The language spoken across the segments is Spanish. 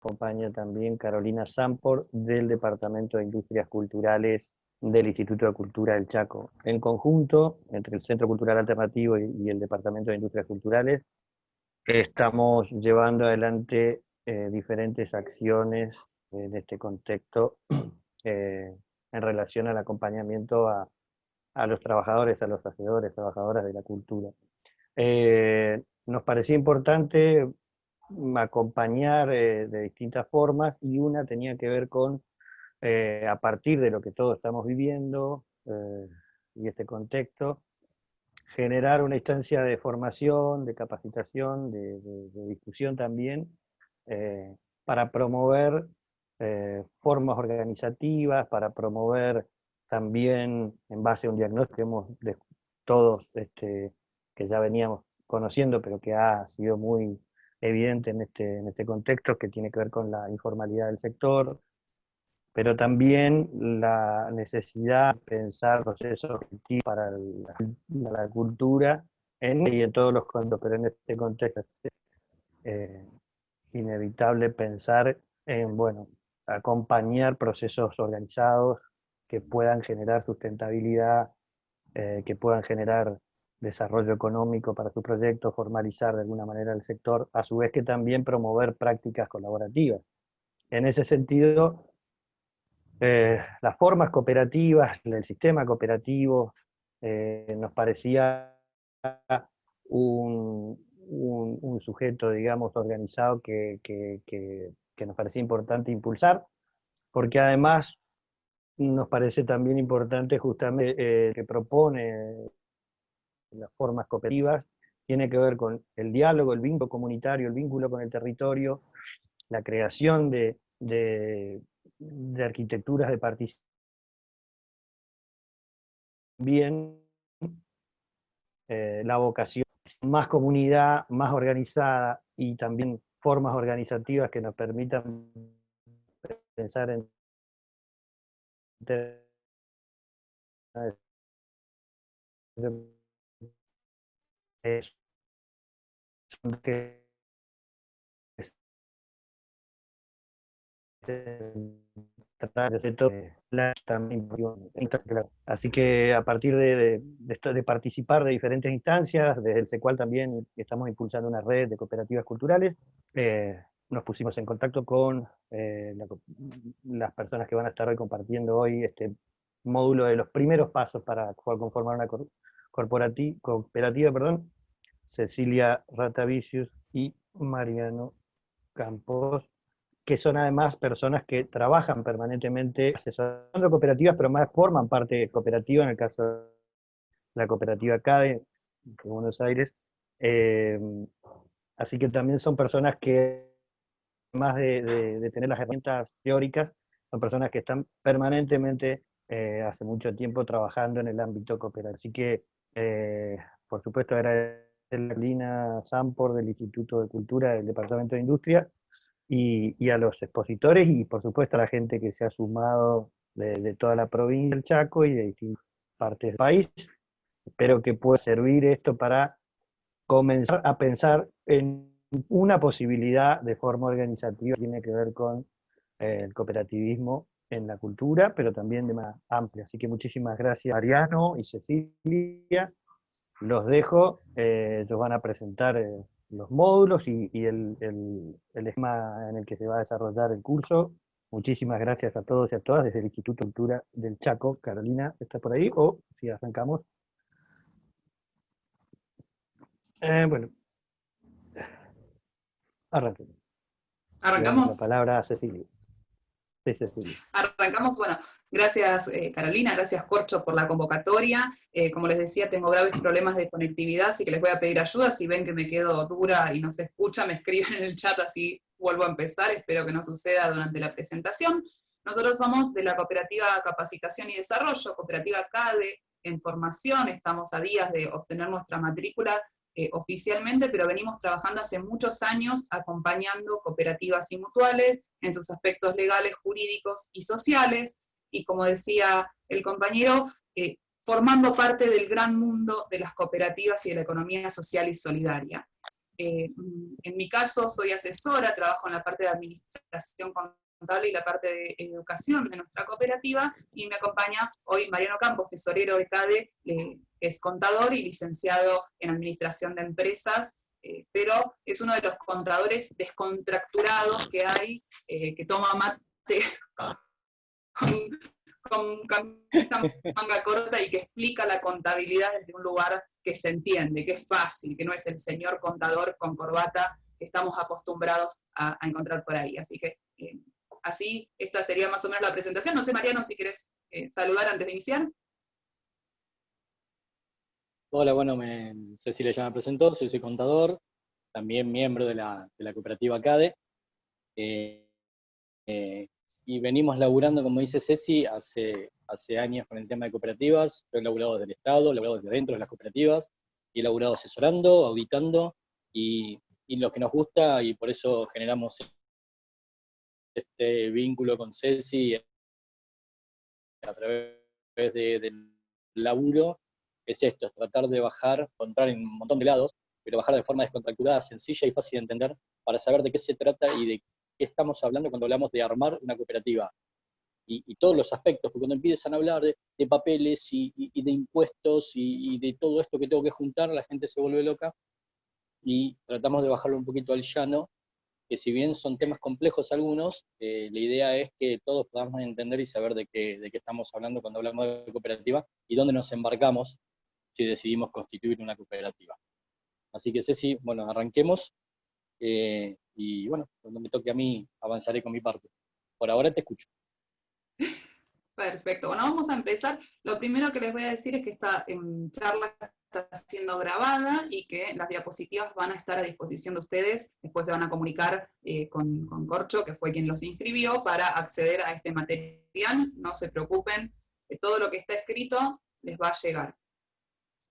acompaña también Carolina Sampor, del Departamento de Industrias Culturales del Instituto de Cultura del Chaco. En conjunto, entre el Centro Cultural Alternativo y el Departamento de Industrias Culturales, estamos llevando adelante diferentes acciones en este contexto en relación al acompañamiento a los trabajadores, a los hacedores, trabajadoras de la cultura. Nos parecía importante acompañar de distintas formas, y una tenía que ver con, a partir de lo que todos estamos viviendo y este contexto, generar una instancia de formación, de capacitación, de discusión también, para promover formas organizativas, para promover también, en base a un diagnóstico que hemos todos, que ya veníamos conociendo, pero que ha sido muy evidente en este contexto, que tiene que ver con la informalidad del sector, pero también la necesidad de pensar procesos objetivos para la cultura y en todos los contextos, pero en este contexto es inevitable pensar en, bueno, acompañar procesos organizados que puedan generar sustentabilidad, que puedan generar desarrollo económico para sus proyectos, formalizar de alguna manera el sector, a su vez que también promover prácticas colaborativas. En ese sentido, las formas cooperativas, el sistema cooperativo, nos parecía un sujeto, digamos, organizado que nos parecía importante impulsar, porque además nos parece también importante justamente que propone las formas cooperativas, tiene que ver con el diálogo, el vínculo comunitario, el vínculo con el territorio, la creación de arquitecturas de participación, bien la vocación, más comunidad, más organizada, y también formas organizativas que nos permitan pensar en que así que a partir de participar de diferentes instancias, desde el SECUAL también estamos impulsando una red de cooperativas culturales, nos pusimos en contacto con las personas que van a estar hoy compartiendo hoy este módulo de los primeros pasos para conformar una cooperativa, perdón, Cecilia Ratavicius y Mariano Campos, que son además personas que trabajan permanentemente asesorando cooperativas, pero más forman parte de cooperativa, en el caso de la cooperativa CADE de Buenos Aires. Así que también son personas que, además de tener las herramientas teóricas, son personas que están permanentemente, hace mucho tiempo, trabajando en el ámbito cooperativo. Así que, por supuesto, agradecer a Lina Sampor del Instituto de Cultura del Departamento de Industria, y a los expositores, y por supuesto a la gente que se ha sumado de toda la provincia del Chaco y de distintas partes del país. Espero que pueda servir esto para comenzar a pensar en una posibilidad de forma organizativa que tiene que ver con el cooperativismo en la cultura, pero también de más amplia. Así que muchísimas gracias, Mariano y Cecilia. Los dejo, ellos van a presentar los módulos y el esquema en el que se va a desarrollar el curso. Muchísimas gracias a todos y a todas desde el Instituto de Cultura del Chaco. Carolina, ¿está por ahí? O si arrancamos. Bueno, arranquemos. Le damos la ¿Arrancamos? palabra a Cecilia. Sí, Cecilia. Arrancamos, bueno, gracias Carolina, gracias Corcho por la convocatoria. Como les decía, tengo graves problemas de conectividad, así que les voy a pedir ayuda. Si ven que me quedo dura y no se escucha, me escriben en el chat, así vuelvo a empezar. Espero que no suceda durante la presentación. Nosotros somos de la Cooperativa Capacitación y Desarrollo, Cooperativa CADE, en formación. Estamos a días de obtener nuestra matrícula oficialmente, pero venimos trabajando hace muchos años acompañando cooperativas y mutuales en sus aspectos legales, jurídicos y sociales, y como decía el compañero, formando parte del gran mundo de las cooperativas y de la economía social y solidaria. En mi caso soy asesora, trabajo en la parte de administración contable y la parte de educación de nuestra cooperativa, y me acompaña hoy Mariano Campos, tesorero de CADE, que es contador y licenciado en administración de empresas, pero es uno de los contadores descontracturados que hay, que toma mate con camisa manga corta y que explica la contabilidad desde un lugar que se entiende, que es fácil, que no es el señor contador con corbata que estamos acostumbrados a encontrar por ahí. Así que así, esta sería más o menos la presentación. No sé, Mariano, si querés saludar antes de iniciar. Hola, bueno, Cecilia ya me presentó, soy contador, también miembro de la cooperativa CADE. Y venimos laburando, como dice Ceci, hace años con el tema de cooperativas. Yo he laburado desde el Estado, he laburado desde dentro de las cooperativas, y he laburado asesorando, auditando, y lo que nos gusta, y por eso generamos este vínculo con Ceci a través del laburo, es esto, es tratar de bajar, entrar en un montón de lados, pero bajar de forma descontracturada, sencilla y fácil de entender, para saber de qué se trata y de qué estamos hablando cuando hablamos de armar una cooperativa. Y todos los aspectos, porque cuando empiezan a hablar de papeles y de impuestos y de todo esto que tengo que juntar, la gente se vuelve loca, y tratamos de bajarlo un poquito al llano, que si bien son temas complejos algunos, la idea es que todos podamos entender y saber de qué estamos hablando cuando hablamos de cooperativa y dónde nos embarcamos si decidimos constituir una cooperativa. Así que Ceci, bueno, arranquemos, y bueno, cuando me toque a mí avanzaré con mi parte. Por ahora te escucho. Perfecto, bueno, vamos a empezar. Lo primero que les voy a decir es que esta charla está siendo grabada y que las diapositivas van a estar a disposición de ustedes. Después se van a comunicar con Corcho, que fue quien los inscribió, para acceder a este material. No se preocupen, que todo lo que está escrito les va a llegar.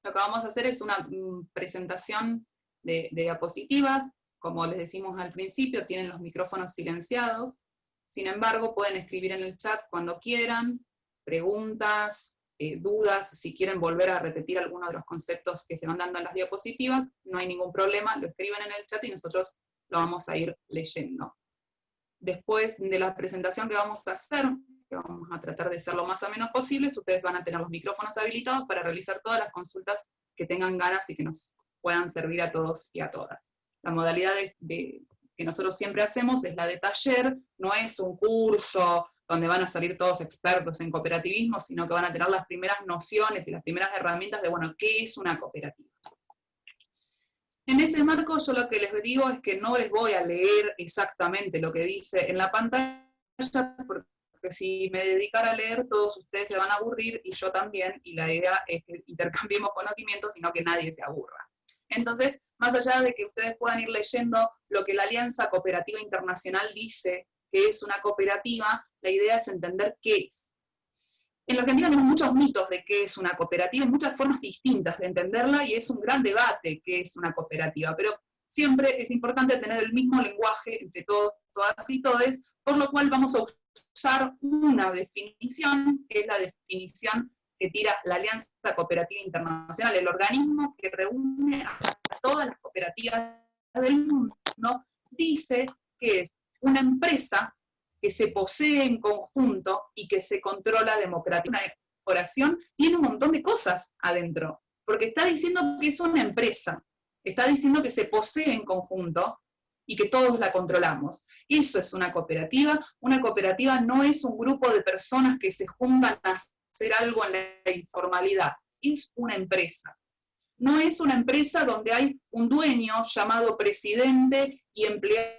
Lo que vamos a hacer es una presentación de diapositivas. Como les decimos al principio, tienen los micrófonos silenciados. Sin embargo, pueden escribir en el chat cuando quieran, preguntas, dudas, si quieren volver a repetir alguno de los conceptos que se van dando en las diapositivas, no hay ningún problema, lo escriben en el chat y nosotros lo vamos a ir leyendo. Después de la presentación que vamos a hacer, que vamos a tratar de ser lo más ameno posible, ustedes van a tener los micrófonos habilitados para realizar todas las consultas que tengan ganas y que nos puedan servir a todos y a todas. La modalidad que nosotros siempre hacemos es la de taller, no es un curso donde van a salir todos expertos en cooperativismo, sino que van a tener las primeras nociones y las primeras herramientas de, bueno, ¿qué es una cooperativa? En ese marco yo lo que les digo es que no les voy a leer exactamente lo que dice en la pantalla, porque si me dedicara a leer, todos ustedes se van a aburrir, y yo también, y la idea es que intercambiemos conocimientos, sino que nadie se aburra. Entonces, más allá de que ustedes puedan ir leyendo lo que la Alianza Cooperativa Internacional dice que es una cooperativa, la idea es entender qué es. En la Argentina tenemos muchos mitos de qué es una cooperativa, y muchas formas distintas de entenderla, y es un gran debate qué es una cooperativa, pero siempre es importante tener el mismo lenguaje entre todos, todas y todes, por lo cual vamos a usar una definición, que es la definición que tira la Alianza Cooperativa Internacional, el organismo que reúne a todas las cooperativas del mundo, ¿no? Dice que es una empresa que se posee en conjunto y que se controla democráticamente. Una corporación tiene un montón de cosas adentro, porque está diciendo que es una empresa, está diciendo que se posee en conjunto y que todos la controlamos. Eso es una cooperativa. Una cooperativa no es un grupo de personas que se juntan a hacer algo en la informalidad, es una empresa. No es una empresa donde hay un dueño llamado presidente y empleados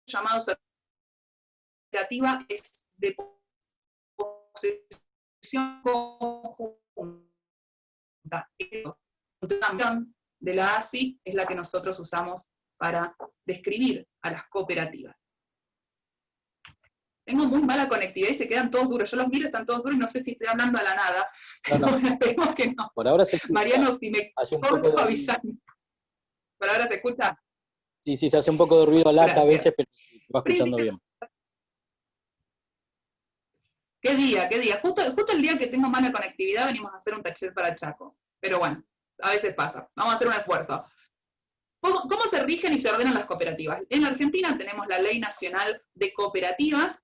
llamados a cooperativa, es de posesión conjunta. De la ASI es la que nosotros usamos para describir a las cooperativas. Tengo muy mala conectividad y se quedan todos duros. Yo los miro, están todos duros y no sé si estoy hablando a la nada. No. Bueno, esperemos que no. Por ahora se escucha. Mariano, si me corto, avísame. ¿Por ahora se escucha? Sí, se hace un poco de ruido lata a veces, pero se va escuchando bien. ¿Qué día? Justo el día que tengo mala conectividad venimos a hacer un taller para Chaco. Pero bueno, a veces pasa. Vamos a hacer un esfuerzo. ¿Cómo se rigen y se ordenan las cooperativas? En la Argentina tenemos la Ley Nacional de Cooperativas,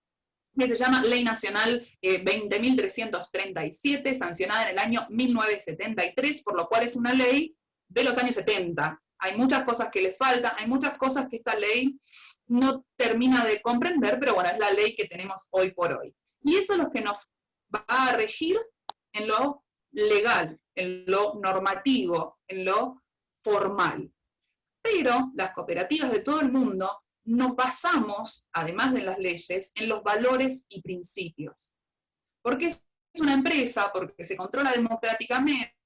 que se llama Ley Nacional 20.337, sancionada en el año 1973, por lo cual es una ley de los años 70. Hay muchas cosas que le faltan, hay muchas cosas que esta ley no termina de comprender, pero bueno, es la ley que tenemos hoy por hoy. Y eso es lo que nos va a regir en lo legal, en lo normativo, en lo formal. Pero las cooperativas de todo el mundo nos basamos, además de las leyes, en los valores y principios. Porque es una empresa, porque se controla democráticamente,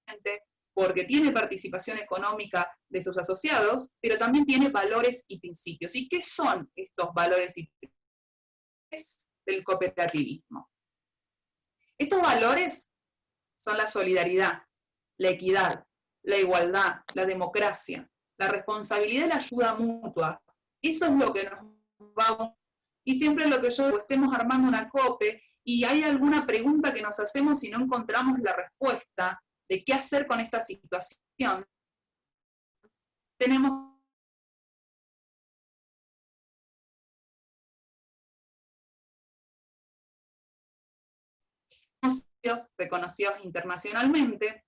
porque tiene participación económica de sus asociados, pero también tiene valores y principios. ¿Y qué son estos valores y principios del cooperativismo? Estos valores son la solidaridad, la equidad, la igualdad, la democracia, la responsabilidad y la ayuda mutua. Eso es lo que nos vamos. Y siempre lo que yo digo, estemos armando una COPE y hay alguna pregunta que nos hacemos y no encontramos la respuesta de qué hacer con esta situación, tenemos reconocidos internacionalmente.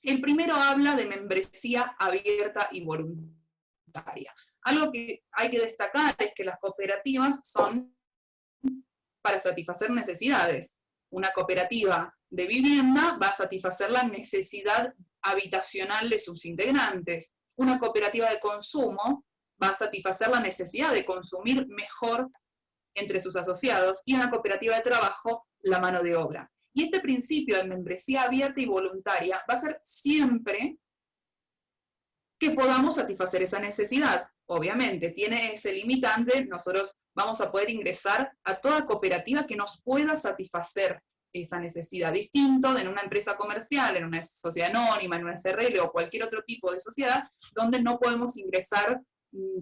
El primero habla de membresía abierta y voluntaria. Algo que hay que destacar es que las cooperativas son para satisfacer necesidades. Una cooperativa de vivienda va a satisfacer la necesidad habitacional de sus integrantes. Una cooperativa de consumo va a satisfacer la necesidad de consumir mejor entre sus asociados, y una cooperativa de trabajo, la mano de obra. Y este principio de membresía abierta y voluntaria va a ser siempre que podamos satisfacer esa necesidad. Obviamente, tiene ese limitante, nosotros vamos a poder ingresar a toda cooperativa que nos pueda satisfacer esa necesidad. Distinto de en una empresa comercial, en una sociedad anónima, en una SRL o cualquier otro tipo de sociedad, donde no podemos ingresar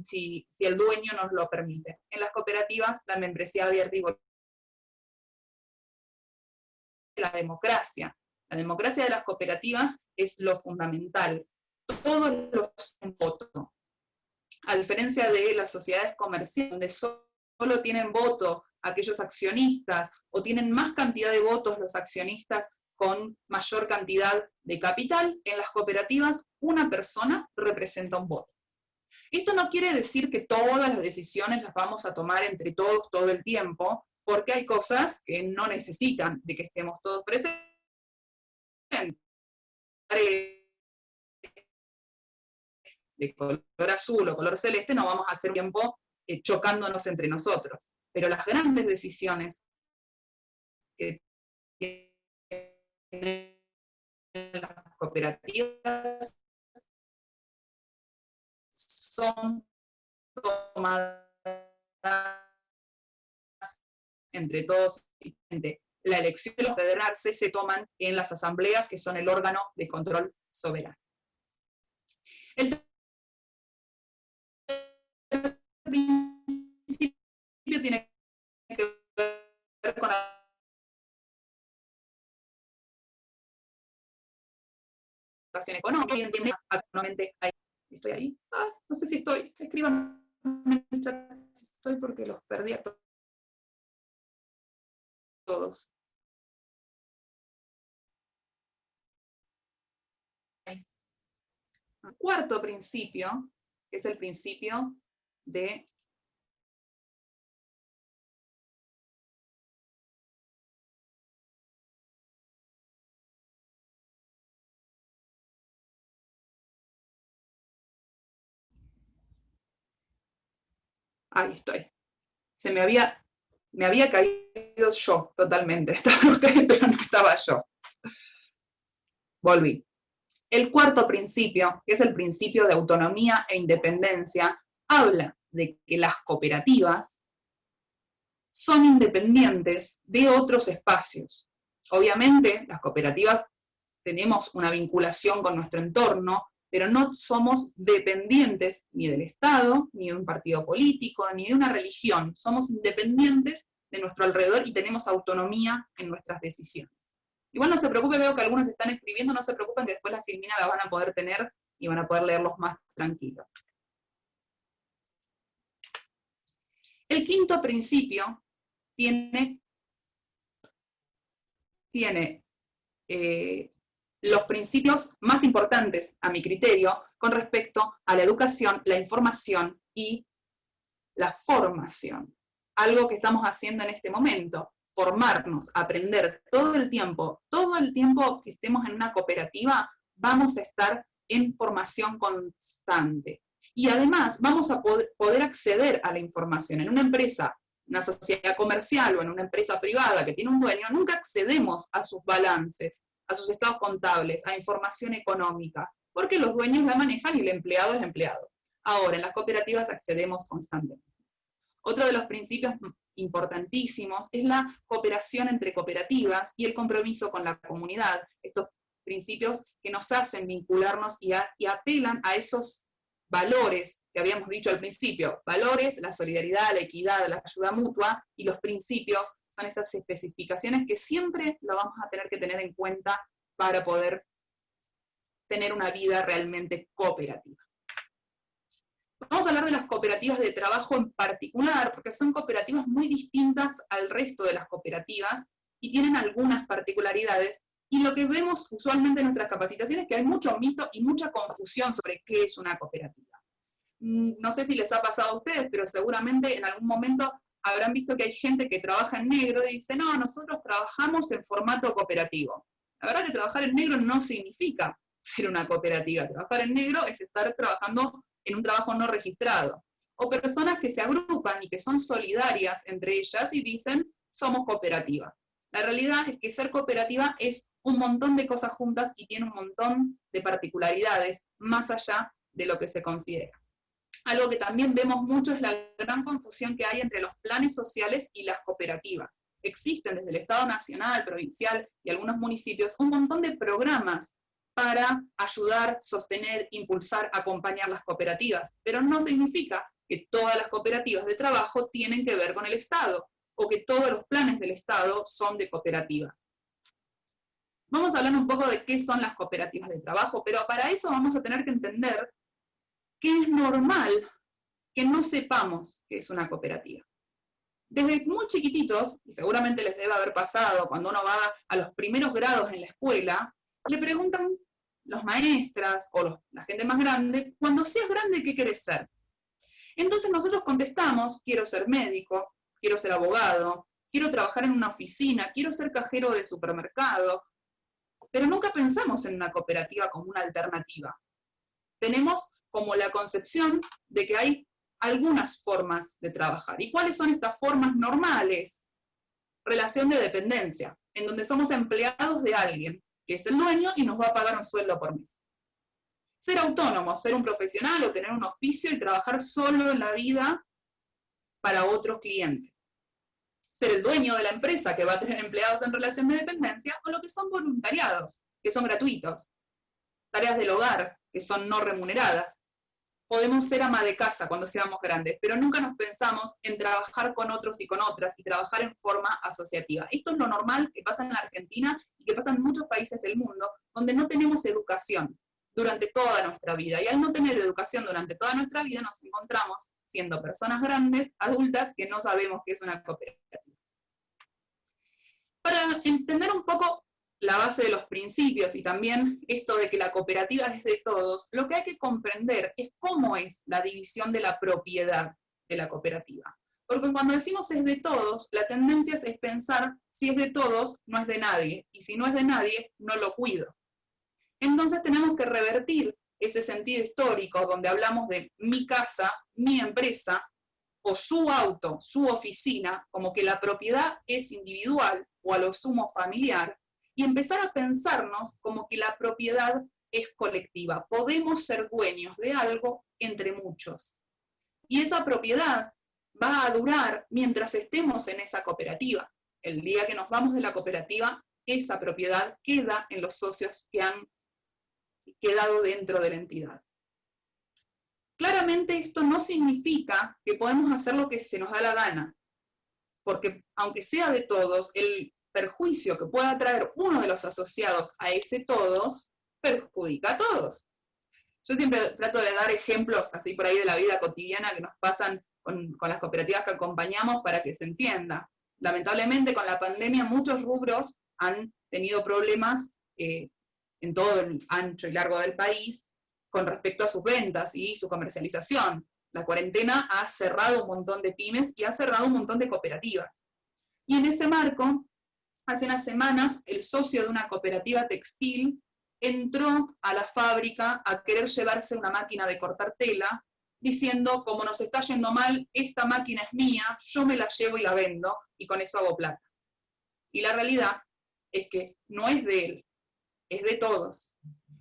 si el dueño nos lo permite. En las cooperativas, la membresía abierta y voluntaria. La democracia. La democracia de las cooperativas es lo fundamental. Todos los votos. A diferencia de las sociedades comerciales, donde solo tienen voto aquellos accionistas, o tienen más cantidad de votos los accionistas con mayor cantidad de capital, en las cooperativas una persona representa un voto. Esto no quiere decir que todas las decisiones las vamos a tomar entre todos todo el tiempo, porque hay cosas que no necesitan de que estemos todos presentes. De color azul o color celeste, no vamos a hacer tiempo chocándonos entre nosotros. Pero las grandes decisiones que tienen las cooperativas son tomadas entre todos. La elección de los federarse se toman en las asambleas, que son el órgano de control soberano. El principio tiene que ver con la situación económica. Actualmente estoy ahí. No sé si estoy. Escríbanme en el chat si estoy, porque los perdí a todos. El cuarto principio, que es el principio de ahí estoy. Me había caído yo totalmente. Estaban ustedes, pero no estaba yo. Volví. El cuarto principio, que es el principio de autonomía e independencia, habla de que las cooperativas son independientes de otros espacios. Obviamente, las cooperativas tenemos una vinculación con nuestro entorno, pero no somos dependientes ni del Estado, ni de un partido político, ni de una religión. Somos independientes de nuestro alrededor y tenemos autonomía en nuestras decisiones. Igual no se preocupe, veo que algunos están escribiendo, no se preocupen que después la filmina la van a poder tener y van a poder leerlos más tranquilos. El quinto principio tiene los principios más importantes, a mi criterio, con respecto a la educación, la información y la formación. Algo que estamos haciendo en este momento, formarnos, aprender todo el tiempo que estemos en una cooperativa, vamos a estar en formación constante. Y además vamos a poder acceder a la información. En una empresa, una sociedad comercial o en una empresa privada que tiene un dueño, nunca accedemos a sus balances, a sus estados contables, a información económica, porque los dueños la manejan y el empleado es empleado. Ahora, en las cooperativas accedemos constantemente. Otro de los principios importantísimos es la cooperación entre cooperativas y el compromiso con la comunidad. Estos principios que nos hacen vincularnos y apelan a esos valores que habíamos dicho al principio. Valores, la solidaridad, la equidad, la ayuda mutua, y los principios son esas especificaciones que siempre lo vamos a tener que tener en cuenta para poder tener una vida realmente cooperativa. Vamos a hablar de las cooperativas de trabajo en particular, porque son cooperativas muy distintas al resto de las cooperativas y tienen algunas particularidades, y lo que vemos usualmente en nuestras capacitaciones es que hay mucho mito y mucha confusión sobre qué es una cooperativa. No sé si les ha pasado a ustedes, pero seguramente en algún momento habrán visto que hay gente que trabaja en negro y dice, no, nosotros trabajamos en formato cooperativo. La verdad que trabajar en negro no significa ser una cooperativa. Trabajar en negro es estar trabajando en un trabajo no registrado. O personas que se agrupan y que son solidarias entre ellas y dicen, somos cooperativa. La realidad es que ser cooperativa es un montón de cosas juntas y tiene un montón de particularidades más allá de lo que se considera. Algo que también vemos mucho es la gran confusión que hay entre los planes sociales y las cooperativas. Existen desde el Estado nacional, provincial y algunos municipios un montón de programas para ayudar, sostener, impulsar, acompañar las cooperativas, pero no significa que todas las cooperativas de trabajo tienen que ver con el Estado, o que todos los planes del Estado son de cooperativas. Vamos a hablar un poco de qué son las cooperativas de trabajo, pero para eso vamos a tener que entender que es normal que no sepamos qué es una cooperativa. Desde muy chiquititos, y seguramente les debe haber pasado cuando uno va a los primeros grados en la escuela, le preguntan los maestras o la gente más grande, cuando seas grande, ¿qué querés ser? Entonces nosotros contestamos, quiero ser médico, quiero ser abogado, quiero trabajar en una oficina, quiero ser cajero de supermercado, pero nunca pensamos en una cooperativa como una alternativa. Tenemos como la concepción de que hay algunas formas de trabajar. ¿Y cuáles son estas formas normales? Relación de dependencia, en donde somos empleados de alguien, que es el dueño y nos va a pagar un sueldo por mes. Ser autónomo, ser un profesional o tener un oficio y trabajar solo en la vida para otros clientes. Ser el dueño de la empresa que va a tener empleados en relación de dependencia, o lo que son voluntariados, que son gratuitos. Tareas del hogar, que son no remuneradas. Podemos ser ama de casa cuando seamos grandes, pero nunca nos pensamos en trabajar con otros y con otras y trabajar en forma asociativa. Esto es lo normal que pasa en la Argentina y que pasa en muchos países del mundo, donde no tenemos educación durante toda nuestra vida. Y al no tener educación durante toda nuestra vida, nos encontramos siendo personas grandes, adultas, que no sabemos qué es una cooperativa. Para entender un poco la base de los principios y también esto de que la cooperativa es de todos, lo que hay que comprender es cómo es la división de la propiedad de la cooperativa. Porque cuando decimos es de todos, la tendencia es pensar, si es de todos, no es de nadie, y si no es de nadie, no lo cuido. Entonces tenemos que revertir ese sentido histórico donde hablamos de mi casa, mi empresa, o su auto, su oficina, como que la propiedad es individual o a lo sumo familiar, y empezar a pensarnos como que la propiedad es colectiva. Podemos ser dueños de algo entre muchos. Y esa propiedad va a durar mientras estemos en esa cooperativa. El día que nos vamos de la cooperativa, esa propiedad queda en los socios que han quedado dentro de la entidad. Claramente esto no significa que podemos hacer lo que se nos da la gana, porque aunque sea de todos, el perjuicio que pueda traer uno de los asociados a ese todos, perjudica a todos. Yo siempre trato de dar ejemplos así por ahí de la vida cotidiana que nos pasan con las cooperativas que acompañamos para que se entienda. Lamentablemente con la pandemia muchos rubros han tenido problemas en todo el ancho y largo del país con respecto a sus ventas y su comercialización. La cuarentena ha cerrado un montón de pymes y ha cerrado un montón de cooperativas. Y en ese marco, hace unas semanas, el socio de una cooperativa textil entró a la fábrica a querer llevarse una máquina de cortar tela, diciendo, como nos está yendo mal, esta máquina es mía, yo me la llevo y la vendo, y con eso hago plata. Y la realidad es que no es de él, es de todos.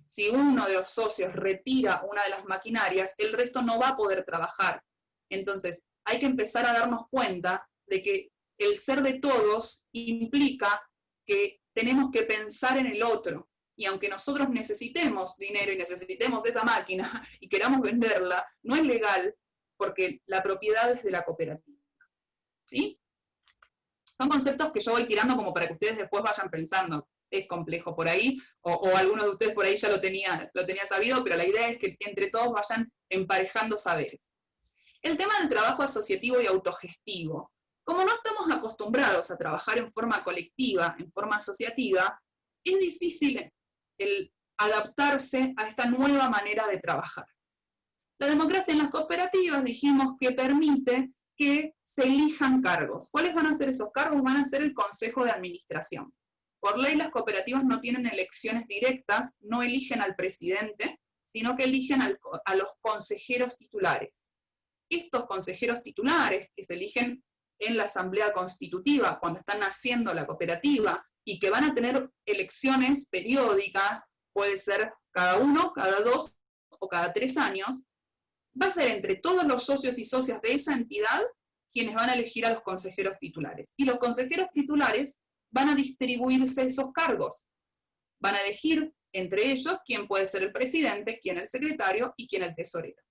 Si uno de los socios retira una de las maquinarias, el resto no va a poder trabajar. Entonces, hay que empezar a darnos cuenta de que el ser de todos implica que tenemos que pensar en el otro. Y aunque nosotros necesitemos dinero y necesitemos esa máquina y queramos venderla, no es legal porque la propiedad es de la cooperativa. ¿Sí? Son conceptos que yo voy tirando como para que ustedes después vayan pensando. Es complejo por ahí, o alguno de ustedes por ahí ya lo tenía sabido, pero la idea es que entre todos vayan emparejando saberes. El tema del trabajo asociativo y autogestivo. Como no estamos acostumbrados a trabajar en forma colectiva, en forma asociativa, es difícil el adaptarse a esta nueva manera de trabajar. La democracia en las cooperativas dijimos que permite que se elijan cargos. ¿Cuáles van a ser esos cargos? Van a ser el consejo de administración. Por ley las cooperativas no tienen elecciones directas, no eligen al presidente, sino que eligen a los consejeros titulares. Estos consejeros titulares que se eligen en la asamblea constitutiva cuando están naciendo la cooperativa y que van a tener elecciones periódicas, puede ser cada 1, cada 2 o cada 3 años, va a ser entre todos los socios y socias de esa entidad quienes van a elegir a los consejeros titulares. Y los consejeros titulares van a distribuirse esos cargos. Van a elegir entre ellos quién puede ser el presidente, quién el secretario y quién el tesorero.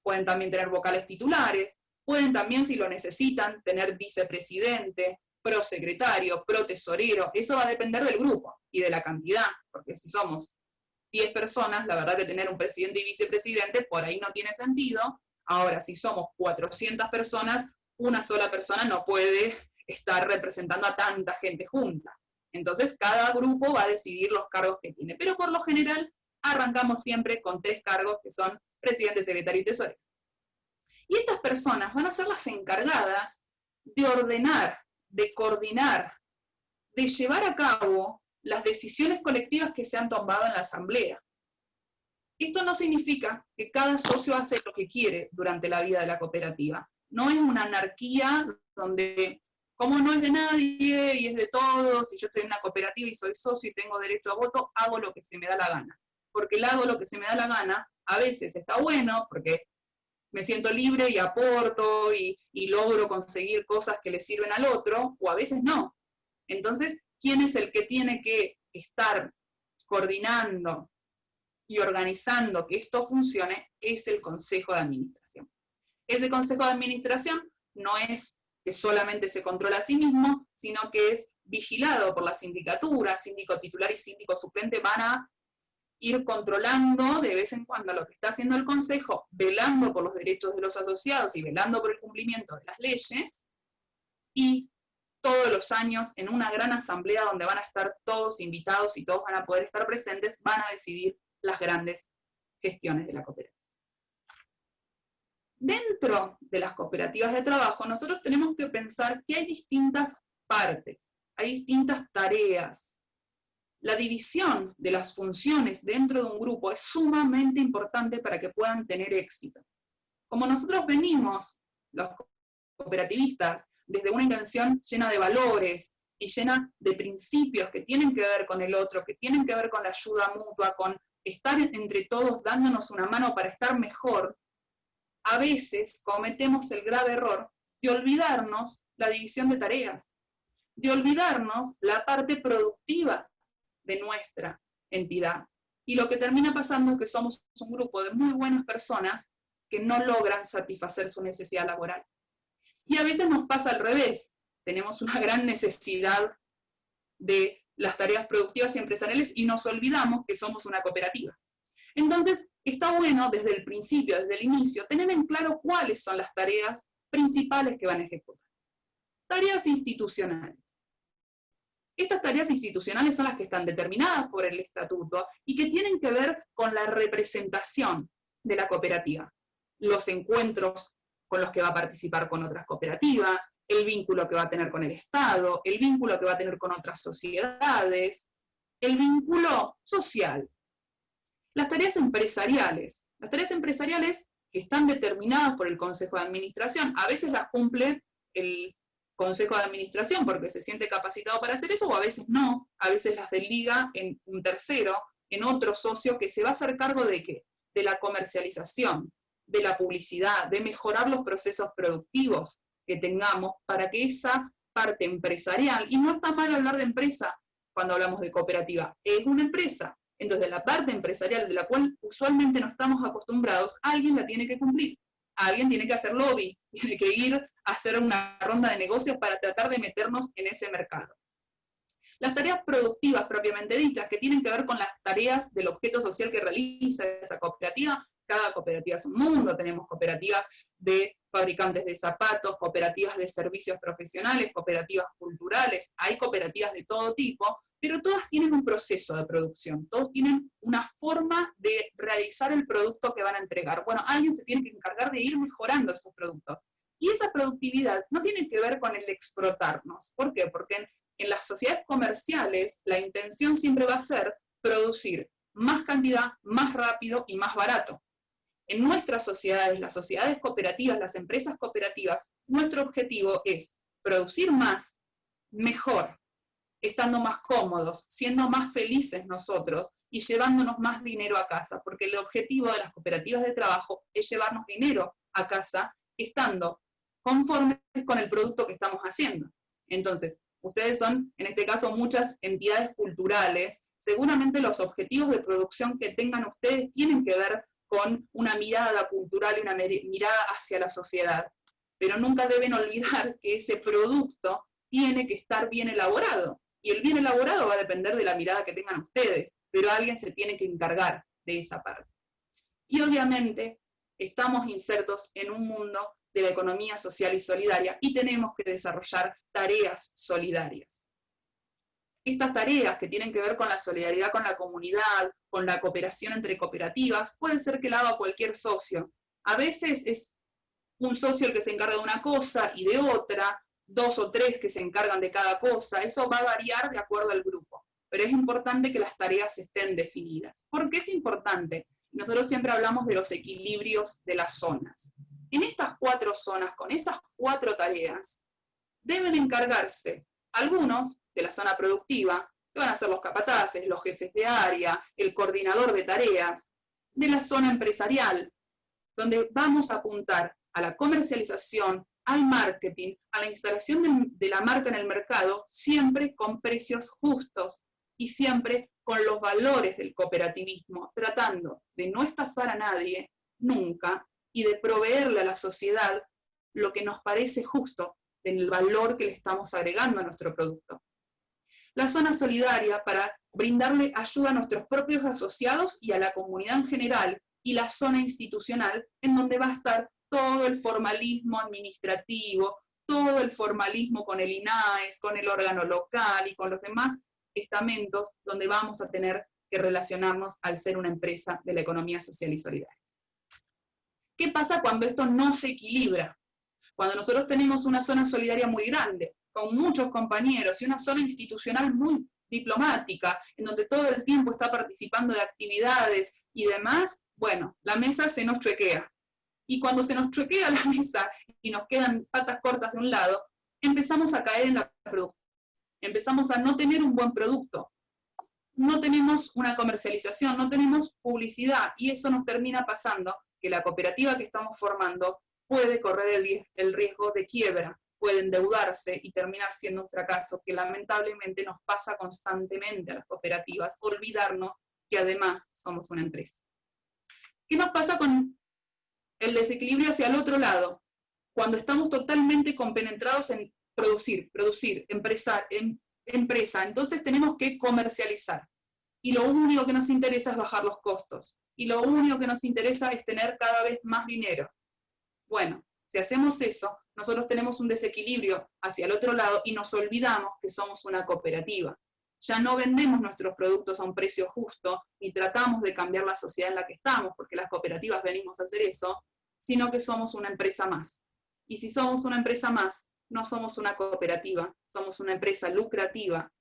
Pueden también tener vocales titulares, pueden también, si lo necesitan, tener vicepresidente, prosecretario, protesorero. Eso va a depender del grupo y de la cantidad, porque si somos 10 personas, la verdad que tener un presidente y vicepresidente por ahí no tiene sentido. Ahora, si somos 400 personas, una sola persona no puede estar representando a tanta gente junta. Entonces, cada grupo va a decidir los cargos que tiene. Pero por lo general, arrancamos siempre con 3 cargos que son presidente, secretario y tesorero. Y estas personas van a ser las encargadas de ordenar, de coordinar, de llevar a cabo las decisiones colectivas que se han tomado en la asamblea. Esto no significa que cada socio hace lo que quiere durante la vida de la cooperativa. No es una anarquía donde, como no es de nadie y es de todos, y yo estoy en una cooperativa y soy socio y tengo derecho a voto, hago lo que se me da la gana. Porque el hago lo que se me da la gana, a veces está bueno, porque me siento libre y aporto y logro conseguir cosas que le sirven al otro, o a veces no. Entonces, ¿quién es el que tiene que estar coordinando y organizando que esto funcione? Es el Consejo de Administración. Ese Consejo de Administración no es que solamente se controla a sí mismo, sino que es vigilado por la sindicatura, síndico titular y síndico suplente van a ir controlando de vez en cuando lo que está haciendo el Consejo, velando por los derechos de los asociados y velando por el cumplimiento de las leyes, y todos los años en una gran asamblea donde van a estar todos invitados y todos van a poder estar presentes, van a decidir las grandes gestiones de la cooperativa. Dentro de las cooperativas de trabajo, nosotros tenemos que pensar que hay distintas partes, hay distintas tareas. La división de las funciones dentro de un grupo es sumamente importante para que puedan tener éxito. Como nosotros venimos, los cooperativistas, desde una intención llena de valores y llena de principios que tienen que ver con el otro, que tienen que ver con la ayuda mutua, con estar entre todos dándonos una mano para estar mejor, a veces cometemos el grave error de olvidarnos la división de tareas, de olvidarnos la parte productiva de nuestra entidad. Y lo que termina pasando es que somos un grupo de muy buenas personas que no logran satisfacer su necesidad laboral. Y a veces nos pasa al revés. Tenemos una gran necesidad de las tareas productivas y empresariales y nos olvidamos que somos una cooperativa. Entonces, está bueno desde el principio, desde el inicio, tener en claro cuáles son las tareas principales que van a ejecutar. Tareas institucionales. Estas tareas institucionales son las que están determinadas por el estatuto y que tienen que ver con la representación de la cooperativa. Los encuentros con los que va a participar con otras cooperativas, el vínculo que va a tener con el Estado, el vínculo que va a tener con otras sociedades, el vínculo social. Las tareas empresariales. Las tareas empresariales que están determinadas por el Consejo de Administración, a veces las cumple el Consejo de Administración porque se siente capacitado para hacer eso, o a veces no, a veces las desliga en un tercero, en otro socio que se va a hacer cargo de ¿qué? De la comercialización, de la publicidad, de mejorar los procesos productivos que tengamos para que esa parte empresarial, y no está mal hablar de empresa cuando hablamos de cooperativa, es una empresa, entonces la parte empresarial de la cual usualmente no estamos acostumbrados, alguien la tiene que cumplir. Alguien tiene que hacer lobby, tiene que ir a hacer una ronda de negocios para tratar de meternos en ese mercado. Las tareas productivas propiamente dichas, que tienen que ver con las tareas del objeto social que realiza esa cooperativa. Cada cooperativa es un mundo, tenemos cooperativas de fabricantes de zapatos, cooperativas de servicios profesionales, cooperativas culturales, hay cooperativas de todo tipo, pero todas tienen un proceso de producción, todos tienen una forma de realizar el producto que van a entregar. Bueno, alguien se tiene que encargar de ir mejorando esos productos. Y esa productividad no tiene que ver con el explotarnos. ¿Por qué? Porque en las sociedades comerciales la intención siempre va a ser producir más cantidad, más rápido y más barato. En nuestras sociedades, las sociedades cooperativas, las empresas cooperativas, nuestro objetivo es producir más, mejor, estando más cómodos, siendo más felices nosotros y llevándonos más dinero a casa, porque el objetivo de las cooperativas de trabajo es llevarnos dinero a casa estando conformes con el producto que estamos haciendo. Entonces, ustedes son, en este caso, muchas entidades culturales, seguramente los objetivos de producción que tengan ustedes tienen que ver con una mirada cultural y una mirada hacia la sociedad, pero nunca deben olvidar que ese producto tiene que estar bien elaborado, y el bien elaborado va a depender de la mirada que tengan ustedes, pero alguien se tiene que encargar de esa parte. Y obviamente estamos insertos en un mundo de la economía social y solidaria y tenemos que desarrollar tareas solidarias. Estas tareas que tienen que ver con la solidaridad con la comunidad, con la cooperación entre cooperativas, puede ser que la haga cualquier socio. A veces es un socio el que se encarga de una cosa y de otra, 2 o 3 que se encargan de cada cosa, eso va a variar de acuerdo al grupo, pero es importante que las tareas estén definidas. ¿Por qué es importante? Nosotros siempre hablamos de los equilibrios de las zonas. En estas 4 zonas, con esas 4 tareas, deben encargarse algunos de la zona productiva, que van a ser los capataces, los jefes de área, el coordinador de tareas, de la zona empresarial, donde vamos a apuntar a la comercialización, al marketing, a la instalación de la marca en el mercado, siempre con precios justos y siempre con los valores del cooperativismo, tratando de no estafar a nadie, nunca, y de proveerle a la sociedad lo que nos parece justo en el valor que le estamos agregando a nuestro producto. La zona solidaria para brindarle ayuda a nuestros propios asociados y a la comunidad en general, y la zona institucional en donde va a estar todo el formalismo administrativo, todo el formalismo con el INAES, con el órgano local y con los demás estamentos donde vamos a tener que relacionarnos al ser una empresa de la economía social y solidaria. ¿Qué pasa cuando esto no se equilibra? Cuando nosotros tenemos una zona solidaria muy grande, con muchos compañeros, y una zona institucional muy diplomática, en donde todo el tiempo está participando de actividades y demás, bueno, la mesa se nos chuequea. Y cuando se nos chuequea la mesa y nos quedan patas cortas de un lado, empezamos a caer en la producción. Empezamos a no tener un buen producto. No tenemos una comercialización, no tenemos publicidad, y eso nos termina pasando que la cooperativa que estamos formando puede correr el riesgo de quiebra, puede endeudarse y terminar siendo un fracaso que lamentablemente nos pasa constantemente a las cooperativas, olvidarnos que además somos una empresa. ¿Qué nos pasa con el desequilibrio hacia el otro lado? Cuando estamos totalmente compenetrados en producir, empresa, entonces tenemos que comercializar. Y lo único que nos interesa es bajar los costos. Y lo único que nos interesa es tener cada vez más dinero. Bueno, Si hacemos eso, nosotros tenemos un desequilibrio hacia el otro lado y nos olvidamos que somos una cooperativa. Ya no vendemos nuestros productos a un precio justo y tratamos de cambiar la sociedad en la que estamos, porque las cooperativas venimos a hacer eso, sino que somos una empresa más. Y si somos una empresa más, no somos una cooperativa, somos una empresa lucrativa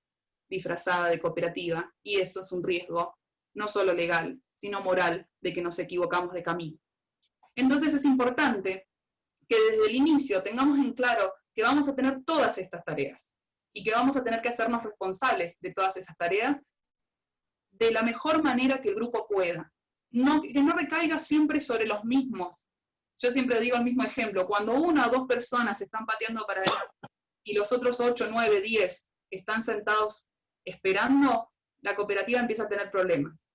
disfrazada de cooperativa, y eso es un riesgo no solo legal, sino moral, de que nos equivocamos de camino. Entonces es importante que desde el inicio tengamos en claro que vamos a tener todas estas tareas y que vamos a tener que hacernos responsables de todas esas tareas de la mejor manera que el grupo pueda. Que no recaiga siempre sobre los mismos. Yo siempre digo el mismo ejemplo, cuando 1 o 2 personas están pateando para adelante y los otros 8, 9, 10 están sentados esperando, la cooperativa empieza a tener problemas.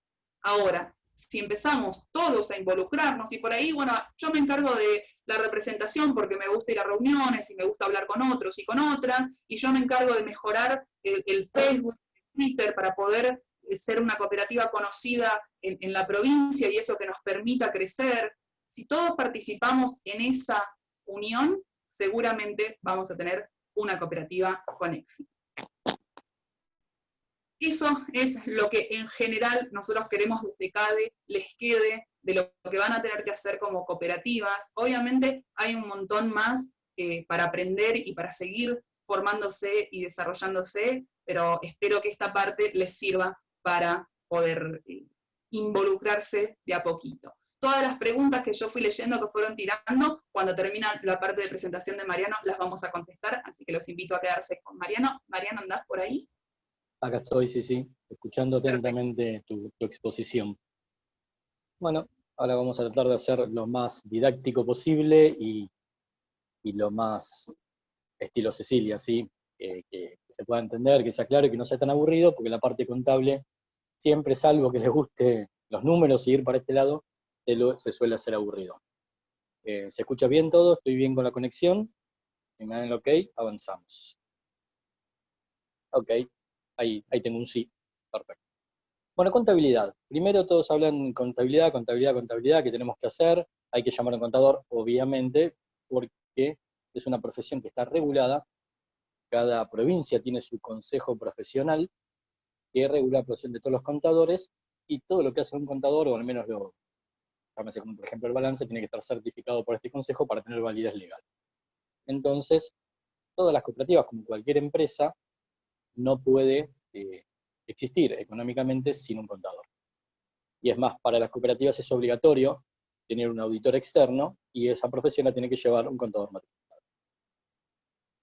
Ahora, si empezamos todos a involucrarnos, y por ahí, bueno, yo me encargo de la representación porque me gusta ir a reuniones y me gusta hablar con otros y con otras, y yo me encargo de mejorar el Facebook, el Twitter, para poder ser una cooperativa conocida en la provincia y eso que nos permita crecer. Si todos participamos en esa unión, seguramente vamos a tener una cooperativa con éxito. Eso es lo que en general nosotros queremos desde CADE les quede de lo que van a tener que hacer como cooperativas. Obviamente hay un montón más para aprender y para seguir formándose y desarrollándose, pero espero que esta parte les sirva para poder involucrarse de a poquito. Todas las preguntas que yo fui leyendo, que fueron tirando, cuando termina la parte de presentación de Mariano, las vamos a contestar, así que los invito a quedarse con Mariano. Mariano, ¿andás por ahí? Acá estoy, sí, escuchando atentamente tu exposición. Bueno, ahora vamos a tratar de hacer lo más didáctico posible y lo más estilo Cecilia, ¿sí? Que se pueda entender, que sea claro y que no sea tan aburrido, porque la parte contable siempre, salvo que les guste los números y ir para este lado, se suele hacer aburrido. ¿Se escucha bien todo? ¿Estoy bien con la conexión? Si me dan el ok, avanzamos. Ok, ahí tengo un sí, perfecto. Bueno, contabilidad. Primero todos hablan contabilidad, ¿qué tenemos que hacer? Hay que llamar a un contador, obviamente, porque es una profesión que está regulada. Cada provincia tiene su consejo profesional que regula la profesión de todos los contadores, y todo lo que hace un contador, o al menos como por ejemplo el balance, tiene que estar certificado por este consejo para tener validez legal. Entonces, todas las cooperativas, como cualquier empresa, no puede existir económicamente sin un contador. Y es más, para las cooperativas es obligatorio tener un auditor externo, y esa profesión la tiene que llevar un contador matriculado.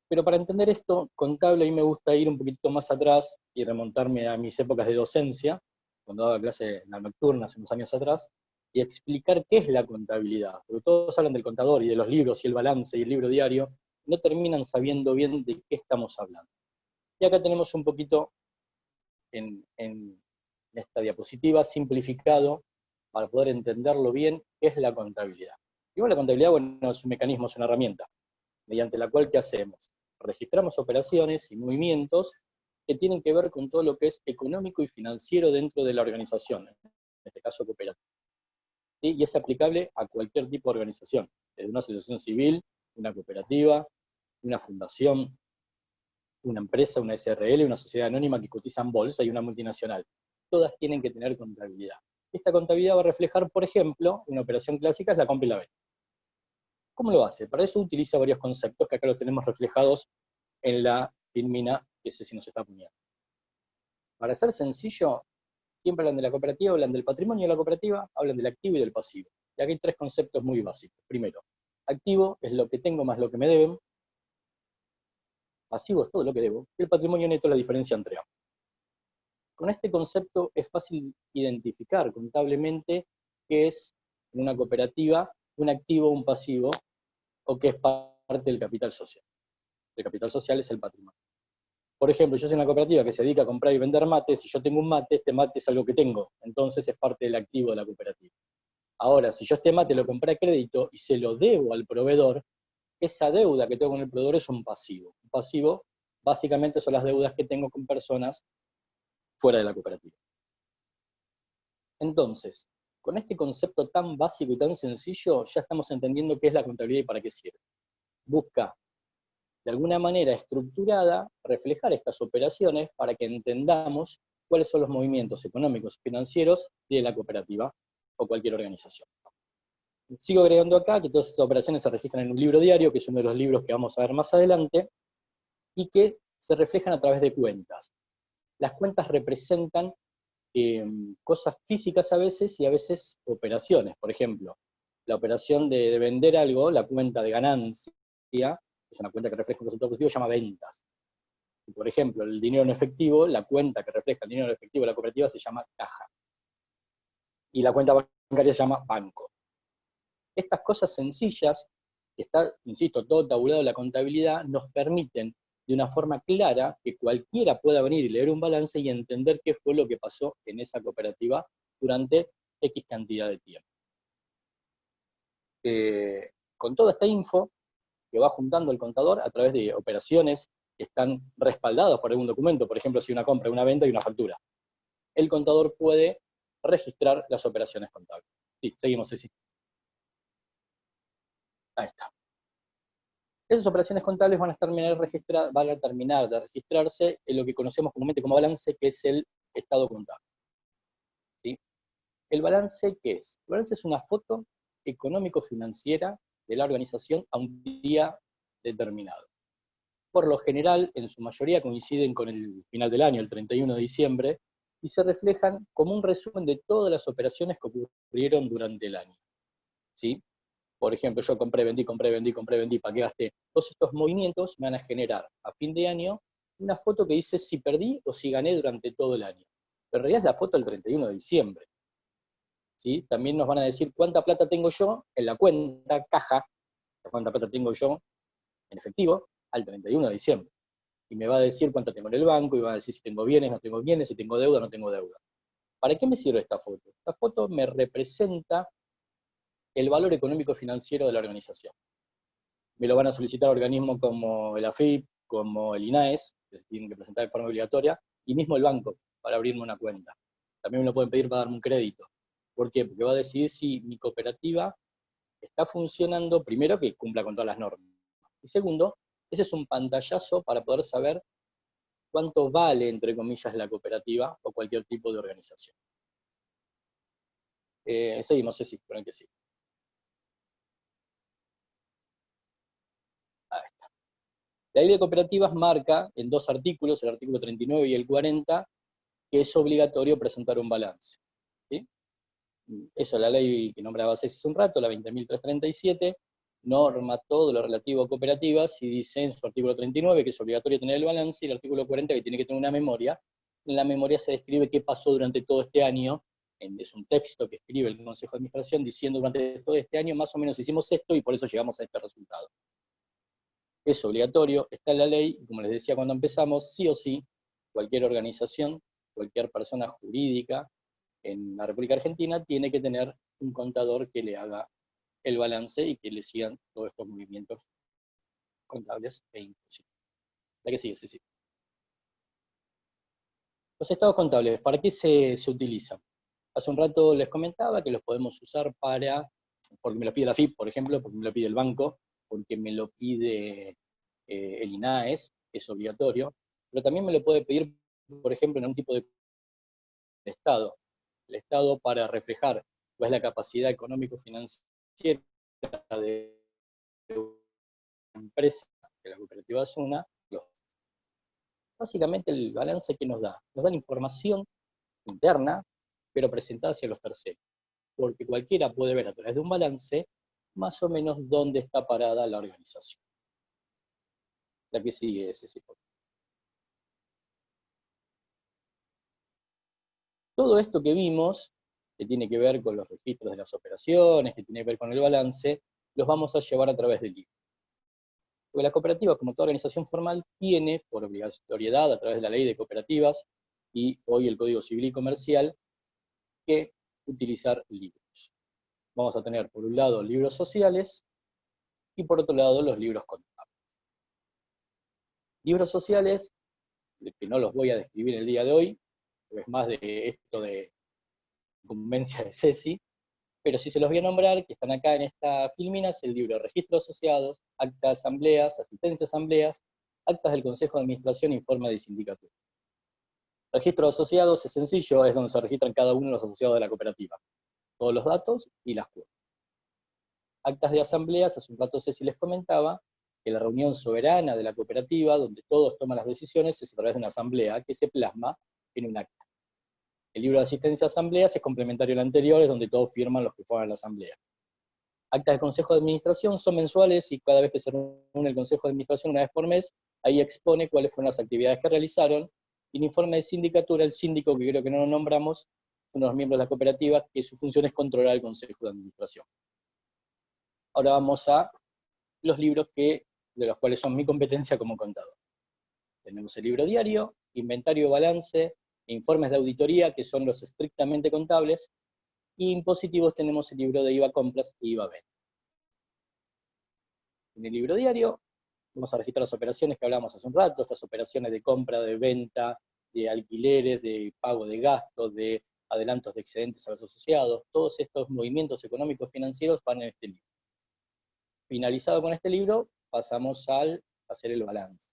Pero para entender esto contable, a mí me gusta ir un poquito más atrás y remontarme a mis épocas de docencia, cuando daba clase en la nocturna hace unos años atrás, y explicar qué es la contabilidad. Porque todos hablan del contador y de los libros y el balance y el libro diario, y no terminan sabiendo bien de qué estamos hablando. Y acá tenemos un poquito en esta diapositiva simplificado para poder entenderlo bien qué es la contabilidad. Digo, la contabilidad, bueno, es un mecanismo, es una herramienta, mediante la cual, ¿qué hacemos? Registramos operaciones y movimientos que tienen que ver con todo lo que es económico y financiero dentro de la organización, en este caso cooperativa. ¿Sí? Y es aplicable a cualquier tipo de organización, desde una asociación civil, una cooperativa, una fundación, una empresa, una SRL, una sociedad anónima que cotiza en bolsa y una multinacional. Todas tienen que tener contabilidad. Esta contabilidad va a reflejar, por ejemplo, una operación clásica es la compra y la venta. ¿Cómo lo hace? Para eso utiliza varios conceptos que acá los tenemos reflejados en la filmina, que sé si nos está poniendo. Para ser sencillo, siempre hablan de la cooperativa, hablan del patrimonio de la cooperativa, hablan del activo y del pasivo. Y aquí hay 3 conceptos muy básicos. Primero, activo es lo que tengo más lo que me deben, pasivo es todo lo que debo, y el patrimonio neto es la diferencia entre ambos. Con este concepto es fácil identificar contablemente qué es en una cooperativa un activo o un pasivo, o qué es parte del capital social. El capital social es el patrimonio. Por ejemplo, yo soy una cooperativa que se dedica a comprar y vender mates. Si yo tengo un mate, este mate es algo que tengo, entonces es parte del activo de la cooperativa. Ahora, si yo este mate lo compré a crédito y se lo debo al proveedor, esa deuda que tengo con el proveedor es un pasivo. Un pasivo básicamente son las deudas que tengo con personas fuera de la cooperativa. Entonces, Con este concepto tan básico y tan sencillo, ya estamos entendiendo qué es la contabilidad y para qué sirve. Busca, de alguna manera estructurada, reflejar estas operaciones para que entendamos cuáles son los movimientos económicos y financieros de la cooperativa o cualquier organización. Sigo agregando acá que todas estas operaciones se registran en un libro diario, que es uno de los libros que vamos a ver más adelante, y que se reflejan a través de cuentas. Las cuentas representan cosas físicas a veces y a veces operaciones. Por ejemplo, la operación de vender algo, la cuenta de ganancia, es una cuenta que refleja un resultado positivo, se llama ventas. Y por ejemplo, el dinero en efectivo, la cuenta que refleja el dinero en efectivo de la cooperativa se llama caja. Y la cuenta bancaria se llama banco. Estas cosas sencillas, que está, insisto, todo tabulado en la contabilidad, nos permiten de una forma clara que cualquiera pueda venir y leer un balance y entender qué fue lo que pasó en esa cooperativa durante X cantidad de tiempo. Con toda esta info que va juntando el contador a través de operaciones que están respaldadas por algún documento, por ejemplo, si una compra, una venta y una factura, el contador puede registrar las operaciones contables. Sí, seguimos, sí. Ahí está. Esas operaciones contables van a terminar de registrarse en lo que conocemos comúnmente como balance, que es el estado contable. ¿Sí? ¿El balance qué es? El balance es una foto económico-financiera de la organización a un día determinado. Por lo general, en su mayoría coinciden con el final del año, el 31 de diciembre, y se reflejan como un resumen de todas las operaciones que ocurrieron durante el año. ¿Sí? Por ejemplo, yo compré, vendí, ¿para qué gasté? Todos estos movimientos me van a generar a fin de año una foto que dice si perdí o si gané durante todo el año. Pero en realidad es la foto del 31 de diciembre. ¿Sí? También nos van a decir cuánta plata tengo yo en la cuenta, caja, cuánta plata tengo yo en efectivo al 31 de diciembre. Y me va a decir cuánto tengo en el banco, y va a decir si tengo bienes, no tengo bienes, si tengo deuda, no tengo deuda. ¿Para qué me sirve esta foto? Esta foto me representa el valor económico financiero de la organización. Me lo van a solicitar organismos como el AFIP, como el INAES, que se tienen que presentar de forma obligatoria, y mismo el banco, para abrirme una cuenta. También me lo pueden pedir para darme un crédito. ¿Por qué? Porque va a decidir si mi cooperativa está funcionando, primero, que cumpla con todas las normas. Y segundo, ese es un pantallazo para poder saber cuánto vale, entre comillas, la cooperativa o cualquier tipo de organización. Seguimos, sí, por el que sí. Ahí está. La ley de cooperativas marca en dos artículos, el artículo 39 y el 40, que es obligatorio presentar un balance. ¿Sí? Eso, la ley que nombraba hace un rato, la 20.337, norma todo lo relativo a cooperativas y dice en su artículo 39 que es obligatorio tener el balance, y el artículo 40 que tiene que tener una memoria. En la memoria se describe qué pasó durante todo este año, es un texto que escribe el Consejo de Administración diciendo durante todo este año más o menos hicimos esto y por eso llegamos a este resultado. Es obligatorio, está en la ley, y como les decía cuando empezamos, sí o sí, cualquier organización, cualquier persona jurídica en la República Argentina tiene que tener un contador que le haga el balance y que le sigan todos estos movimientos contables e imposibles. La que sigue, sí. Los estados contables, ¿para qué se utilizan? Hace un rato les comentaba que los podemos usar porque me lo pide la FIP, por ejemplo, porque me lo pide el banco, porque me lo pide el INAES, que es obligatorio, pero también me lo puede pedir, por ejemplo, en un tipo de Estado. El Estado, para reflejar cuál es la capacidad económico-financiera de una empresa, que la cooperativa es una. Básicamente el balance que nos da la información interna, pero presentada hacia los terceros, porque cualquiera puede ver a través de un balance más o menos dónde está parada la organización. La que sigue es ese. Todo esto que vimos, que tiene que ver con los registros de las operaciones, que tiene que ver con el balance, los vamos a llevar a través del libro. Porque la cooperativa, como toda organización formal, tiene, por obligatoriedad, a través de la ley de cooperativas, y hoy el Código Civil y Comercial, que utilizar libros. Vamos a tener, por un lado, libros sociales, y por otro lado, los libros contables. Libros sociales, que no los voy a describir el día de hoy, porque es más de esto de conveniencia de Ceci, pero sí se los voy a nombrar, que están acá en esta filmina, es el libro Registro de Asociados, Acta de Asambleas, Asistencia a Asambleas, Actas del Consejo de Administración, Informe de Sindicatura. Registro de Asociados es sencillo, es donde se registran cada uno de los asociados de la cooperativa. Todos los datos y las cuotas. Actas de asambleas, hace un rato Ceci les comentaba, que la reunión soberana de la cooperativa, donde todos toman las decisiones, es a través de una asamblea que se plasma en un acta. El libro de asistencia a asambleas es complementario al anterior, es donde todos firman los que fueron a la asamblea. Actas de consejo de administración son mensuales y cada vez que se reúne el consejo de administración, una vez por mes, ahí expone cuáles fueron las actividades que realizaron. Y el informe de sindicatura, el síndico, que creo que no lo nombramos, uno de los miembros de la cooperativa, que su función es controlar el consejo de administración. Ahora vamos a los libros de los cuales son mi competencia como contador. Tenemos el libro diario, inventario, balance, informes de auditoría, que son los estrictamente contables, y impositivos tenemos el libro de IVA compras e IVA venta. En el libro diario vamos a registrar las operaciones que hablamos hace un rato, estas operaciones de compra, de venta, de alquileres, de pago de gastos, de adelantos de excedentes a los asociados, todos estos movimientos económicos financieros van en este libro. Finalizado con este libro, pasamos a hacer el balance.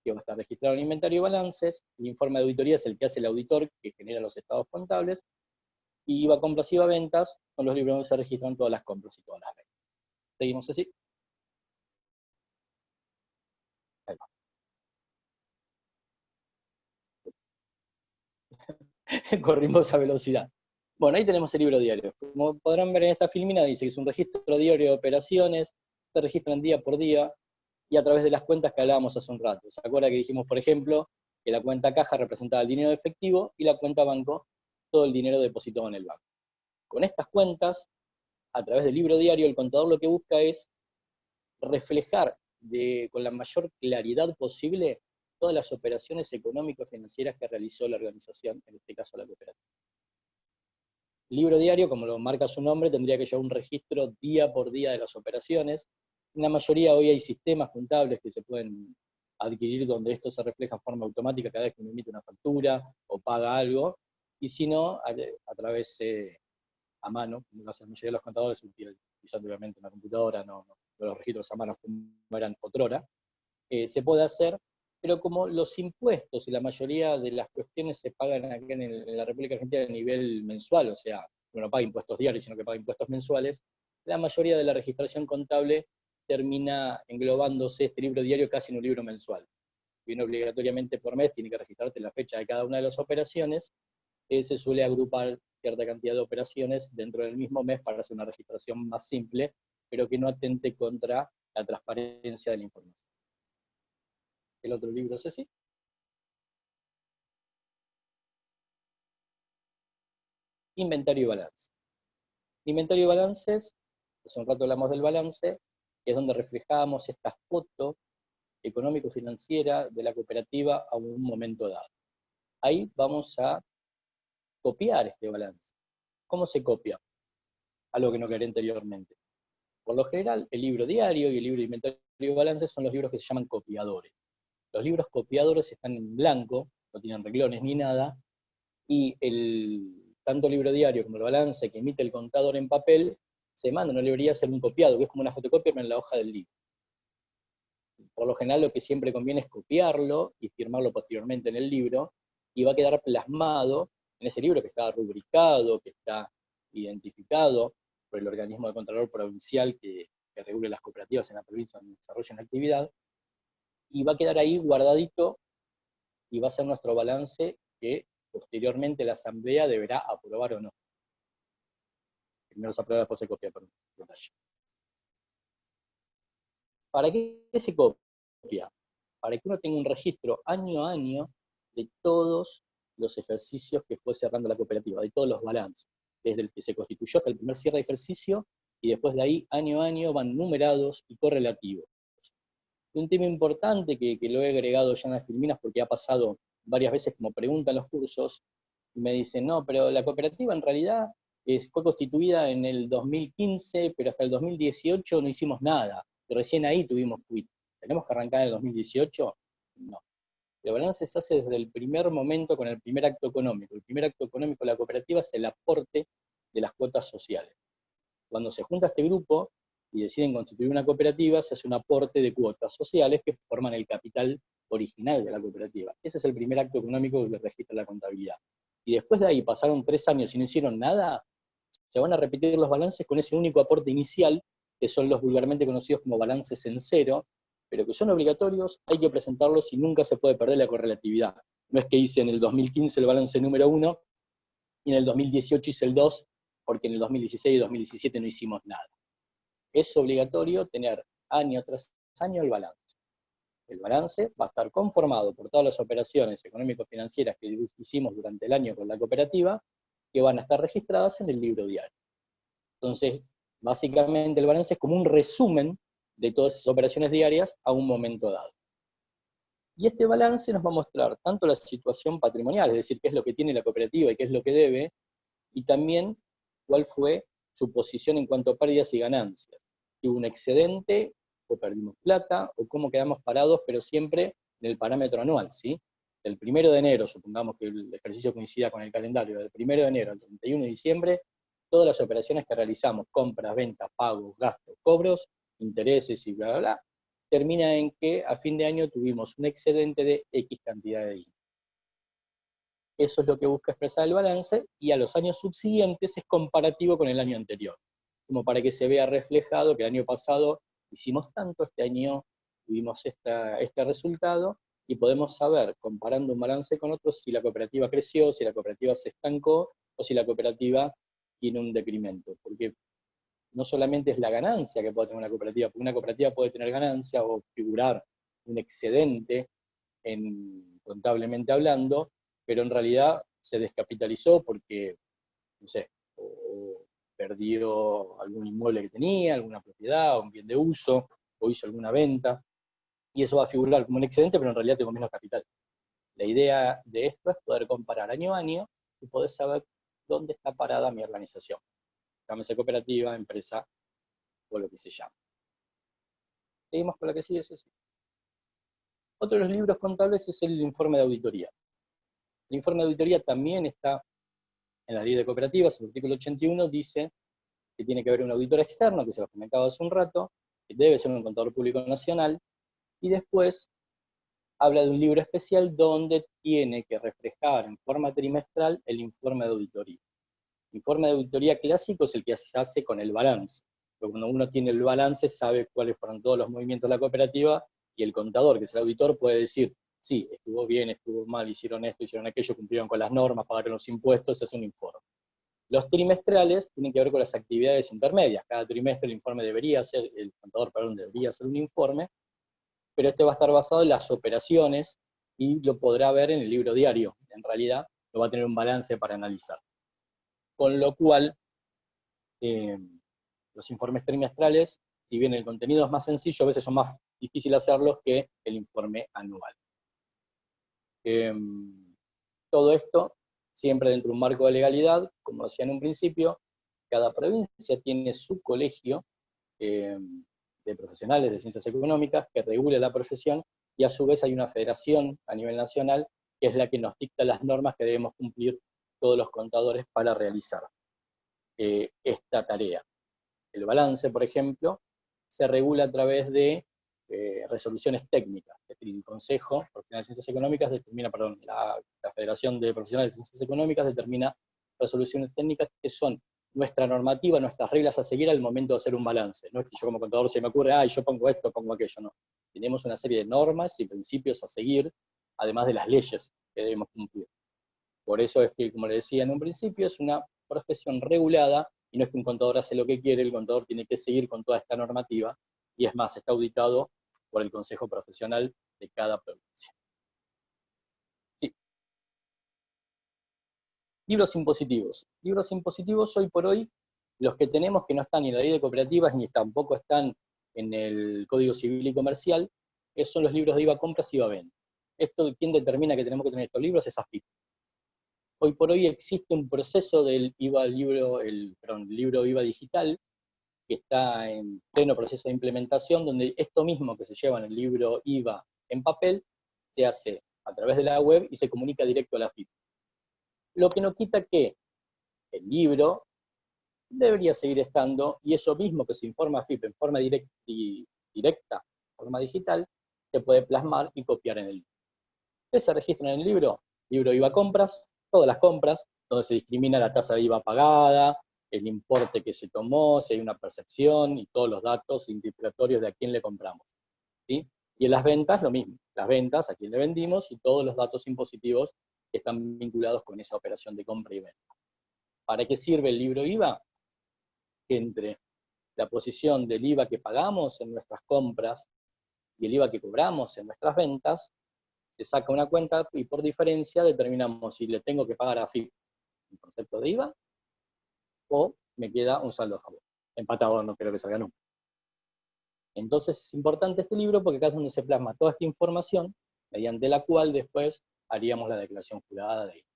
Que va a estar registrado en inventario y balances, el informe de auditoría es el que hace el auditor, que genera los estados contables, y IVA compras y IVA ventas son los libros donde se registran todas las compras y todas las ventas. Seguimos así. Ahí va. Corrimos a velocidad. Bueno, ahí tenemos el libro diario. Como podrán ver en esta filmina, dice que es un registro diario de operaciones, se registran día por día, y a través de las cuentas que hablábamos hace un rato. ¿Se acuerda que dijimos, por ejemplo, que la cuenta caja representaba el dinero efectivo y la cuenta banco todo el dinero depositado en el banco? Con estas cuentas, a través del libro diario, el contador lo que busca es reflejar con la mayor claridad posible todas las operaciones económico-financieras que realizó la organización, en este caso la cooperativa. El libro diario, como lo marca su nombre, tendría que llevar un registro día por día de las operaciones. En la mayoría hoy hay sistemas contables que se pueden adquirir donde esto se refleja en forma automática cada vez que uno emite una factura o paga algo, y si no, a través a mano, como lo hacen la mayoría de los contadores, utilizando obviamente una computadora, no los registros a mano como eran otrora, se puede hacer, pero como los impuestos y la mayoría de las cuestiones se pagan aquí en la República Argentina a nivel mensual, o sea, uno no paga impuestos diarios, sino que paga impuestos mensuales, la mayoría de la registración contable termina englobándose este libro diario casi en un libro mensual. Viene obligatoriamente por mes, tiene que registrarte la fecha de cada una de las operaciones, se suele agrupar cierta cantidad de operaciones dentro del mismo mes para hacer una registración más simple, pero que no atente contra la transparencia de la información. El otro libro es así. Inventario y balance. Inventario y balances, hace un rato hablamos del balance, que es donde reflejamos esta foto económico-financiera de la cooperativa a un momento dado. Ahí vamos a copiar este balance. ¿Cómo se copia? Algo que no aclaré anteriormente. Por lo general, el libro diario y el libro de inventario y balance son los libros que se llaman copiadores. Los libros copiadores están en blanco, no tienen renglones ni nada, y tanto el libro diario como el balance que emite el contador en papel, se manda a una librería a hacer un copiado, que es como una fotocopia pero en la hoja del libro. Por lo general lo que siempre conviene es copiarlo y firmarlo posteriormente en el libro, y va a quedar plasmado en ese libro que está rubricado, que está identificado por el organismo de contralor provincial que regule las cooperativas en la provincia donde desarrollan la actividad, y va a quedar ahí guardadito, y va a ser nuestro balance que posteriormente la asamblea deberá aprobar o no. Primero se aprueba, después se copia, por detalle. ¿Para qué se copia? Para que uno tenga un registro año a año de todos los ejercicios que fue cerrando la cooperativa, de todos los balances, desde el que se constituyó hasta el primer cierre de ejercicio, y después de ahí, año a año, van numerados y correlativos. Un tema importante que lo he agregado ya en las filminas porque ha pasado varias veces como pregunta en los cursos, y me dicen, no, pero la cooperativa en realidad fue constituida en el 2015, pero hasta el 2018 no hicimos nada, y recién ahí tuvimos quit. ¿Tenemos que arrancar en el 2018? No. El balance se hace desde el primer momento con el primer acto económico. El primer acto económico de la cooperativa es el aporte de las cuotas sociales. Cuando se junta este grupo y deciden constituir una cooperativa, se hace un aporte de cuotas sociales que forman el capital original de la cooperativa. Ese es el primer acto económico que registra la contabilidad. Y después de ahí pasaron 3 años y no hicieron nada, se van a repetir los balances con ese único aporte inicial, que son los vulgarmente conocidos como balances en cero, pero que son obligatorios, hay que presentarlos y nunca se puede perder la correlatividad. No es que hice en el 2015 el balance número 1 y en el 2018 hice el 2, porque en el 2016 y 2017 no hicimos nada. Es obligatorio tener año tras año el balance. El balance va a estar conformado por todas las operaciones económico-financieras que hicimos durante el año con la cooperativa, que van a estar registradas en el libro diario. Entonces, básicamente el balance es como un resumen de todas esas operaciones diarias a un momento dado. Y este balance nos va a mostrar tanto la situación patrimonial, es decir, qué es lo que tiene la cooperativa y qué es lo que debe, y también cuál fue su posición en cuanto a pérdidas y ganancias. Si hubo un excedente, o perdimos plata, o cómo quedamos parados, pero siempre en el parámetro anual, ¿sí? Del 1 de enero, supongamos que el ejercicio coincida con el calendario, del 1 de enero al 31 de diciembre, todas las operaciones que realizamos, compras, ventas, pagos, gastos, cobros, intereses y bla, bla, bla, termina en que a fin de año tuvimos un excedente de X cantidad de dinero. Eso es lo que busca expresar el balance, y a los años subsiguientes es comparativo con el año anterior, como para que se vea reflejado que el año pasado hicimos tanto, este año tuvimos este resultado, y podemos saber, comparando un balance con otro, si la cooperativa creció, si la cooperativa se estancó, o si la cooperativa tiene un decremento, porque no solamente es la ganancia que puede tener una cooperativa, porque una cooperativa puede tener ganancia o figurar un excedente contablemente hablando, pero en realidad se descapitalizó porque, no sé, o perdió algún inmueble que tenía, alguna propiedad, o un bien de uso, o hizo alguna venta, y eso va a figurar como un excedente, pero en realidad tengo menos capital. La idea de esto es poder comparar año a año y poder saber dónde está parada mi organización. Llámese cooperativa, empresa, o lo que se llame. Seguimos con la que sigue, Ceci. Otro de los libros contables es el informe de auditoría. El informe de auditoría también está en la ley de cooperativas, el artículo 81 dice que tiene que haber un auditor externo, que se lo comentaba hace un rato, que debe ser un contador público nacional, y después habla de un libro especial donde tiene que reflejar en forma trimestral el informe de auditoría. El informe de auditoría clásico es el que se hace con el balance. Pero cuando uno tiene el balance, sabe cuáles fueron todos los movimientos de la cooperativa, y el contador, que es el auditor, puede decir, sí, estuvo bien, estuvo mal, hicieron esto, hicieron aquello, cumplieron con las normas, pagaron los impuestos, es un informe. Los trimestrales tienen que ver con las actividades intermedias. Cada trimestre el informe debería ser, el contador, perdón, debería hacer un informe, pero este va a estar basado en las operaciones y lo podrá ver en el libro diario. En realidad, no va a tener un balance para analizar. Con lo cual, los informes trimestrales, si bien el contenido es más sencillo, a veces son más difíciles hacerlos que el informe anual. Todo esto siempre dentro de un marco de legalidad, como decía en un principio. Cada provincia tiene su colegio de profesionales de ciencias económicas que regula la profesión, y a su vez hay una federación a nivel nacional que es la que nos dicta las normas que debemos cumplir todos los contadores para realizar esta tarea. El balance, por ejemplo, se regula a través de resoluciones técnicas. Es decir, el Consejo Profesional de Ciencias Económicas determina, perdón, la Federación de Profesionales de Ciencias Económicas determina resoluciones técnicas que son nuestra normativa, nuestras reglas a seguir al momento de hacer un balance. No es que yo como contador se me ocurre, yo pongo esto, pongo aquello, no. Tenemos una serie de normas y principios a seguir, además de las leyes que debemos cumplir. Por eso es que, como le decía en un principio, es una profesión regulada, y no es que un contador hace lo que quiere, el contador tiene que seguir con toda esta normativa, y es más, está auditado por el Consejo Profesional de cada provincia. Sí. Libros impositivos. Libros impositivos hoy por hoy, los que tenemos que no están ni en la ley de cooperativas, ni tampoco están en el Código Civil y Comercial, son los libros de IVA compras y IVA venta. Esto, ¿quién determina que tenemos que tener estos libros? Es AFIP. Hoy por hoy existe un proceso del libro IVA digital, que está en pleno proceso de implementación, donde esto mismo que se lleva en el libro IVA en papel, se hace a través de la web y se comunica directo a la AFIP. Lo que no quita que el libro debería seguir estando, y eso mismo que se informa a FIP en forma directa, en forma digital, se puede plasmar y copiar en el libro. ¿Qué se registra en el libro? Libro IVA compras, todas las compras, donde se discrimina la tasa de IVA pagada, el importe que se tomó, si hay una percepción, y todos los datos identificatorios de a quién le compramos, ¿sí? Y en las ventas, lo mismo, las ventas, a quién le vendimos, y todos los datos impositivos que están vinculados con esa operación de compra y venta. ¿Para qué sirve el libro IVA? Que entre la posición del IVA que pagamos en nuestras compras y el IVA que cobramos en nuestras ventas, se saca una cuenta y por diferencia determinamos si le tengo que pagar a FIP el concepto de IVA o me queda un saldo a favor. Empatado no creo que salga nunca. Entonces es importante este libro porque acá es donde se plasma toda esta información mediante la cual después haríamos la declaración jurada de IVA.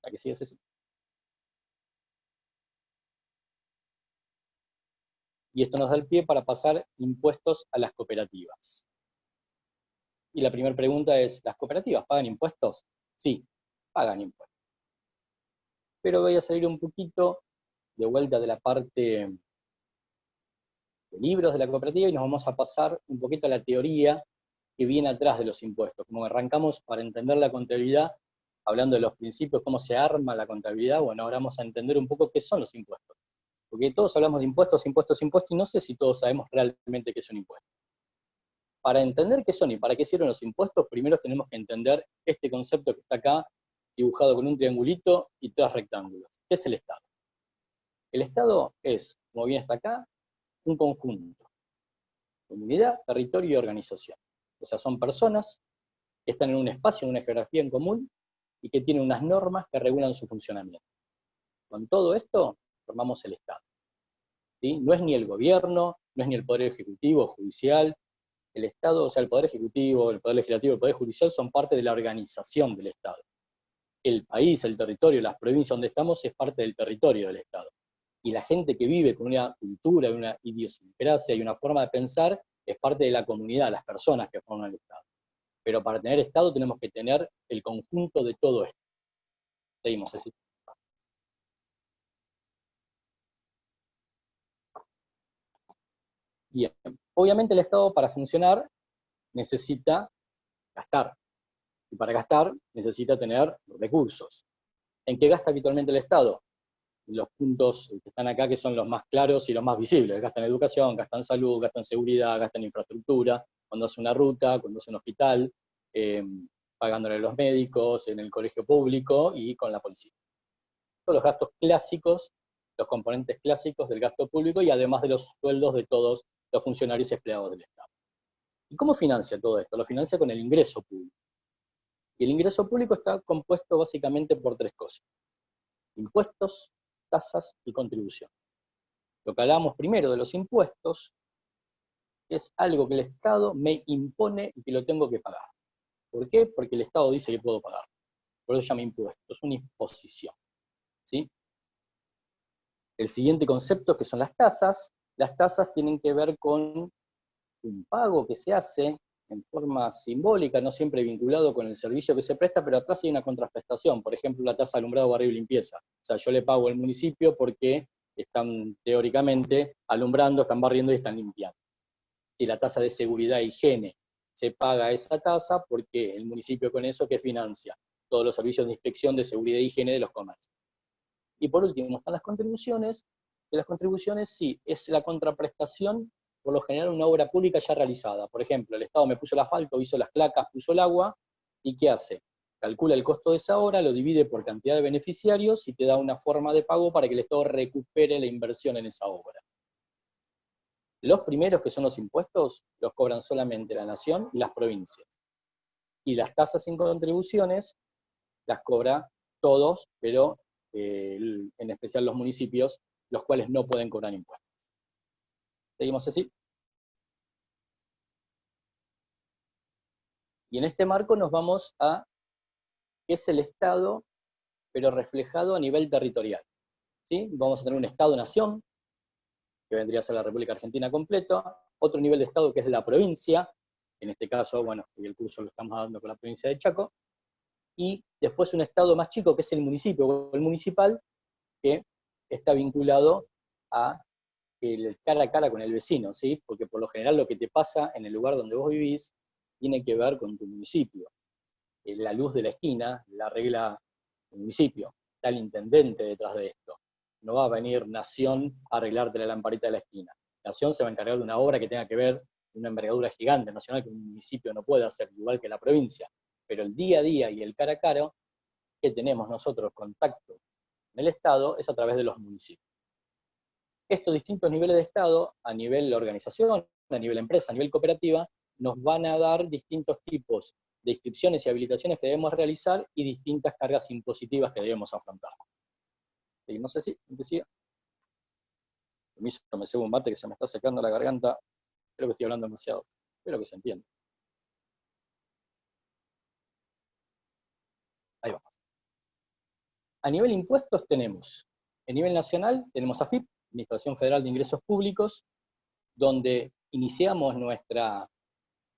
¿A qué sigue ese? Y esto nos da el pie para pasar impuestos a las cooperativas. Y la primera pregunta es, ¿las cooperativas pagan impuestos? Sí, pagan impuestos. Pero voy a salir un poquito de vuelta de la parte de libros de la cooperativa y nos vamos a pasar un poquito a la teoría que viene atrás de los impuestos. Como arrancamos para entender la contabilidad, hablando de los principios, cómo se arma la contabilidad, bueno, ahora vamos a entender un poco qué son los impuestos. Porque todos hablamos de impuestos, impuestos, impuestos, y no sé si todos sabemos realmente qué son impuestos. Para entender qué son y para qué sirven los impuestos, primero tenemos que entender este concepto que está acá, dibujado con un triangulito y tres rectángulos. ¿Qué es el Estado? El Estado es, como bien está acá, un conjunto. Comunidad, territorio y organización. O sea, son personas que están en un espacio, en una geografía en común, y que tienen unas normas que regulan su funcionamiento. Con todo esto, formamos el Estado. ¿Sí? No es ni el gobierno, no es ni el Poder Ejecutivo o Judicial. El Estado, o sea, el Poder Ejecutivo, el Poder Legislativo, el Poder Judicial son parte de la organización del Estado. El país, el territorio, las provincias donde estamos es parte del territorio del Estado. Y la gente que vive con una cultura, una idiosincrasia y una forma de pensar es parte de la comunidad, las personas que forman el Estado. Pero para tener Estado tenemos que tener el conjunto de todo esto. Seguimos así. Bien, obviamente el Estado para funcionar necesita gastar. Y para gastar necesita tener recursos. ¿En qué gasta habitualmente el Estado? Los puntos que están acá, que son los más claros y los más visibles. Gasta en educación, gasta en salud, gasta en seguridad, gasta en infraestructura, cuando hace una ruta, cuando hace un hospital, pagándole a los médicos, en el colegio público y con la policía. Todos los gastos clásicos, los componentes clásicos del gasto público y además de los sueldos de todos los funcionarios y empleados del Estado. ¿Y cómo financia todo esto? Lo financia con el ingreso público. Y el ingreso público está compuesto básicamente por tres cosas: impuestos, tasas y contribución. Lo que hablábamos primero de los impuestos es algo que el Estado me impone y que lo tengo que pagar. ¿Por qué? Porque el Estado dice que puedo pagar. Por eso se llama impuesto, es una imposición. ¿Sí? El siguiente concepto, que son las tasas tienen que ver con un pago que se hace en forma simbólica, no siempre vinculado con el servicio que se presta, pero atrás hay una contraprestación. Por ejemplo, la tasa de alumbrado, barrido y limpieza. O sea, yo le pago al municipio porque están teóricamente alumbrando, están barriendo y están limpiando. Y la tasa de seguridad e higiene, se paga esa tasa porque el municipio con eso que financia todos los servicios de inspección de seguridad e higiene de los comercios. Y por último están las contribuciones, que las contribuciones sí, es la contraprestación por lo general una obra pública ya realizada. Por ejemplo, el Estado me puso el asfalto, hizo las placas, puso el agua, ¿y qué hace? Calcula el costo de esa obra, lo divide por cantidad de beneficiarios y te da una forma de pago para que el Estado recupere la inversión en esa obra. Los primeros, que son los impuestos, los cobran solamente la nación y las provincias. Y las tasas sin contribuciones las cobra todos, pero en especial los municipios, los cuales no pueden cobrar impuestos. ¿Seguimos así? Y en este marco nos vamos a qué es el Estado, pero reflejado a nivel territorial. ¿Sí? Vamos a tener un Estado-nación, que vendría a ser la República Argentina completa, otro nivel de Estado que es la provincia, en este caso, bueno, el curso lo estamos dando con la provincia de Chaco, y después un Estado más chico que es el municipio o el municipal, que está vinculado a el cara a cara con el vecino, ¿sí? Porque por lo general lo que te pasa en el lugar donde vos vivís tiene que ver con tu municipio. La luz de la esquina la arregla el municipio, está el intendente detrás de esto. No va a venir Nación a arreglarte la lamparita de la esquina. Nación se va a encargar de una obra que tenga que ver con una envergadura gigante nacional que un municipio no puede hacer, igual que la provincia. Pero el día a día y el cara a cara que tenemos nosotros contacto en el Estado es a través de los municipios. Estos distintos niveles de Estado, a nivel organización, a nivel empresa, a nivel cooperativa, nos van a dar distintos tipos de inscripciones y habilitaciones que debemos realizar y distintas cargas impositivas que debemos afrontar. Seguimos así, que siga. Permiso, me cebo un mate que se me está secando la garganta. Creo que estoy hablando demasiado. Espero que se entienda. Ahí va. A nivel impuestos tenemos, a nivel nacional tenemos AFIP, Administración Federal de Ingresos Públicos, donde iniciamos nuestro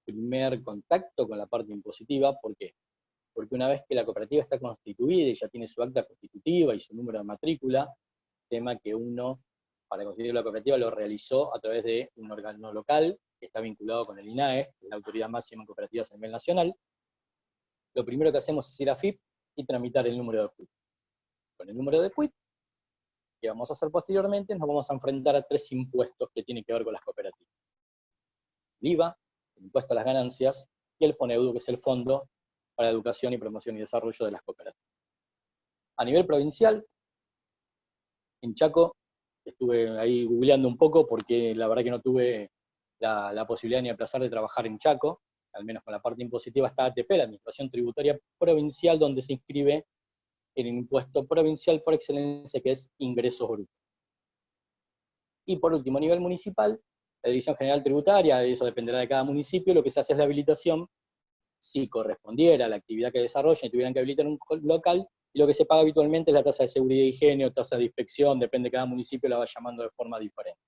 primer contacto con la parte impositiva. ¿Por qué? Porque una vez que la cooperativa está constituida y ya tiene su acta constitutiva y su número de matrícula, tema que uno, para constituir la cooperativa, lo realizó a través de un órgano local, que está vinculado con el INAE, la autoridad máxima en cooperativas a nivel nacional. Lo primero que hacemos es ir a AFIP y tramitar el número de quit. Con el número de quit, que vamos a hacer posteriormente, nos vamos a enfrentar a 3 impuestos que tienen que ver con las cooperativas. El IVA, el impuesto a las ganancias, y el FONEUDO, que es el Fondo para Educación y Promoción y Desarrollo de las Cooperativas. A nivel provincial, en Chaco, estuve ahí googleando un poco porque la verdad que no tuve la posibilidad ni de placer de trabajar en Chaco, al menos con la parte impositiva está ATP, la Administración Tributaria Provincial, donde se inscribe el impuesto provincial por excelencia, que es ingresos brutos. Y por último, a nivel municipal, la Dirección General Tributaria, eso dependerá de cada municipio, lo que se hace es la habilitación, si correspondiera a la actividad que desarrollen y tuvieran que habilitar un local, y lo que se paga habitualmente es la tasa de seguridad y higiene o tasa de inspección, depende de cada municipio, la va llamando de forma diferente.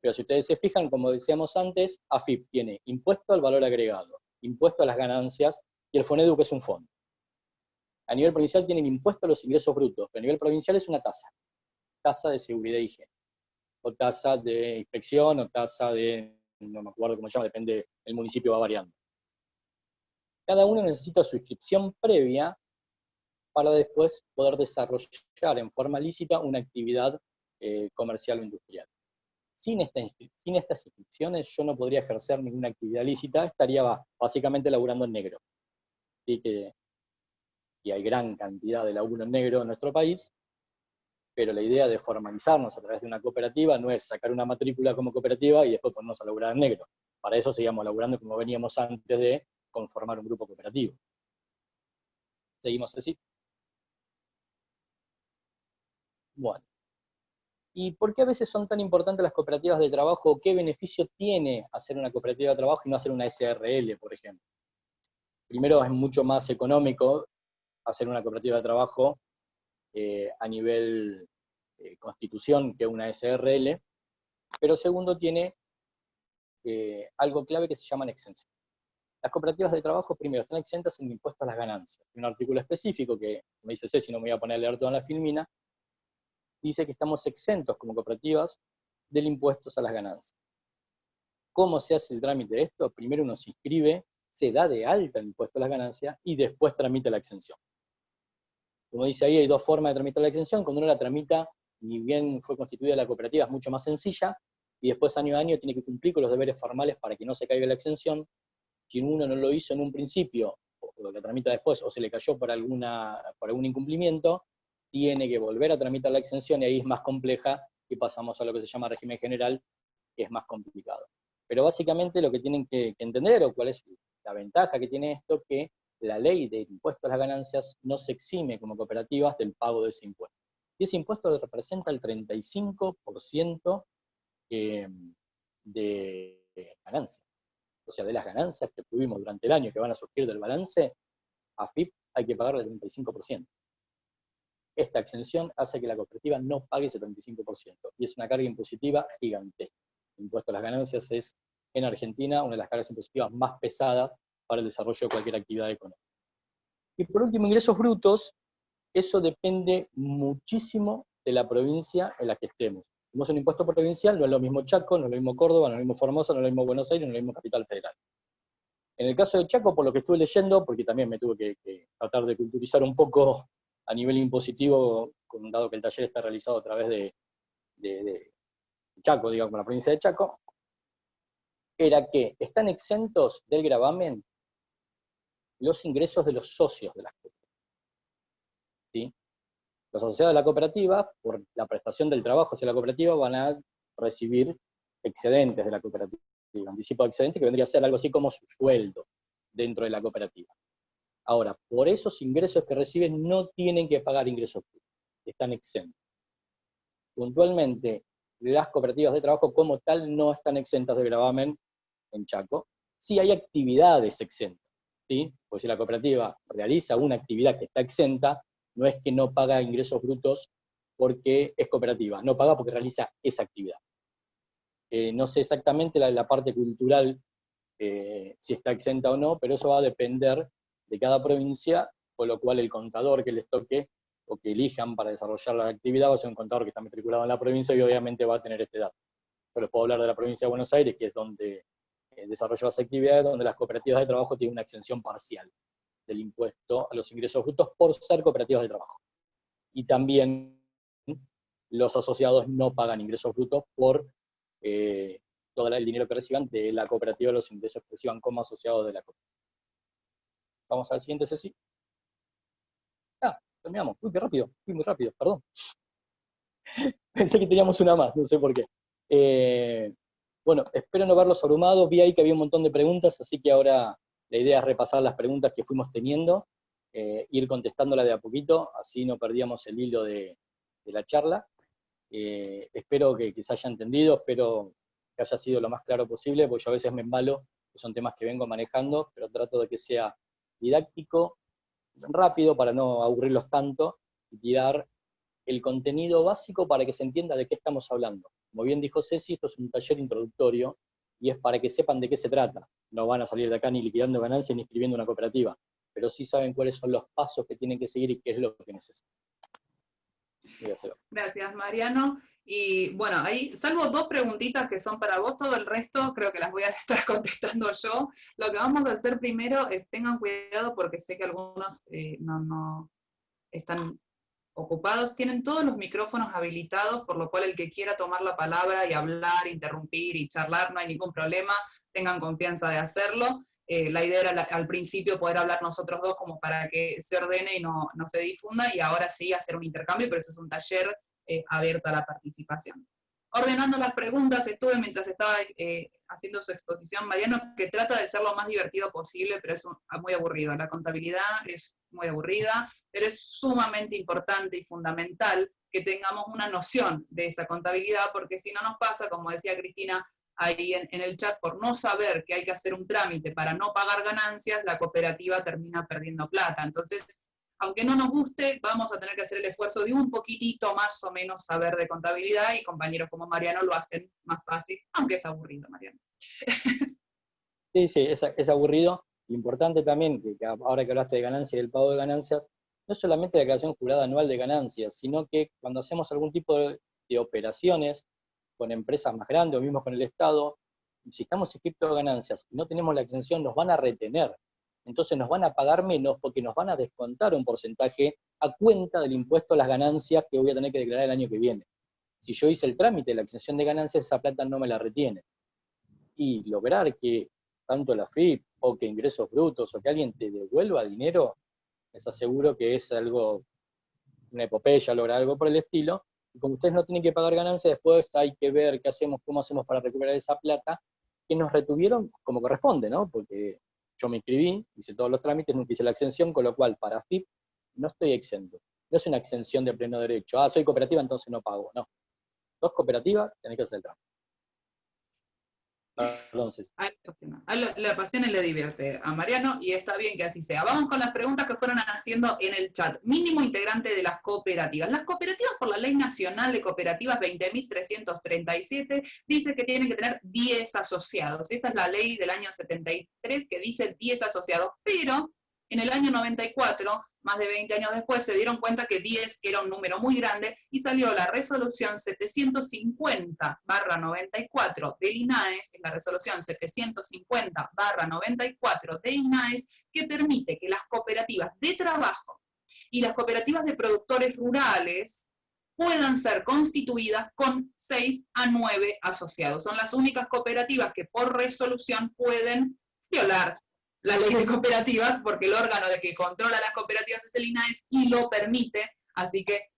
Pero si ustedes se fijan, como decíamos antes, AFIP tiene impuesto al valor agregado, impuesto a las ganancias, y el FONEDU, que es un fondo. A nivel provincial tienen impuesto a los ingresos brutos, pero a nivel provincial es una tasa de seguridad y higiene, o tasa de inspección, o tasa de, no me acuerdo cómo se llama, depende, el municipio va variando. Cada uno necesita su inscripción previa para después poder desarrollar en forma lícita una actividad comercial o industrial. Sin estas inscripciones yo no podría ejercer ninguna actividad lícita, estaría básicamente laburando en negro. Así que y hay gran cantidad de laburo en negro en nuestro país, pero la idea de formalizarnos a través de una cooperativa no es sacar una matrícula como cooperativa y después ponernos a laburar en negro. Para eso seguimos laburando como veníamos antes de conformar un grupo cooperativo. ¿Seguimos así? Bueno. ¿Y por qué a veces son tan importantes las cooperativas de trabajo? ¿Qué beneficio tiene hacer una cooperativa de trabajo y no hacer una SRL, por ejemplo? Primero, es mucho más económico hacer una cooperativa de trabajo a nivel constitución que una SRL, pero segundo, tiene algo clave que se llaman exenciones. Las cooperativas de trabajo, primero, están exentas en impuesto a las ganancias. Hay un artículo específico que, me dice Ceci, no me voy a poner a leer toda la filmina, dice que estamos exentos como cooperativas del impuesto a las ganancias. ¿Cómo se hace el trámite de esto? Primero uno se inscribe, se da de alta el impuesto a las ganancias y después tramita la exención. Como dice ahí, hay 2 formas de tramitar la exención. Cuando uno la tramita, ni bien fue constituida la cooperativa, es mucho más sencilla, y después año a año tiene que cumplir con los deberes formales para que no se caiga la exención. Si uno no lo hizo en un principio, o lo que tramita después, o se le cayó por algún incumplimiento, tiene que volver a tramitar la exención, y ahí es más compleja, y pasamos a lo que se llama régimen general, que es más complicado. Pero básicamente lo que tienen que entender, o cuál es la ventaja que tiene esto, que la ley de impuesto a las ganancias no se exime como cooperativas del pago de ese impuesto. Y ese impuesto representa el 35% de ganancias. O sea, de las ganancias que tuvimos durante el año que van a surgir del balance, a AFIP hay que pagarle el 35%. Esta exención hace que la cooperativa no pague ese 35%, y es una carga impositiva gigantesca. El impuesto a las ganancias es, en Argentina, una de las cargas impositivas más pesadas para el desarrollo de cualquier actividad económica. Y por último, ingresos brutos, eso depende muchísimo de la provincia en la que estemos. Tenemos un impuesto provincial, no es lo mismo Chaco, no es lo mismo Córdoba, no es lo mismo Formosa, no es lo mismo Buenos Aires, no es lo mismo Capital Federal. En el caso de Chaco, por lo que estuve leyendo, porque también me tuve que tratar de culturizar un poco a nivel impositivo, dado que el taller está realizado a través de Chaco, digamos, la provincia de Chaco, era que están exentos del gravamen los ingresos de los socios de las cooperativas, ¿sí? Los asociados de la cooperativa, por la prestación del trabajo hacia la cooperativa, van a recibir excedentes de la cooperativa, anticipo de excedentes, que vendría a ser algo así como su sueldo dentro de la cooperativa. Ahora, por esos ingresos que reciben no tienen que pagar ingresos públicos, están exentos. Puntualmente, las cooperativas de trabajo como tal no están exentas de gravamen en Chaco. Sí hay actividades exentas, ¿sí? Porque si la cooperativa realiza una actividad que está exenta, no es que no paga ingresos brutos porque es cooperativa, no paga porque realiza esa actividad. No sé exactamente la parte cultural, si está exenta o no, pero eso va a depender de cada provincia, con lo cual el contador que les toque o que elijan para desarrollar la actividad va a ser un contador que está matriculado en la provincia y obviamente va a tener este dato. Yo les puedo hablar de la provincia de Buenos Aires, que es donde desarrollo las actividades, donde las cooperativas de trabajo tienen una exención parcial del impuesto a los ingresos brutos por ser cooperativas de trabajo. Y también los asociados no pagan ingresos brutos por todo el dinero que reciban de la cooperativa, los ingresos que reciban como asociados de la cooperativa. Vamos al siguiente, Ceci. Terminamos. Uy, qué rápido, fui muy rápido, perdón. Pensé que teníamos una más, no sé por qué. Bueno, espero no verlos abrumados, vi ahí que había un montón de preguntas, así que ahora la idea es repasar las preguntas que fuimos teniendo, ir contestándolas de a poquito, así no perdíamos el hilo de la charla. Espero que se haya entendido, espero que haya sido lo más claro posible, porque yo a veces me embalo, que son temas que vengo manejando, pero trato de que sea didáctico, rápido, para no aburrirlos tanto, y tirar el contenido básico para que se entienda de qué estamos hablando. Como bien dijo Ceci, esto es un taller introductorio, y es para que sepan de qué se trata. No van a salir de acá ni liquidando ganancias ni escribiendo una cooperativa, pero sí saben cuáles son los pasos que tienen que seguir y qué es lo que necesitan. Gracias, Mariano. Y bueno, ahí, salvo 2 preguntitas que son para vos, todo el resto creo que las voy a estar contestando yo. Lo que vamos a hacer primero es tengan cuidado porque sé que algunos no están ocupados, tienen todos los micrófonos habilitados, por lo cual el que quiera tomar la palabra y hablar, interrumpir y charlar, no hay ningún problema, tengan confianza de hacerlo. La idea era al principio poder hablar nosotros dos como para que se ordene y no se difunda, y ahora sí hacer un intercambio, pero eso es un taller abierto a la participación. Ordenando las preguntas estuve mientras estaba haciendo su exposición, Mariano, que trata de ser lo más divertido posible, pero es muy aburrido. La contabilidad es muy aburrida, pero es sumamente importante y fundamental que tengamos una noción de esa contabilidad, porque si no nos pasa, como decía Cristina ahí en el chat, por no saber que hay que hacer un trámite para no pagar ganancias, la cooperativa termina perdiendo plata. Entonces, aunque no nos guste, vamos a tener que hacer el esfuerzo de un poquitito más o menos saber de contabilidad, y compañeros como Mariano lo hacen más fácil, aunque es aburrido, Mariano. Sí, es aburrido. Lo importante también, que ahora que hablaste de ganancias y del pago de ganancias, no solamente la declaración jurada anual de ganancias, sino que cuando hacemos algún tipo de operaciones con empresas más grandes o mismo con el Estado, si estamos inscritos a ganancias y no tenemos la exención, nos van a retener. Entonces nos van a pagar menos porque nos van a descontar un porcentaje a cuenta del impuesto a las ganancias que voy a tener que declarar el año que viene. Si yo hice el trámite de la exención de ganancias, esa plata no me la retiene. Y lograr que tanto la FIP o que ingresos brutos o que alguien te devuelva dinero, les aseguro que es algo, una epopeya, lograr algo por el estilo. Y como ustedes no tienen que pagar ganancias, después hay que ver qué hacemos, cómo hacemos para recuperar esa plata que nos retuvieron como corresponde, ¿no? Porque yo me inscribí, hice todos los trámites, nunca hice la exención, con lo cual para FIP no estoy exento. No es una exención de pleno derecho. Soy cooperativa, entonces no pago. No. Sos cooperativa, tenés que hacer el trámite. Entonces. Le apasiona y le divierte a Mariano, y está bien que así sea. Vamos con las preguntas que fueron haciendo en el chat. Mínimo integrante de las cooperativas. Las cooperativas, por la Ley Nacional de Cooperativas 20.337, dice que tienen que tener 10 asociados. Esa es la ley del año 73 que dice 10 asociados, pero En el año 94, más de 20 años después, se dieron cuenta que 10 era un número muy grande y salió la resolución 750/94 del INAES, es la resolución 750/94 del INAES, que permite que las cooperativas de trabajo y las cooperativas de productores rurales puedan ser constituidas con 6 a 9 asociados. Son las únicas cooperativas que por resolución pueden violar la ley de cooperativas, porque el órgano de que controla las cooperativas es el INAES y lo permite, así que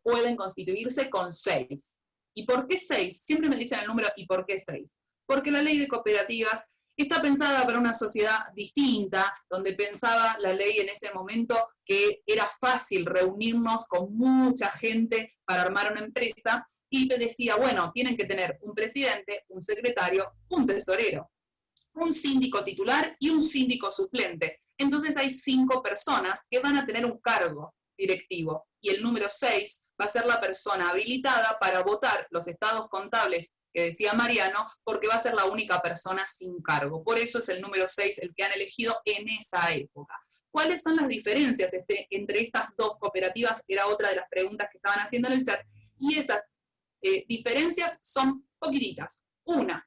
pueden constituirse con 6. ¿Y por qué 6? Siempre me dicen el número, ¿y por qué 6? Porque la ley de cooperativas está pensada para una sociedad distinta, donde pensaba la ley en ese momento que era fácil reunirnos con mucha gente para armar una empresa, y te decía, bueno, tienen que tener un presidente, un secretario, un tesorero, un síndico titular y un síndico suplente. Entonces hay 5 personas que van a tener un cargo directivo, y el número 6 va a ser la persona habilitada para votar los estados contables que decía Mariano, porque va a ser la única persona sin cargo. Por eso es el número 6 el que han elegido en esa época. ¿Cuáles son las diferencias entre estas dos cooperativas? Era otra de las preguntas que estaban haciendo en el chat, y esas diferencias son poquititas. Una,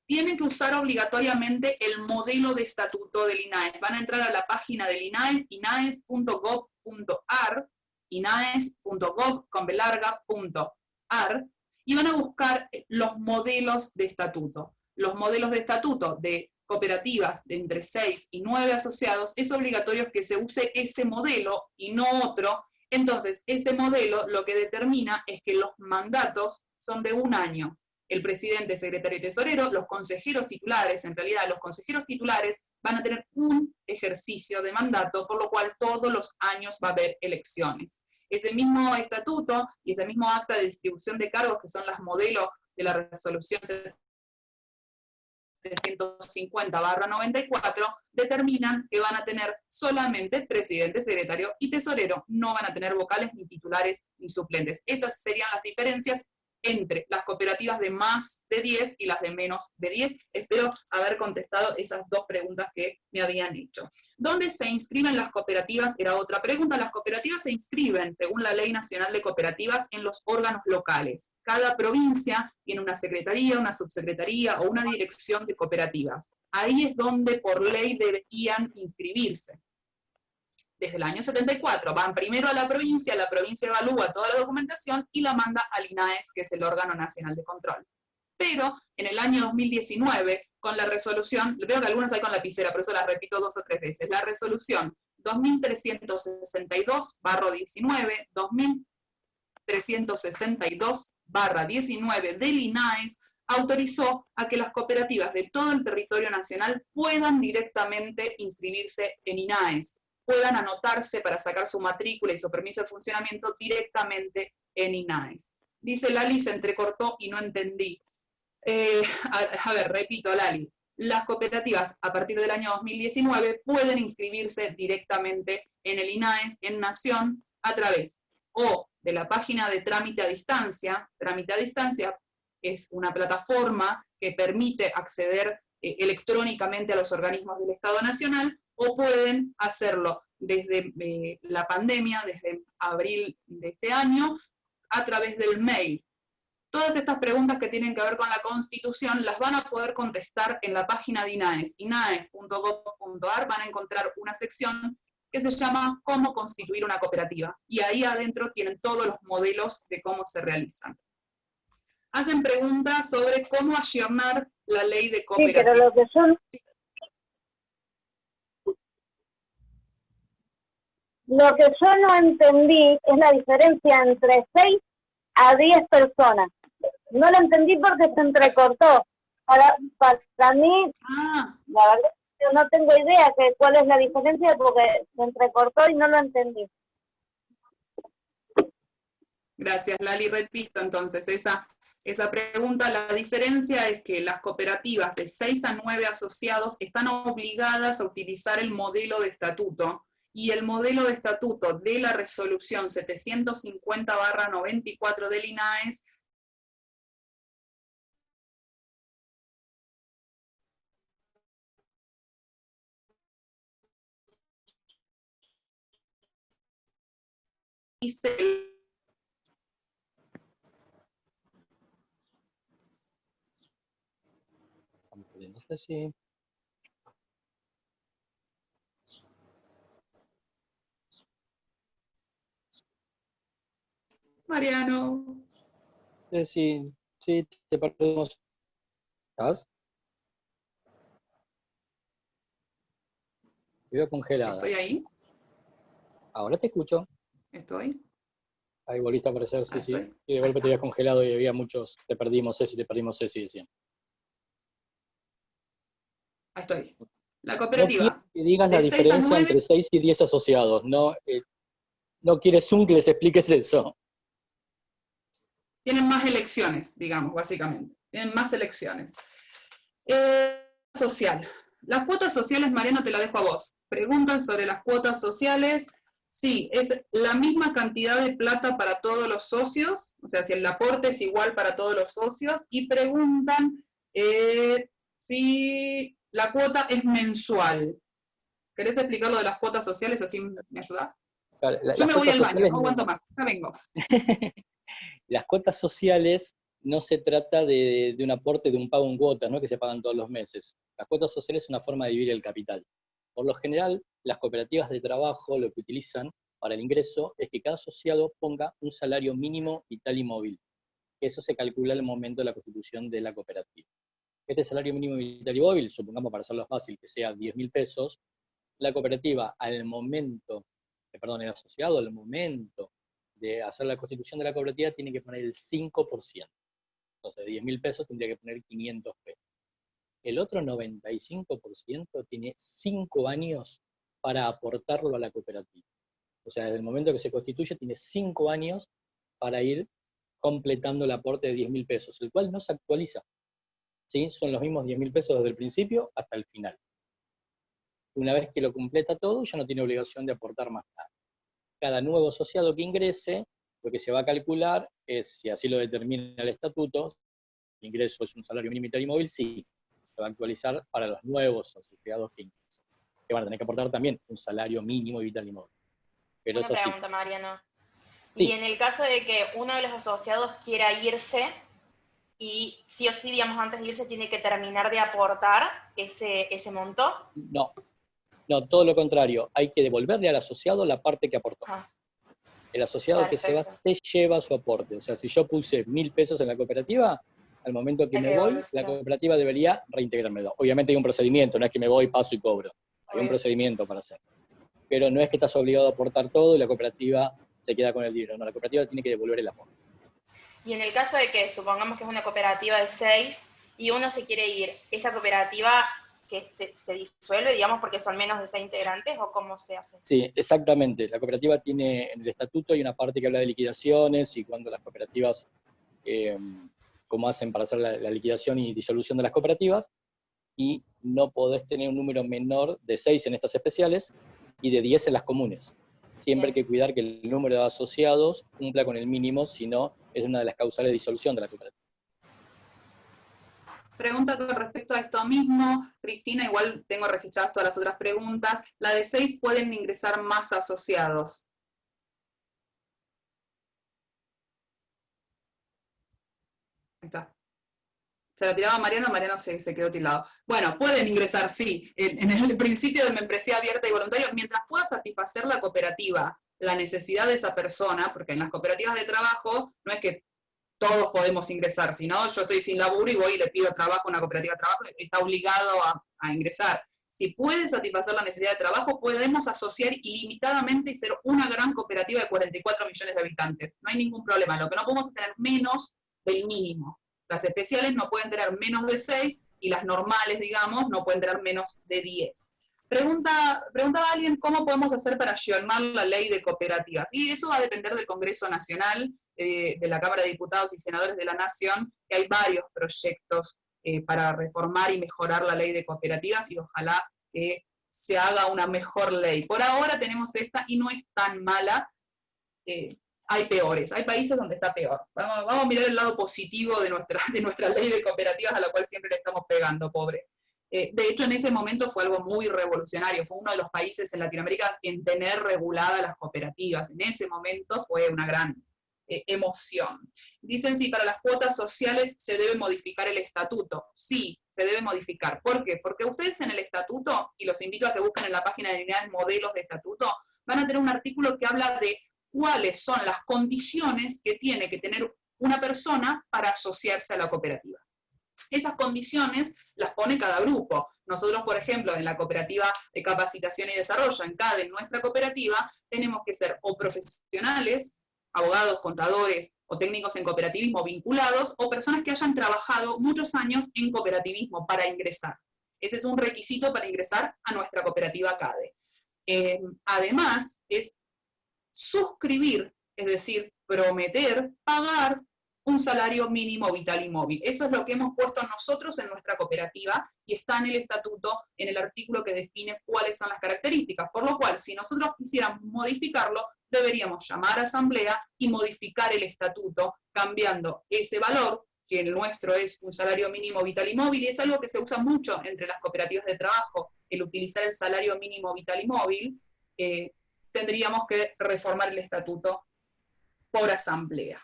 tienen que usar obligatoriamente el modelo de estatuto del INAES. Van a entrar a la página del INAES, inaes.gov.ar, inaes.gov.ar, y van a buscar los modelos de estatuto. Los modelos de estatuto de cooperativas de entre 6 y 9 asociados, es obligatorio que se use ese modelo y no otro. Entonces, ese modelo lo que determina es que los mandatos son de 1 año. El presidente, secretario y tesorero, los consejeros titulares, en realidad los consejeros titulares van a tener un ejercicio de mandato, por lo cual todos los años va a haber elecciones. Ese mismo estatuto y ese mismo acta de distribución de cargos, que son las modelos de la resolución 750/94, determinan que van a tener solamente presidente, secretario y tesorero, no van a tener vocales ni titulares ni suplentes. Esas serían las diferencias entre las cooperativas de más de 10 y las de menos de 10. Espero haber contestado esas 2 preguntas que me habían hecho. ¿Dónde se inscriben las cooperativas? Era otra pregunta. Las cooperativas se inscriben, según la Ley Nacional de Cooperativas, en los órganos locales. Cada provincia tiene una secretaría, una subsecretaría o una dirección de cooperativas. Ahí es donde por ley deberían inscribirse. Desde el año 74, van primero a la provincia evalúa toda la documentación y la manda al INAES, que es el órgano nacional de control. Pero en el año 2019, con la resolución, veo que algunas hay con lapicera, por eso las repito 2 o 3 veces, la resolución 2362/19, 2362/19 del INAES, autorizó a que las cooperativas de todo el territorio nacional puedan directamente inscribirse en INAES, puedan anotarse para sacar su matrícula y su permiso de funcionamiento directamente en INAES. Dice Lali, se entrecortó y no entendí. A ver, repito, Lali. Las cooperativas a partir del año 2019 pueden inscribirse directamente en el INAES, en Nación, a través o de la página de trámite a distancia. Trámite a distancia es una plataforma que permite acceder electrónicamente a los organismos del Estado Nacional, o pueden hacerlo desde la pandemia, desde abril de este año, a través del mail. Todas estas preguntas que tienen que ver con la Constitución las van a poder contestar en la página de INAES, inaes.gov.ar, van a encontrar una sección que se llama ¿Cómo constituir una cooperativa? Y ahí adentro tienen todos los modelos de cómo se realizan. Hacen preguntas sobre cómo ayornar la ley de cooperativas. Sí, pero lo que yo no entendí es la diferencia entre 6 a 10 personas. No lo entendí porque se entrecortó. Para mí, la verdad, yo no tengo idea de cuál es la diferencia porque se entrecortó y no lo entendí. Gracias, Lali. Repito entonces esa pregunta. La diferencia es que las cooperativas de 6 a 9 asociados están obligadas a utilizar el modelo de estatuto, y el modelo de estatuto de la resolución 750/94 del INAES dice no sé si... Mariano. Sí, sí, te perdemos. ¿Estás? Te veo congelada. ¿Estoy ahí? Ahora te escucho. ¿Estoy? Ahí volviste a aparecer, sí, Ahí sí. estoy. Y de golpe te habías congelado y había muchos, te perdimos Ceci, decían. Ahí estoy. La No quiero cooperativa. que digas la De 6 a diferencia 9 entre 6 y 10 asociados. No, no quieres que les expliques eso. tienen más elecciones, digamos, básicamente. Tienen más elecciones. Social. Las cuotas sociales, Mariano, te la dejo a vos. Preguntan sobre las cuotas sociales. Sí, es la misma cantidad de plata para todos los socios, o sea, si el aporte es igual para todos los socios, y preguntan si la cuota es mensual. ¿Querés explicar lo de las cuotas sociales? Así me ayudás. Claro, Yo las me voy cuotas al baño, sociales no aguanto más. Ya vengo. Las cuotas sociales no se trata de un aporte, de un pago en cuotas, ¿no? Que se pagan todos los meses. Las cuotas sociales es una forma de dividir el capital. Por lo general, las cooperativas de trabajo lo que utilizan para el ingreso es que cada asociado ponga un salario mínimo vital y móvil. Eso se calcula al momento de la constitución de la cooperativa. Este salario mínimo vital y móvil, supongamos para hacerlo fácil, que sea 10.000 pesos, la cooperativa el asociado al momento de hacer la constitución de la cooperativa tiene que poner el 5%. Entonces, de 10.000 pesos tendría que poner 500 pesos. El otro 95% tiene 5 años para aportarlo a la cooperativa. O sea, desde el momento que se constituye, tiene 5 años para ir completando el aporte de 10.000 pesos, el cual no se actualiza. ¿Sí? Son los mismos 10.000 pesos desde el principio hasta el final. Una vez que lo completa todo, ya no tiene obligación de aportar más nada. Cada nuevo asociado que ingrese, lo que se va a calcular es, si así lo determina el estatuto, el ingreso es un salario mínimo vital y móvil, sí, se va a actualizar para los nuevos asociados que ingresen, que van a tener que aportar también un salario mínimo vital y móvil. Pero Una eso pregunta, Mariano. Sí. Y en el caso de que uno de los asociados quiera irse, y sí o sí, digamos, antes de irse tiene que terminar de aportar ese monto. No, todo lo contrario, hay que devolverle al asociado la parte que aportó. Ah, El asociado que se va se lleva su aporte. O sea, si yo puse 1.000 pesos en la cooperativa, al momento que Hay me que voy, devolvérselo. la cooperativa debería reintegrármelo. Obviamente hay un procedimiento, no es que me voy, paso y cobro. Hay un Obvio. procedimiento para hacer. Pero no es que estás obligado a aportar todo y la cooperativa se queda con el dinero. No, la cooperativa tiene que devolver el aporte. Y en el caso de que supongamos que es una cooperativa de 6 y uno se quiere ir, ¿esa cooperativa que se disuelve, digamos, porque son menos de 6 integrantes, o cómo se hace? Sí, exactamente. La cooperativa tiene, en el estatuto hay una parte que habla de liquidaciones y cuando las cooperativas, cómo hacen para hacer la liquidación y disolución de las cooperativas, y no podés tener un número menor de 6 en estas especiales y de 10 en las comunes. Siempre hay que cuidar que el número de asociados cumpla con el mínimo, si no, es una de las causales de disolución de la cooperativa. Pregunta con respecto a esto mismo, Cristina, igual tengo registradas todas las otras preguntas. La de 6 pueden ingresar más asociados. Ahí está. Se la tiraba a Mariano, Mariano se quedó tildado. Bueno, pueden ingresar, sí, en el principio de membresía abierta y voluntaria, mientras pueda satisfacer la cooperativa la necesidad de esa persona, porque en las cooperativas de trabajo no es que todos podemos ingresar, sino yo estoy sin laburo y voy y le pido trabajo a una cooperativa de trabajo, está obligado a ingresar. Si puede satisfacer la necesidad de trabajo, podemos asociar ilimitadamente y ser una gran cooperativa de 44 millones de habitantes. No hay ningún problema. Lo que no podemos es tener menos del mínimo. Las especiales no pueden tener menos de 6 y las normales, digamos, no pueden tener menos de 10. Preguntaba alguien cómo podemos hacer para ayornar la ley de cooperativas. Y eso va a depender del Congreso Nacional, de la Cámara de Diputados y Senadores de la Nación, que hay varios proyectos para reformar y mejorar la ley de cooperativas y ojalá que se haga una mejor ley. Por ahora tenemos esta y no es tan mala. Hay peores, hay países donde está peor. Vamos a mirar el lado positivo de nuestra ley de cooperativas, a la cual siempre le estamos pegando, pobre. De hecho, en ese momento fue algo muy revolucionario, fue uno de los países en Latinoamérica en tener reguladas las cooperativas. En ese momento fue una gran emoción. Dicen si para las cuotas sociales se debe modificar el estatuto. Sí, se debe modificar. ¿Por qué? Porque ustedes en el estatuto, y los invito a que busquen en la página de unidades modelos de estatuto, van a tener un artículo que habla de cuáles son las condiciones que tiene que tener una persona para asociarse a la cooperativa. Esas condiciones las pone cada grupo. Nosotros, por ejemplo, en la cooperativa de capacitación y desarrollo, en CADE, en nuestra cooperativa, tenemos que ser o profesionales, abogados, contadores o técnicos en cooperativismo vinculados, o personas que hayan trabajado muchos años en cooperativismo para ingresar. Ese es un requisito para ingresar a nuestra cooperativa CADE. Además, es suscribir, es decir, prometer pagar un salario mínimo vital y móvil. Eso es lo que hemos puesto nosotros en nuestra cooperativa y está en el estatuto, en el artículo que define cuáles son las características. Por lo cual, si nosotros quisiéramos modificarlo, deberíamos llamar a asamblea y modificar el estatuto, cambiando ese valor, que el nuestro es un salario mínimo vital y móvil, y es algo que se usa mucho entre las cooperativas de trabajo, el utilizar el salario mínimo vital y móvil. Tendríamos que reformar el estatuto por asamblea.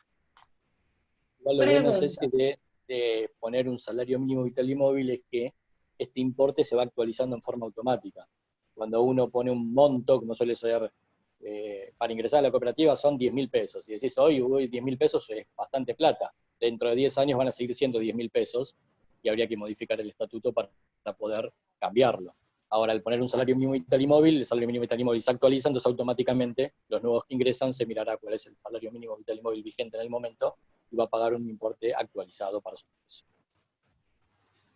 Igual lo bueno, no sé si de poner un salario mínimo vital y móvil es que este importe se va actualizando en forma automática. Cuando uno pone un monto, como suele ser, para ingresar a la cooperativa son 10.000 pesos. Y decís, hoy 10.000 pesos es bastante plata. Dentro de 10 años van a seguir siendo 10.000 pesos y habría que modificar el estatuto para poder cambiarlo. Ahora, al poner un salario mínimo vital y móvil, el salario mínimo vital y móvil se actualiza, entonces automáticamente los nuevos que ingresan se mirará cuál es el salario mínimo vital y móvil vigente en el momento y va a pagar un importe actualizado para su ingreso.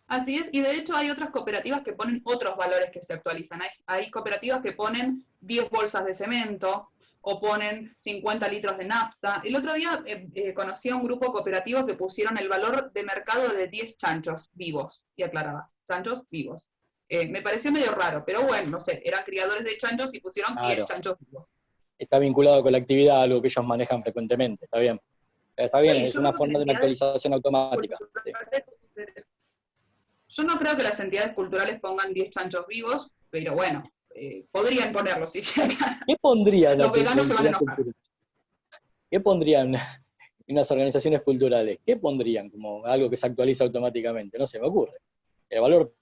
Así es, y de hecho hay otras cooperativas que ponen otros valores que se actualizan. Hay cooperativas que ponen 10 bolsas de cemento o ponen 50 litros de nafta. El otro día conocí a un grupo cooperativo que pusieron el valor de mercado de 10 chanchos vivos, y aclaraba, chanchos vivos. Me pareció medio raro, pero bueno, no sé, eran criadores de chanchos y pusieron 10 chanchos vivos. Está vinculado con la actividad, algo que ellos manejan frecuentemente, está bien. Está bien, sí, es una forma de una actualización automática. Sí. Yo no creo que las entidades culturales pongan 10 chanchos vivos, pero bueno, podrían ponerlo si llegan. ¿Qué pondrían? Los veganos se van a enojar. ¿Qué pondrían en las organizaciones culturales? ¿Qué pondrían como algo que se actualiza automáticamente? No se me ocurre. El valor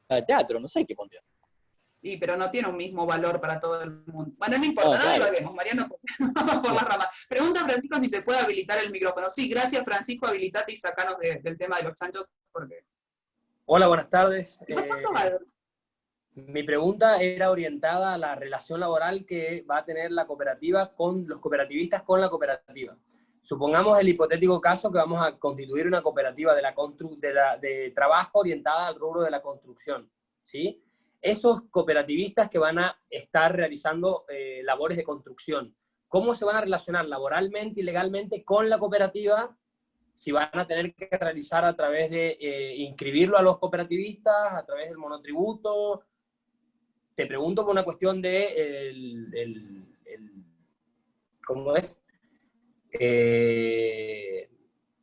de teatro, no sé qué pondrían. Sí, pero no tiene un mismo valor para todo el mundo. Bueno, no importa, nada lo vemos, Mariano, vamos por las ramas. Pregunta Francisco si se puede habilitar el micrófono. Sí, gracias Francisco, habilitate y sacanos del tema de los chanchos, porque... Hola, buenas tardes. Mi pregunta era orientada a la relación laboral que va a tener la cooperativa con los cooperativistas con la cooperativa. Supongamos el hipotético caso que vamos a constituir una cooperativa de trabajo orientada al rubro de la construcción, ¿sí? Esos cooperativistas que van a estar realizando labores de construcción, ¿cómo se van a relacionar laboralmente y legalmente con la cooperativa? Si van a tener que realizar a través de inscribirlo a los cooperativistas, a través del monotributo. Te pregunto por una cuestión de ¿cómo es?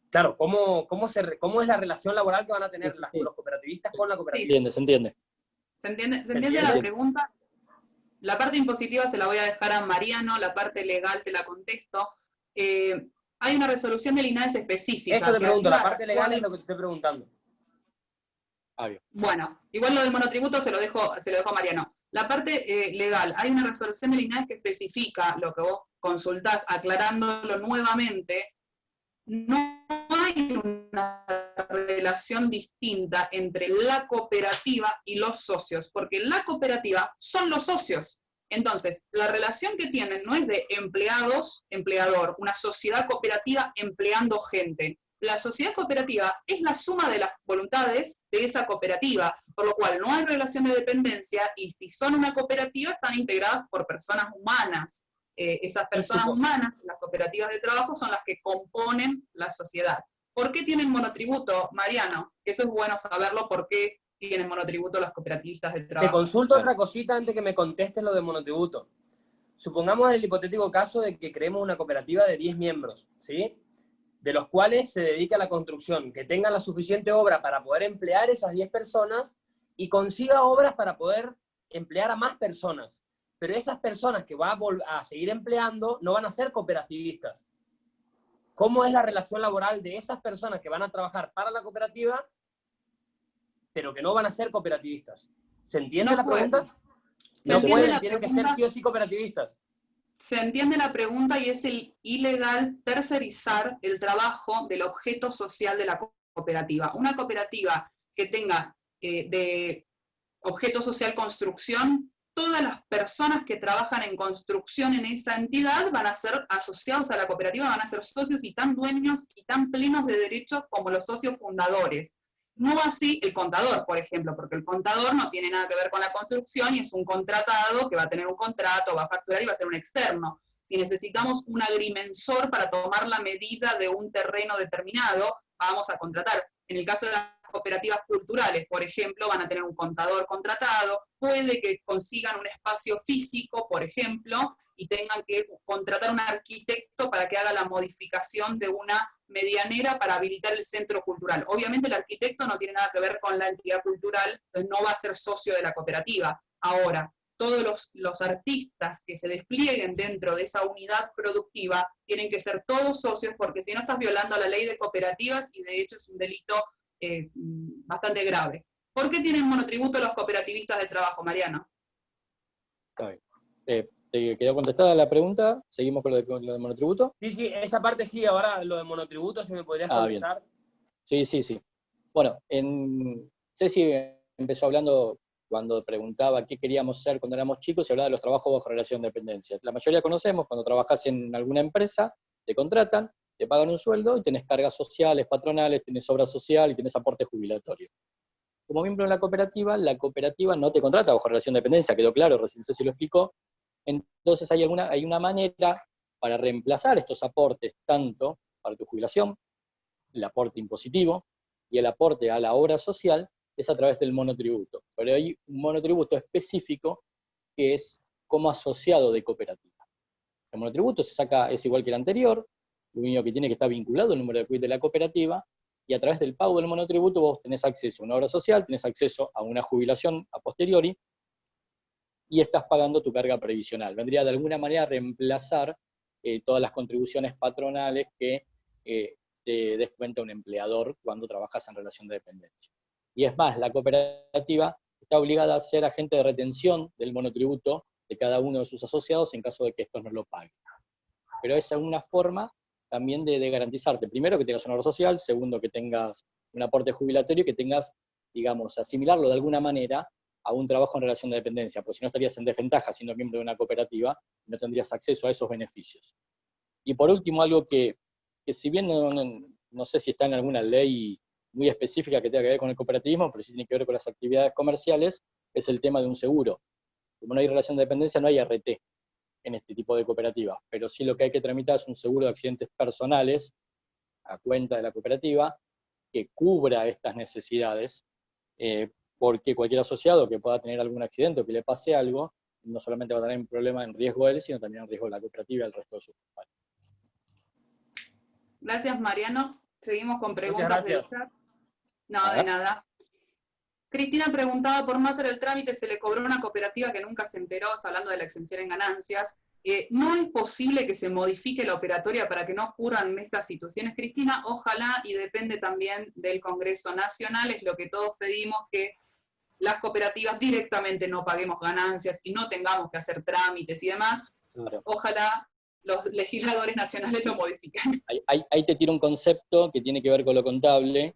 Claro, ¿cómo es la relación laboral que van a tener los cooperativistas con la cooperativa? Se entiende. ¿Se entiende la pregunta? La parte impositiva se la voy a dejar a Mariano, la parte legal te la contesto. Hay una resolución del INAES específica. Eso te pregunto, la parte legal es lo que te estoy preguntando. Bueno, igual lo del monotributo se lo dejo a Mariano. La parte legal, hay una resolución del INAES que especifica lo que vos consultás, aclarándolo nuevamente. No hay una relación distinta entre la cooperativa y los socios, porque la cooperativa son los socios. Entonces, la relación que tienen no es de empleados, empleador, una sociedad cooperativa empleando gente. La sociedad cooperativa es la suma de las voluntades de esa cooperativa, por lo cual no hay relación de dependencia, y si son una cooperativa están integradas por personas humanas. Esas personas humanas, las cooperativas de trabajo, son las que componen la sociedad. ¿Por qué tienen monotributo, Mariano? Eso es bueno saberlo, ¿por qué tienen monotributo los cooperativistas de trabajo? Te consulto otra cosita antes que me contestes lo de monotributo. Supongamos el hipotético caso de que creemos una cooperativa de 10 miembros, ¿sí? De los cuales se dedica a la construcción, que tengan la suficiente obra para poder emplear esas 10 personas y consiga obras para poder emplear a más personas. Pero esas personas que va a seguir empleando no van a ser cooperativistas. ¿Cómo es la relación laboral de esas personas que van a trabajar para la cooperativa, pero que no van a ser cooperativistas? ¿Se entiende la pregunta? No pueden, tienen que ser sí o sí cooperativistas. Se entiende la pregunta y es el ilegal tercerizar el trabajo del objeto social de la cooperativa. Una cooperativa que tenga de objeto social construcción, todas las personas que trabajan en construcción en esa entidad van a ser asociados a la cooperativa, van a ser socios y tan dueños y tan plenos de derechos como los socios fundadores. No así el contador, por ejemplo, porque el contador no tiene nada que ver con la construcción y es un contratado que va a tener un contrato, va a facturar y va a ser un externo. Si necesitamos un agrimensor para tomar la medida de un terreno determinado, vamos a contratar. En el caso de las cooperativas culturales, por ejemplo, van a tener un contador contratado, puede que consigan un espacio físico, por ejemplo, y tengan que contratar un arquitecto para que haga la modificación de una medianera para habilitar el centro cultural. Obviamente el arquitecto no tiene nada que ver con la entidad cultural, entonces no va a ser socio de la cooperativa. Ahora, todos los artistas que se desplieguen dentro de esa unidad productiva tienen que ser todos socios, porque si no estás violando la ley de cooperativas y de hecho es un delito bastante grave. ¿Por qué tienen monotributo los cooperativistas de trabajo, Mariano? Está bien. ¿Te quedó contestada la pregunta? ¿Seguimos con lo de monotributo? Sí, esa parte sí, ahora lo de monotributo, si me podrías contestar. Bien. Sí. Bueno, Ceci empezó hablando cuando preguntaba qué queríamos ser cuando éramos chicos y hablaba de los trabajos bajo relación de dependencia. La mayoría conocemos, cuando trabajás en alguna empresa, te contratan, te pagan un sueldo y tenés cargas sociales, patronales, tenés obra social y tenés aporte jubilatorio. Como miembro de la cooperativa no te contrata bajo relación de dependencia, quedó claro, recién Ceci lo explicó. Entonces hay una manera para reemplazar estos aportes, tanto para tu jubilación, el aporte impositivo y el aporte a la obra social, es a través del monotributo. Pero hay un monotributo específico que es como asociado de cooperativa. El monotributo es igual que el anterior, lo único que tiene que estar vinculado al número de quit de la cooperativa, y a través del pago del monotributo vos tenés acceso a una obra social, tenés acceso a una jubilación a posteriori, y estás pagando tu carga previsional. Vendría de alguna manera a reemplazar todas las contribuciones patronales que te descuenta un empleador cuando trabajas en relación de dependencia. Y es más, la cooperativa está obligada a ser agente de retención del monotributo de cada uno de sus asociados en caso de que estos no lo paguen. Pero esa es una forma también de garantizarte, primero, que tengas una obra social, segundo, que tengas un aporte jubilatorio, que tengas, digamos, asimilarlo de alguna manera a un trabajo en relación de dependencia, porque si no estarías en desventaja siendo miembro de una cooperativa y no tendrías acceso a esos beneficios. Y por último, algo que si bien no sé si está en alguna ley muy específica que tenga que ver con el cooperativismo, pero sí tiene que ver con las actividades comerciales, es el tema de un seguro. Como no hay relación de dependencia, no hay RT en este tipo de cooperativas, pero sí lo que hay que tramitar es un seguro de accidentes personales a cuenta de la cooperativa que cubra estas necesidades, porque cualquier asociado que pueda tener algún accidente o que le pase algo, no solamente va a tener un problema en riesgo él, sino también en riesgo la cooperativa y el resto de sus compañeros. Gracias, Mariano. Seguimos con preguntas del chat. No, de nada. Cristina preguntaba por no hacer el trámite, se le cobró a una cooperativa que nunca se enteró, está hablando de la exención en ganancias. ¿No es posible que se modifique la operatoria para que no ocurran estas situaciones, Cristina? Ojalá, y depende también del Congreso Nacional, es lo que todos pedimos, que las cooperativas directamente no paguemos ganancias y no tengamos que hacer trámites y demás. Claro. Ojalá los legisladores nacionales lo modifiquen. Ahí te tiro un concepto que tiene que ver con lo contable.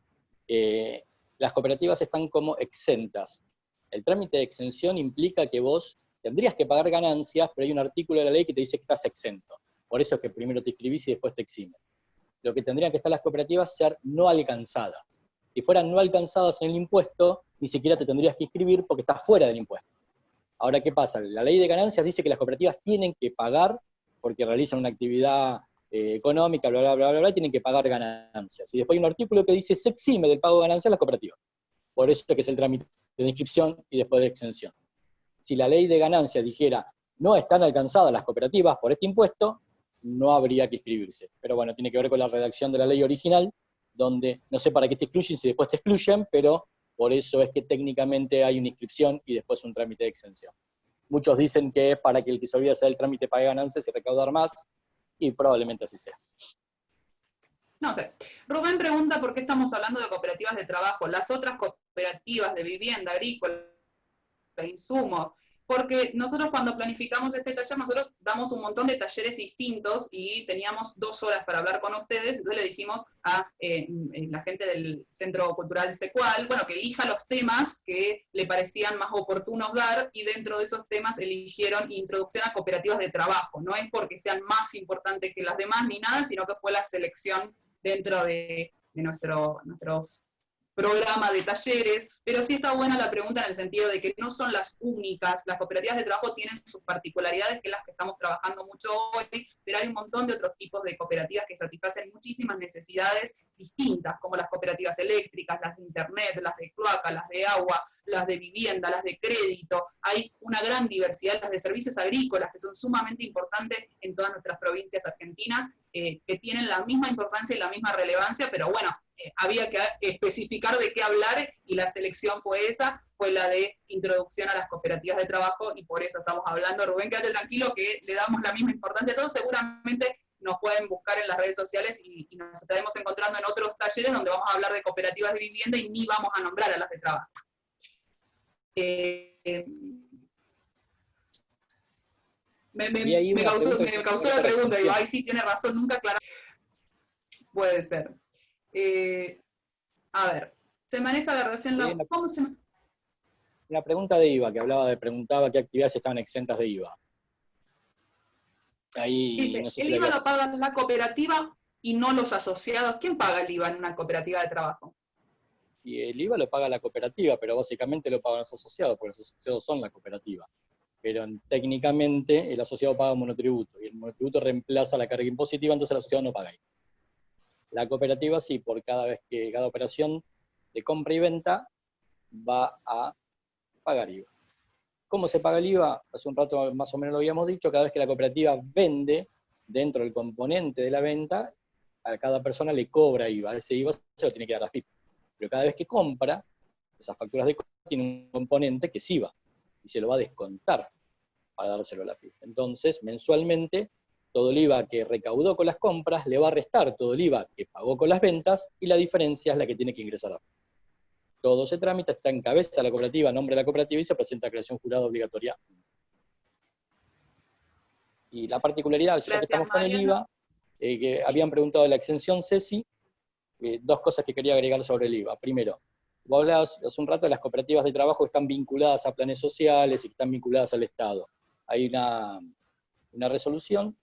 Las cooperativas están como exentas. El trámite de exención implica que vos tendrías que pagar ganancias, pero hay un artículo de la ley que te dice que estás exento. Por eso es que primero te inscribís y después te eximen. Lo que tendrían que estar las cooperativas ser no alcanzadas. Si fueran no alcanzadas en el impuesto, ni siquiera te tendrías que inscribir porque estás fuera del impuesto. Ahora, ¿qué pasa? La ley de ganancias dice que las cooperativas tienen que pagar porque realizan una actividad económica, bla, bla, bla, bla, bla, y tienen que pagar ganancias. Y después hay un artículo que dice se exime del pago de ganancias a las cooperativas. Por eso es que es el trámite de inscripción y después de exención. Si la ley de ganancias dijera no están alcanzadas las cooperativas por este impuesto, no habría que inscribirse. Pero bueno, tiene que ver con la redacción de la ley original, donde no sé para qué te excluyen si después te excluyen, pero Por eso es que técnicamente hay una inscripción y después un trámite de exención. Muchos dicen que es para que el que se olvide hacer el trámite pague ganancias y recaudar más, y probablemente así sea. No sé. Rubén pregunta por qué estamos hablando de cooperativas de trabajo. Las otras cooperativas de vivienda, agrícola, de insumos, porque nosotros cuando planificamos este taller, nosotros damos un montón de talleres distintos y teníamos 2 horas para hablar con ustedes, entonces le dijimos a la gente del Centro Cultural Secual, bueno, que elija los temas que le parecían más oportunos dar, y dentro de esos temas eligieron introducción a cooperativas de trabajo. No es porque sean más importantes que las demás ni nada, sino que fue la selección dentro de nuestros programa de talleres, pero sí está buena la pregunta en el sentido de que no son las únicas, las cooperativas de trabajo tienen sus particularidades, que es las que estamos trabajando mucho hoy, pero hay un montón de otros tipos de cooperativas que satisfacen muchísimas necesidades distintas, como las cooperativas eléctricas, las de internet, las de cloaca, las de agua, las de vivienda, las de crédito. Hay una gran diversidad, las de servicios agrícolas, que son sumamente importantes en todas nuestras provincias argentinas, que tienen la misma importancia y la misma relevancia, pero bueno, había que especificar de qué hablar, y la selección fue esa, fue la de introducción a las cooperativas de trabajo, y por eso estamos hablando. Rubén, quédate tranquilo que le damos la misma importancia a todos. Seguramente nos pueden buscar en las redes sociales y nos estaremos encontrando en otros talleres donde vamos a hablar de cooperativas de vivienda y ni vamos a nombrar a las de trabajo. Me causó la pregunta, digo, ay, sí, tiene razón, nunca aclaramos. Puede ser. A ver, se maneja la relación laboral. ¿Cómo se maneja? La pregunta de IVA, que preguntaba qué actividades estaban exentas de IVA. Ahí, dice, no sé el si IVA lo paga la cooperativa y no los asociados. ¿Quién paga el IVA en una cooperativa de trabajo? Y el IVA lo paga la cooperativa, pero básicamente lo pagan los asociados, porque los asociados son la cooperativa. Pero técnicamente el asociado paga monotributo, y el monotributo reemplaza la carga impositiva, entonces el asociado no paga IVA. La cooperativa sí, por cada operación de compra y venta va a pagar IVA. ¿Cómo se paga el IVA? Hace un rato más o menos lo habíamos dicho, cada vez que la cooperativa vende, dentro del componente de la venta, a cada persona le cobra IVA, ese IVA se lo tiene que dar a FIP. Pero cada vez que compra, esas facturas de compra tienen un componente que es IVA, y se lo va a descontar para dárselo a la FIP. Entonces, mensualmente, todo el IVA que recaudó con las compras le va a restar todo el IVA que pagó con las ventas, y la diferencia es la que tiene que ingresar a FIP. Todo se tramita, está en cabeza de la cooperativa, a nombre de la cooperativa, y se presenta a creación jurada obligatoria. Y la particularidad, ya que estamos con el IVA, que habían preguntado de la exención CESI, 2 cosas que quería agregar sobre el IVA. Primero, vos hablabas hace un rato de las cooperativas de trabajo que están vinculadas a planes sociales y que están vinculadas al Estado. Hay una resolución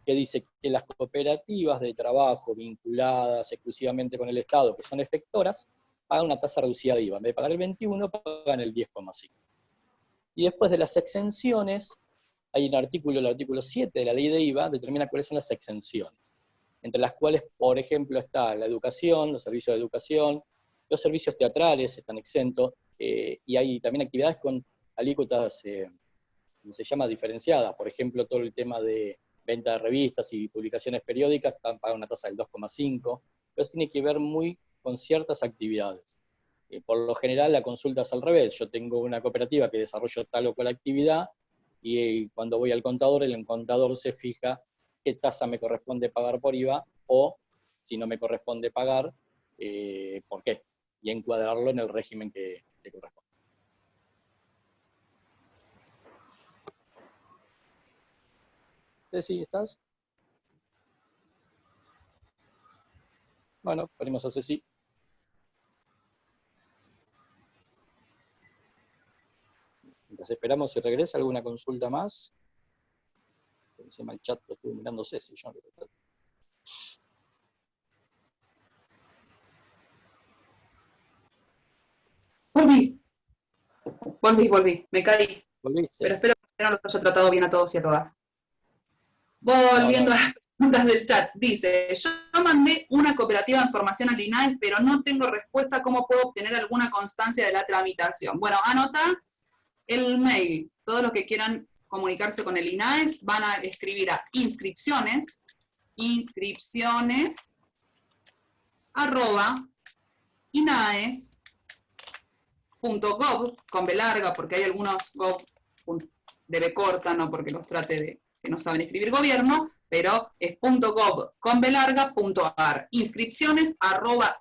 que dice que las cooperativas de trabajo vinculadas exclusivamente con el Estado, que son efectoras, pagan una tasa reducida de IVA. En vez de pagar el 21, pagan el 10,5. Y después de las exenciones, hay un artículo, el artículo 7 de la ley de IVA, determina cuáles son las exenciones, entre las cuales, por ejemplo, está la educación, los servicios de educación, los servicios teatrales están exentos, y hay también actividades con alícuotas, como se llama, diferenciadas. Por ejemplo, todo el tema de venta de revistas y publicaciones periódicas pagan una tasa del 2,5, pero eso tiene que ver muy con ciertas actividades. Por lo general la consulta es al revés, yo tengo una cooperativa que desarrolla tal o cual actividad, y cuando voy al contador, el contador se fija qué tasa me corresponde pagar por IVA, o si no me corresponde pagar, por qué, y encuadrarlo en el régimen que le corresponde. Ceci, ¿estás? Bueno, ponemos a Ceci. Mientras esperamos si regresa alguna consulta más. Encima el chat lo estuve mirando Ceci. Yo no. Volví, me caí. ¿Volviste? Pero espero que no los haya tratado bien a todos y a todas. Volviendo a las preguntas del chat, dice, yo mandé una cooperativa en formación al INAES, pero no tengo respuesta. ¿Cómo puedo obtener alguna constancia de la tramitación? Bueno, anota el mail. Todos los que quieran comunicarse con el INAES van a escribir a inscripciones, inaes.gov, con B larga, porque hay algunos gov de B corta, no porque los trate de que no saben escribir gobierno, pero es .gov con B larga, .ar. Inscripciones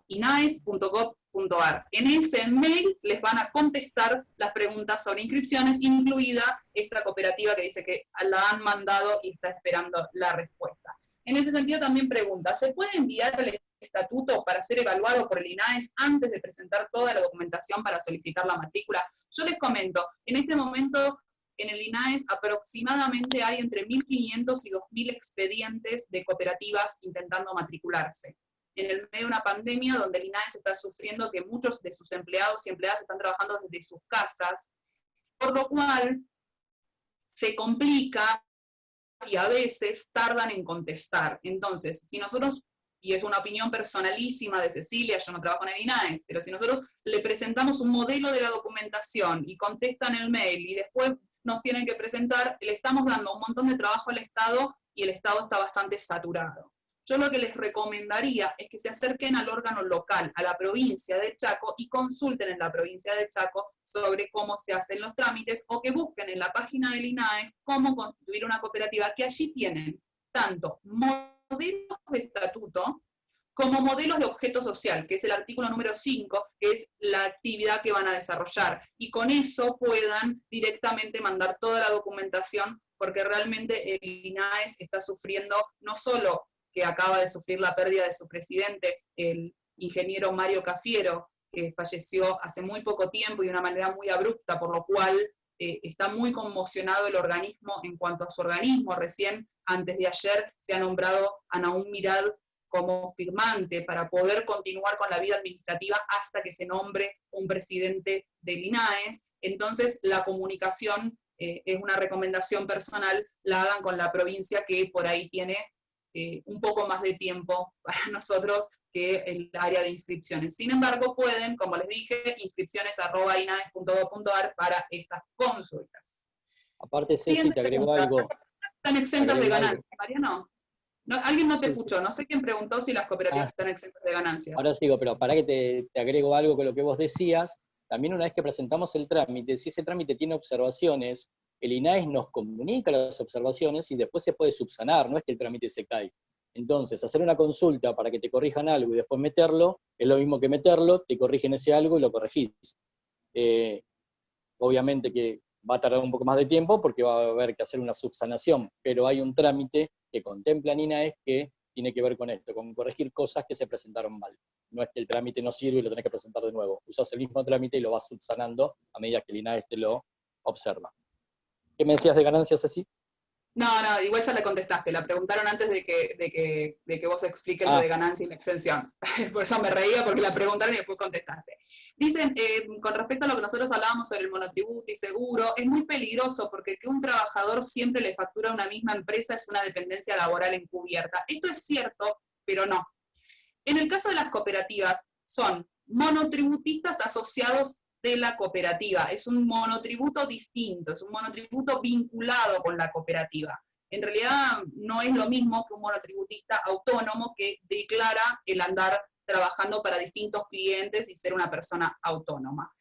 @inaes.gov.ar. En ese mail les van a contestar las preguntas sobre inscripciones, incluida esta cooperativa que dice que la han mandado y está esperando la respuesta. En ese sentido también pregunta, ¿se puede enviar el estatuto para ser evaluado por el INAES antes de presentar toda la documentación para solicitar la matrícula? Yo les comento, en este momento en el INAES aproximadamente hay entre 1.500 y 2.000 expedientes de cooperativas intentando matricularse. En el medio de una pandemia donde el INAES está sufriendo que muchos de sus empleados y empleadas están trabajando desde sus casas, por lo cual se complica y a veces tardan en contestar. Entonces, si nosotros, y es una opinión personalísima de Cecilia, yo no trabajo en el INAES, pero si nosotros le presentamos un modelo de la documentación y contestan el mail y después nos tienen que presentar, le estamos dando un montón de trabajo al Estado y el Estado está bastante saturado. Yo lo que les recomendaría es que se acerquen al órgano local, a la provincia de Chaco, y consulten en la provincia de Chaco sobre cómo se hacen los trámites, o que busquen en la página del INAE cómo constituir una cooperativa, que allí tienen tanto modelos de estatuto como modelos de objeto social, que es el artículo número 5, que es la actividad que van a desarrollar, y con eso puedan directamente mandar toda la documentación, porque realmente el INAES está sufriendo no solo que acaba de sufrir la pérdida de su presidente, el ingeniero Mario Cafiero, que falleció hace muy poco tiempo y de una manera muy abrupta, por lo cual está muy conmocionado el organismo en cuanto a su organismo. Recién, antes de ayer, se ha nombrado a Nahum Mirad como firmante para poder continuar con la vida administrativa hasta que se nombre un presidente del INAES. Entonces, la comunicación es una recomendación personal, la hagan con la provincia que por ahí tiene un poco más de tiempo para nosotros que el área de inscripciones. Sin embargo, pueden, como les dije, inscripciones@inaes.gov.ar para estas consultas. Aparte, Ceci, te agrego algo. ¿Están exentas de ganancias, Mariano? No, alguien no te escuchó, no sé quién preguntó si las cooperativas están exentas de ganancias. Ahora sigo, pero para que te agrego algo con lo que vos decías. También una vez que presentamos el trámite, si ese trámite tiene observaciones, el INAES nos comunica las observaciones y después se puede subsanar, no es que el trámite se cae. Entonces, hacer una consulta para que te corrijan algo y después meterlo, es lo mismo que meterlo, te corrigen ese algo y lo corregís. Obviamente que va a tardar un poco más de tiempo porque va a haber que hacer una subsanación, pero hay un trámite que contempla en INAES que tiene que ver con esto, con corregir cosas que se presentaron mal. No es que el trámite no sirve y lo tenés que presentar de nuevo. Usás el mismo trámite y lo vas subsanando a medida que el INAES te lo observa. ¿Qué me decías de ganancias, Ceci? No, igual ya le contestaste, la preguntaron antes de que vos expliques lo de ganancia y la exención. Por eso me reía, porque la preguntaron y después contestaste. Dicen, con respecto a lo que nosotros hablábamos sobre el monotributo y seguro, es muy peligroso porque que un trabajador siempre le factura a una misma empresa es una dependencia laboral encubierta. Esto es cierto, pero no. En el caso de las cooperativas, son monotributistas asociados de la cooperativa. Es un monotributo distinto, es un monotributo vinculado con la cooperativa. En realidad no es lo mismo que un monotributista autónomo que declara el andar trabajando para distintos clientes y ser una persona autónoma.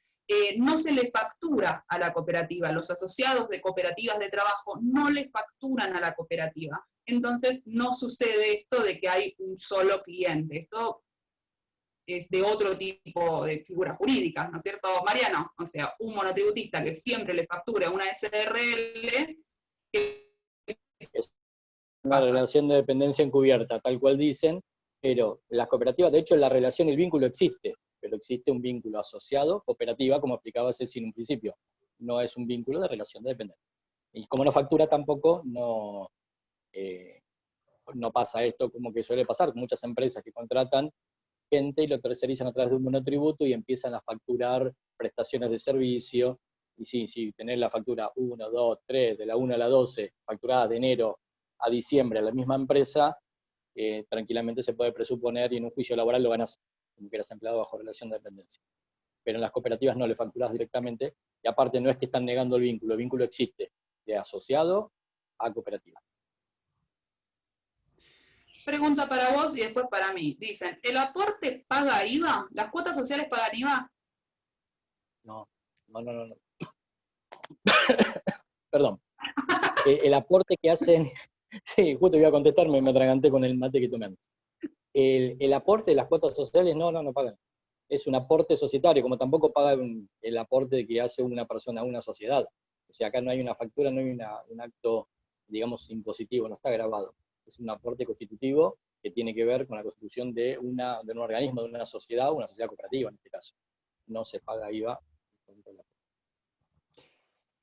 No se le factura a la cooperativa, los asociados de cooperativas de trabajo no le facturan a la cooperativa. Entonces no sucede esto de que hay un solo cliente. Esto es de otro tipo de figuras jurídicas, ¿no es cierto, Mariano? O sea, un monotributista que siempre le factura una SRL. Es una relación de dependencia encubierta, tal cual dicen, pero las cooperativas, de hecho, la relación, el vínculo existe, pero existe un vínculo asociado, cooperativa, como explicaba Ceci en un principio. No es un vínculo de relación de dependencia. Y como no factura tampoco, no pasa esto como que suele pasar con muchas empresas que contratan gente y lo tercerizan a través de un monotributo y empiezan a facturar prestaciones de servicio. Y sí, si tenés la factura 1, 2, 3, de la 1 a la 12, facturada de enero a diciembre a la misma empresa, tranquilamente se puede presuponer y en un juicio laboral lo ganas como que eras empleado bajo relación de dependencia. Pero en las cooperativas no le facturás directamente, y aparte no es que están negando el vínculo existe, de asociado a cooperativa. Pregunta para vos y después para mí. Dicen, ¿el aporte paga IVA? ¿Las cuotas sociales pagan IVA? No. Perdón. El aporte que hacen, sí, justo iba a contestar, me atraganté con el mate que tomé antes. El aporte de las cuotas sociales no pagan. Es un aporte societario, como tampoco paga el aporte que hace una persona a una sociedad. O sea, acá no hay una factura, no hay un acto, digamos, impositivo, no está grabado. Es un aporte constitutivo que tiene que ver con la constitución de un organismo, de una sociedad cooperativa en este caso. No se paga IVA.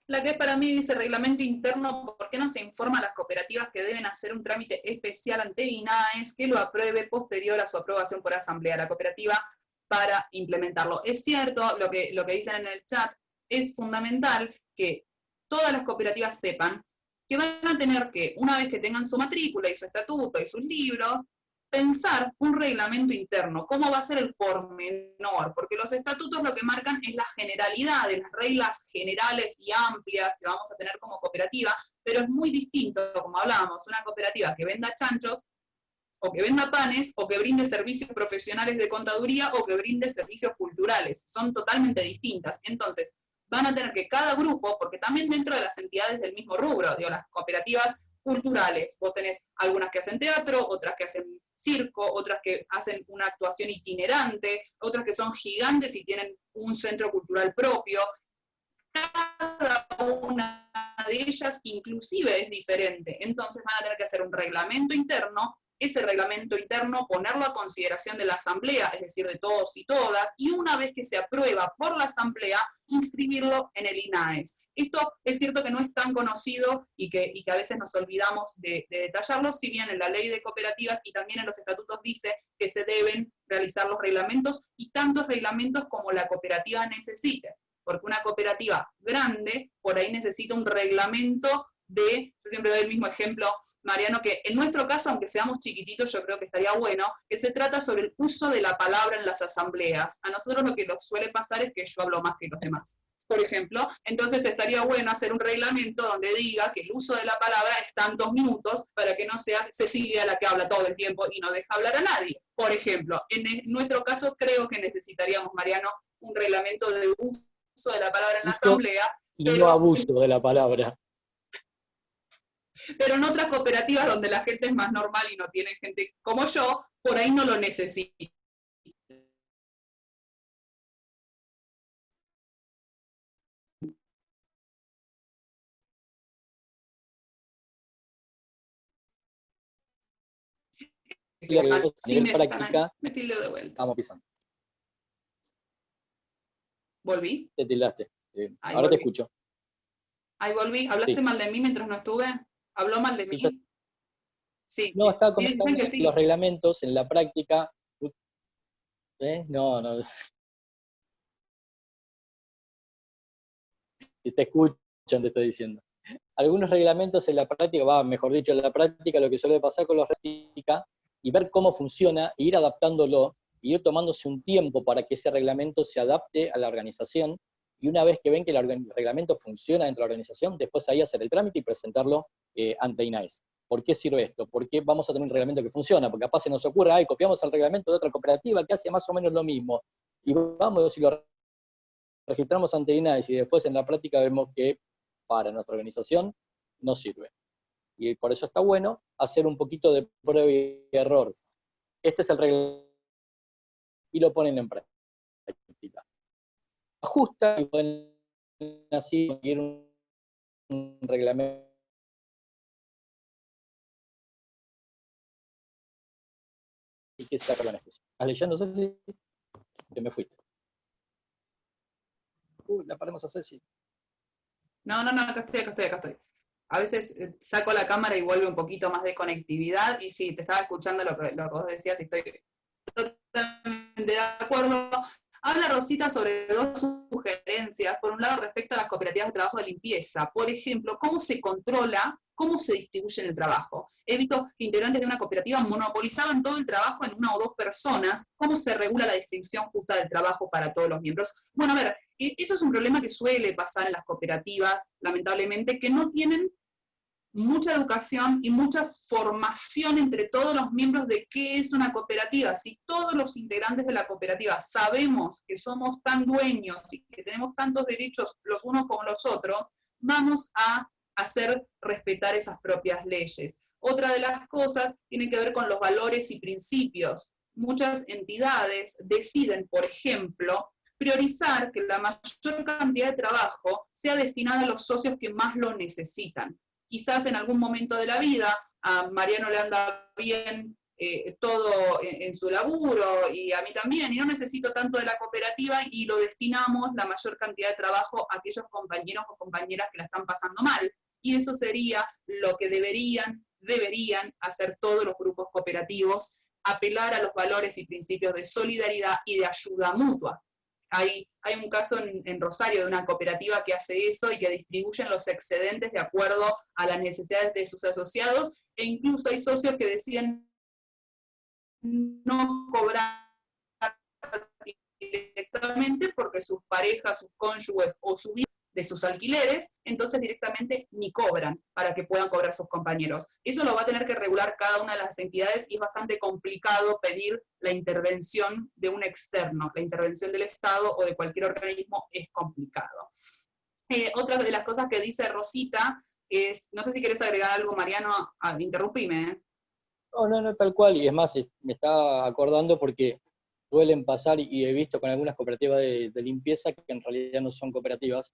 La que es para mí dice reglamento interno, ¿por qué no se informa a las cooperativas que deben hacer un trámite especial ante INAES que lo apruebe posterior a su aprobación por asamblea de la cooperativa para implementarlo? Es cierto, lo que dicen en el chat, es fundamental que todas las cooperativas sepan que van a tener que, una vez que tengan su matrícula y su estatuto y sus libros, pensar un reglamento interno, cómo va a ser el pormenor, porque los estatutos lo que marcan es la generalidad de las reglas generales y amplias que vamos a tener como cooperativa, pero es muy distinto, como hablábamos, una cooperativa que venda chanchos, o que venda panes, o que brinde servicios profesionales de contaduría, o que brinde servicios culturales, son totalmente distintas. Entonces, van a tener que cada grupo, porque también dentro de las entidades del mismo rubro, digo, las cooperativas culturales, vos tenés algunas que hacen teatro, otras que hacen circo, otras que hacen una actuación itinerante, otras que son gigantes y tienen un centro cultural propio. Cada una de ellas inclusive es diferente, entonces van a tener que hacer un reglamento interno, ese reglamento interno ponerlo a consideración de la asamblea, es decir, de todos y todas, y una vez que se aprueba por la asamblea, inscribirlo en el INAES. Esto es cierto que no es tan conocido y que a veces nos olvidamos de detallarlo, si bien en la ley de cooperativas y también en los estatutos dice que se deben realizar los reglamentos y tantos reglamentos como la cooperativa necesite, porque una cooperativa grande por ahí necesita un reglamento yo siempre doy el mismo ejemplo, Mariano, que en nuestro caso, aunque seamos chiquititos, yo creo que estaría bueno, que se trata sobre el uso de la palabra en las asambleas. A nosotros lo que nos suele pasar es que yo hablo más que los demás, por ejemplo. Entonces estaría bueno hacer un reglamento donde diga que el uso de la palabra es tantos minutos para que no sea Cecilia la que habla todo el tiempo y no deja hablar a nadie. Por ejemplo, en nuestro caso creo que necesitaríamos, Mariano, un reglamento de uso de la palabra en la asamblea. Y no abuso de la palabra. Pero en otras cooperativas donde la gente es más normal y no tiene gente como yo, por ahí no lo necesita. Me tildo de vuelta. Estamos pisando. ¿Volví? Te tildaste. Ahora volví. te escucho. Ahí volví. ¿Hablaste mal de mí mientras no estuve? ¿Habló mal de mí? Sí. No, estaba comentando que los reglamentos en la práctica... No. Si te escuchan, te estoy diciendo. Algunos reglamentos en la práctica, mejor dicho, en la práctica lo que suele pasar con la práctica, y ver cómo funciona, e ir adaptándolo, y ir tomándose un tiempo para que ese reglamento se adapte a la organización, y una vez que ven que el reglamento funciona dentro de la organización, después ahí hacer el trámite y presentarlo ante INAES. ¿Por qué sirve esto? Porque vamos a tener un reglamento que funciona, porque capaz se nos ocurre, copiamos el reglamento de otra cooperativa que hace más o menos lo mismo, y vamos y lo registramos ante INAES, y después en la práctica vemos que para nuestra organización no sirve. Y por eso está bueno hacer un poquito de prueba y error. Este es el reglamento, y lo ponen en práctica. Ajusta y pueden así conseguir un reglamento y que sea beneficio. ¿Estás leyendo, Ceci? Que me fuiste. La paremos a Ceci. No, acá estoy. A veces saco la cámara y vuelve un poquito más de conectividad, y sí, te estaba escuchando lo que vos decías y estoy totalmente de acuerdo. Habla Rosita sobre dos sugerencias. Por un lado, respecto a las cooperativas de trabajo de limpieza. Por ejemplo, ¿cómo se controla, cómo se distribuye el trabajo? He visto que integrantes de una cooperativa monopolizaban todo el trabajo en una o dos personas. ¿Cómo se regula la distribución justa del trabajo para todos los miembros? Bueno, a ver, eso es un problema que suele pasar en las cooperativas, lamentablemente, que no tienen mucha educación y mucha formación entre todos los miembros de qué es una cooperativa. Si todos los integrantes de la cooperativa sabemos que somos tan dueños y que tenemos tantos derechos los unos como los otros, vamos a hacer respetar esas propias leyes. Otra de las cosas tiene que ver con los valores y principios. Muchas entidades deciden, por ejemplo, priorizar que la mayor cantidad de trabajo sea destinada a los socios que más lo necesitan. Quizás en algún momento de la vida a Mariano le anda bien todo en su laburo, y a mí también, y no necesito tanto de la cooperativa, y lo destinamos la mayor cantidad de trabajo a aquellos compañeros o compañeras que la están pasando mal. Y eso sería lo que deberían hacer todos los grupos cooperativos, apelar a los valores y principios de solidaridad y de ayuda mutua. Hay un caso en Rosario de una cooperativa que hace eso y que distribuyen los excedentes de acuerdo a las necesidades de sus asociados, e incluso hay socios que deciden no cobrar directamente porque sus parejas, sus cónyuges o su vida de sus alquileres, entonces directamente ni cobran para que puedan cobrar sus compañeros. Eso lo va a tener que regular cada una de las entidades, y es bastante complicado pedir la intervención de un externo. La intervención del Estado o de cualquier organismo es complicado. Otra de las cosas que dice Rosita es, no sé si querés agregar algo, Mariano, interrumpime, ¿eh? No, tal cual, y es más, me estaba acordando porque suelen pasar, y he visto con algunas cooperativas de limpieza que en realidad no son cooperativas,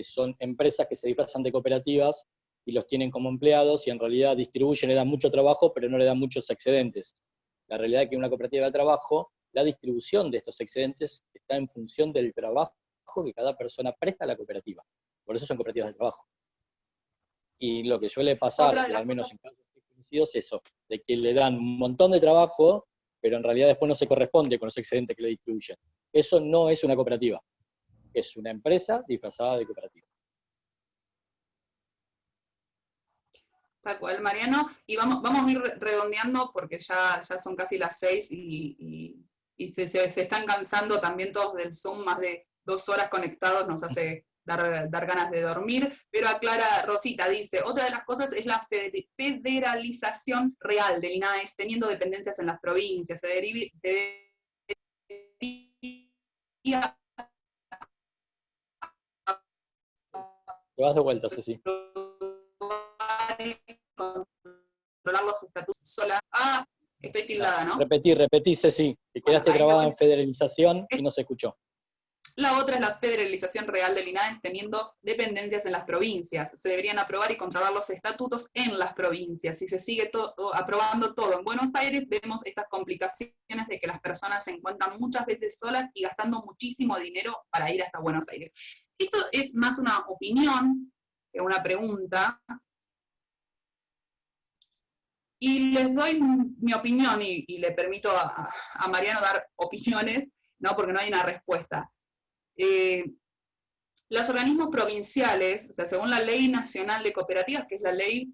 son empresas que se disfrazan de cooperativas y los tienen como empleados, y en realidad distribuyen, le dan mucho trabajo, pero no le dan muchos excedentes. La realidad es que en una cooperativa de trabajo, la distribución de estos excedentes está en función del trabajo que cada persona presta a la cooperativa. Por eso son cooperativas de trabajo. Y lo que suele pasar, al menos en casos conocidos, es eso, de que le dan un montón de trabajo, pero en realidad después no se corresponde con los excedentes que le distribuyen. Eso no es una cooperativa. Es una empresa disfrazada de cooperativa. Tal cual, Mariano. Y vamos a ir redondeando porque ya son casi las 6 y se están cansando también todos del Zoom, más de 2 horas conectados, nos hace dar ganas de dormir. Pero aclara Rosita, dice, otra de las cosas es la federalización real del INAES, teniendo dependencias en las provincias. Se debería Te vas de vuelta, Ceci. Controlar los estatutos solas. Estoy tildada, ¿no? Repetí, Ceci. Te quedaste trabada en federalización y no se escuchó. La otra es la federalización real del INAES, teniendo dependencias en las provincias. Se deberían aprobar y controlar los estatutos en las provincias. Si se sigue aprobando todo en Buenos Aires, vemos estas complicaciones de que las personas se encuentran muchas veces solas y gastando muchísimo dinero para ir hasta Buenos Aires. Esto es más una opinión que una pregunta. Y les doy mi opinión, y le permito a Mariano dar opiniones, ¿no? Porque no hay una respuesta. Los organismos provinciales, o sea, según la Ley Nacional de Cooperativas, que es la ley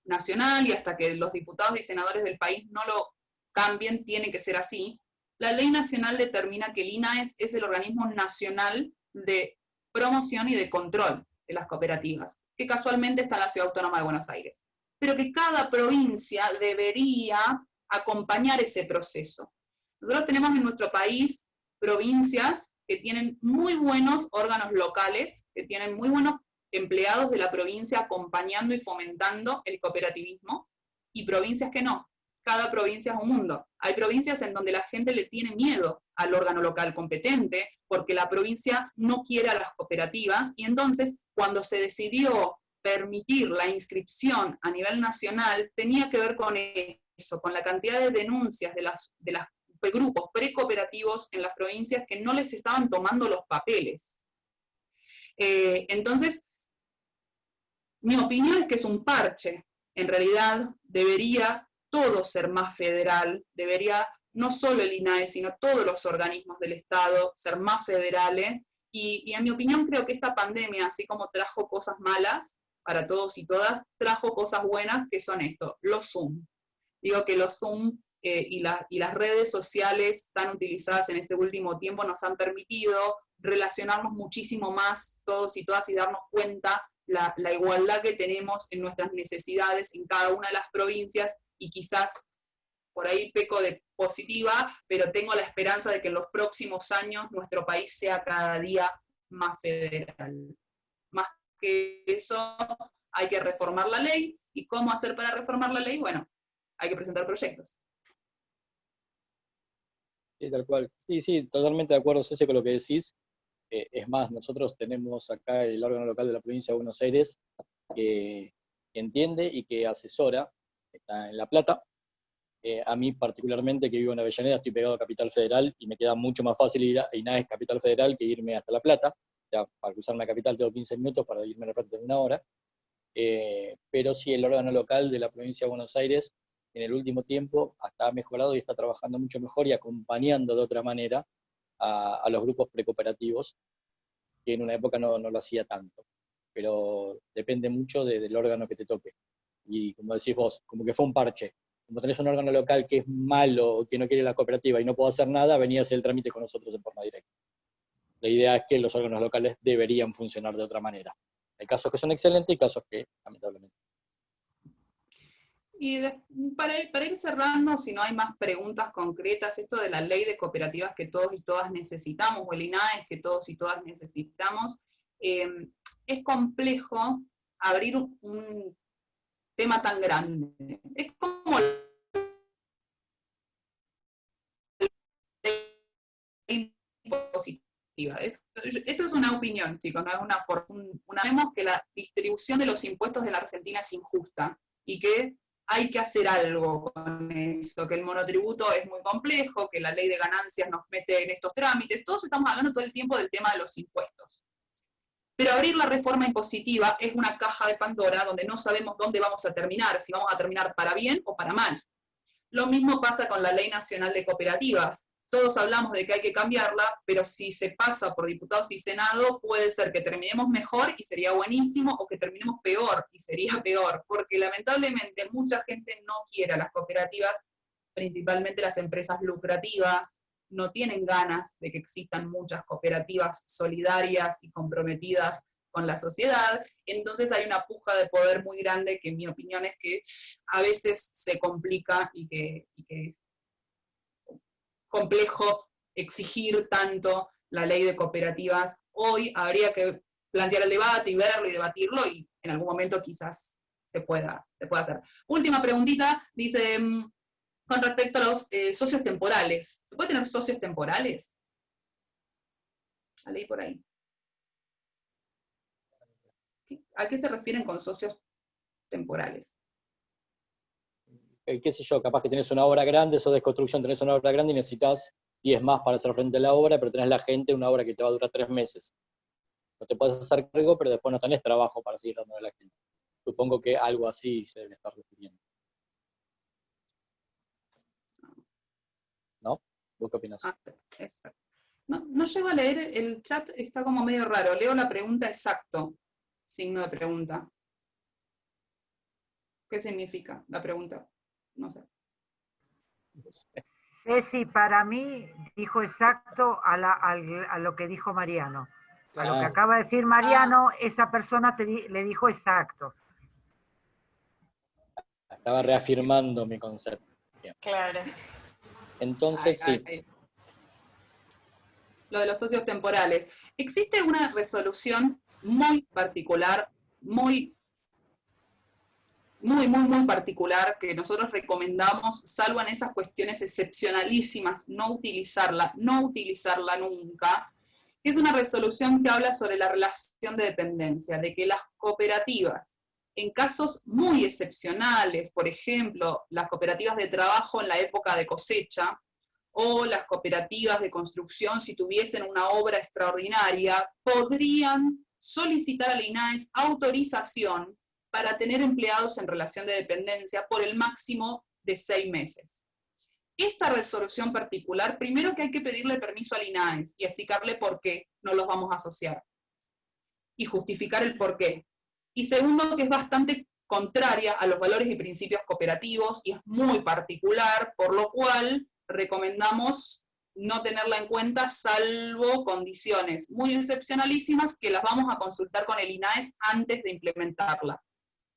nacional, y hasta que los diputados y senadores del país no lo cambien, tiene que ser así, la Ley Nacional determina que el INAES es el organismo nacional de promoción y de control de las cooperativas, que casualmente está en la Ciudad Autónoma de Buenos Aires, pero que cada provincia debería acompañar ese proceso. Nosotros tenemos en nuestro país provincias que tienen muy buenos órganos locales, que tienen muy buenos empleados de la provincia acompañando y fomentando el cooperativismo, y provincias que no. Cada provincia es un mundo. Hay provincias en donde la gente le tiene miedo al órgano local competente, porque la provincia no quiere a las cooperativas, y entonces cuando se decidió permitir la inscripción a nivel nacional, tenía que ver con eso, con la cantidad de denuncias de las grupos precooperativos en las provincias que no les estaban tomando los papeles. Entonces, mi opinión es que es un parche. En realidad, debería todo ser más federal, debería no solo el INAES, sino todos los organismos del Estado ser más federales, y en mi opinión creo que esta pandemia, así como trajo cosas malas para todos y todas, trajo cosas buenas, que son esto, los Zoom. Digo que los Zoom y las redes sociales tan utilizadas en este último tiempo nos han permitido relacionarnos muchísimo más todos y todas, y darnos cuenta la igualdad que tenemos en nuestras necesidades en cada una de las provincias, y quizás por ahí peco de positiva, pero tengo la esperanza de que en los próximos años nuestro país sea cada día más federal. Más que eso, hay que reformar la ley. ¿Y cómo hacer para reformar la ley? Bueno, hay que presentar proyectos. Sí, tal cual. Sí, sí, totalmente de acuerdo, Ceci, con lo que decís. Es más, nosotros tenemos acá el órgano local de la provincia de Buenos Aires que entiende y que asesora, está en La Plata. A mí particularmente, que vivo en Avellaneda, estoy pegado a Capital Federal y me queda mucho más fácil ir a INAES Capital Federal que irme hasta La Plata. O sea, para cruzar una capital tengo 15 minutos, para irme a La Plata tengo 1 hora. Pero sí, el órgano local de la provincia de Buenos Aires en el último tiempo hasta ha mejorado y está trabajando mucho mejor y acompañando de otra manera a los grupos precooperativos, que en una época no lo hacía tanto. Pero depende mucho del órgano que te toque. Y como decís vos, como que fue un parche. Como tenés un órgano local que es malo o que no quiere la cooperativa y no puedo hacer nada, venía a hacer el trámite con nosotros en forma directa. La idea es que los órganos locales deberían funcionar de otra manera. Hay casos que son excelentes y casos que, lamentablemente. Y para ir cerrando, si no hay más preguntas concretas, esto de la ley de cooperativas que todos y todas necesitamos, o el INAES que todos y todas necesitamos, es complejo abrir un tema tan grande. Es como la ley impositiva. Esto es una opinión, chicos, no es vemos que la distribución de los impuestos de la Argentina es injusta y que hay que hacer algo con eso, que el monotributo es muy complejo, que la ley de ganancias nos mete en estos trámites. Todos estamos hablando todo el tiempo del tema de los impuestos. Pero abrir la reforma impositiva es una caja de Pandora donde no sabemos dónde vamos a terminar, si vamos a terminar para bien o para mal. Lo mismo pasa con la Ley Nacional de Cooperativas. Todos hablamos de que hay que cambiarla, pero si se pasa por diputados y senado, puede ser que terminemos mejor y sería buenísimo, o que terminemos peor y sería peor, porque lamentablemente mucha gente no quiere a las cooperativas, principalmente las empresas lucrativas, no tienen ganas de que existan muchas cooperativas solidarias y comprometidas con la sociedad. Entonces hay una puja de poder muy grande que en mi opinión es que a veces se complica y que es complejo exigir tanto la ley de cooperativas. Hoy habría que plantear el debate y verlo y debatirlo, y en algún momento quizás se pueda hacer. Última preguntita, dice, con respecto a los socios temporales. ¿Se puede tener socios temporales? La leí por ahí. ¿A qué se refieren con socios temporales? Qué sé yo, capaz que tenés una obra grande, sos de construcción, tenés una obra grande y necesitas 10 más para hacer frente a la obra, pero tenés la gente, una obra que te va a durar 3 meses. No te puedes hacer cargo, pero después no tenés trabajo para seguir dando a la gente. Supongo que algo así se debe estar refiriendo. ¿No? ¿Vos qué opinás? Exacto. No llego a leer, el chat está como medio raro. Leo la pregunta exacto, signo de pregunta. ¿Qué significa la pregunta? No sé. Ceci, para mí dijo exacto a lo que dijo Mariano. A lo que acaba de decir Mariano, esa persona le dijo exacto. Estaba reafirmando mi concepto. Bien. Claro. Entonces, sí. Lo de los socios temporales. Existe una resolución muy particular, muy particular, que nosotros recomendamos, salvo en esas cuestiones excepcionalísimas, no utilizarla nunca. Es una resolución que habla sobre la relación de dependencia, de que las cooperativas, en casos muy excepcionales, por ejemplo, las cooperativas de trabajo en la época de cosecha, o las cooperativas de construcción, si tuviesen una obra extraordinaria, podrían solicitar al INAES autorización para tener empleados en relación de dependencia por el máximo de 6 meses. Esta resolución particular, primero que hay que pedirle permiso al INAES y explicarle por qué no los vamos a asociar, y justificar el por qué. Y segundo, que es bastante contraria a los valores y principios cooperativos, y es muy particular, por lo cual recomendamos no tenerla en cuenta salvo condiciones muy excepcionalísimas que las vamos a consultar con el INAES antes de implementarla.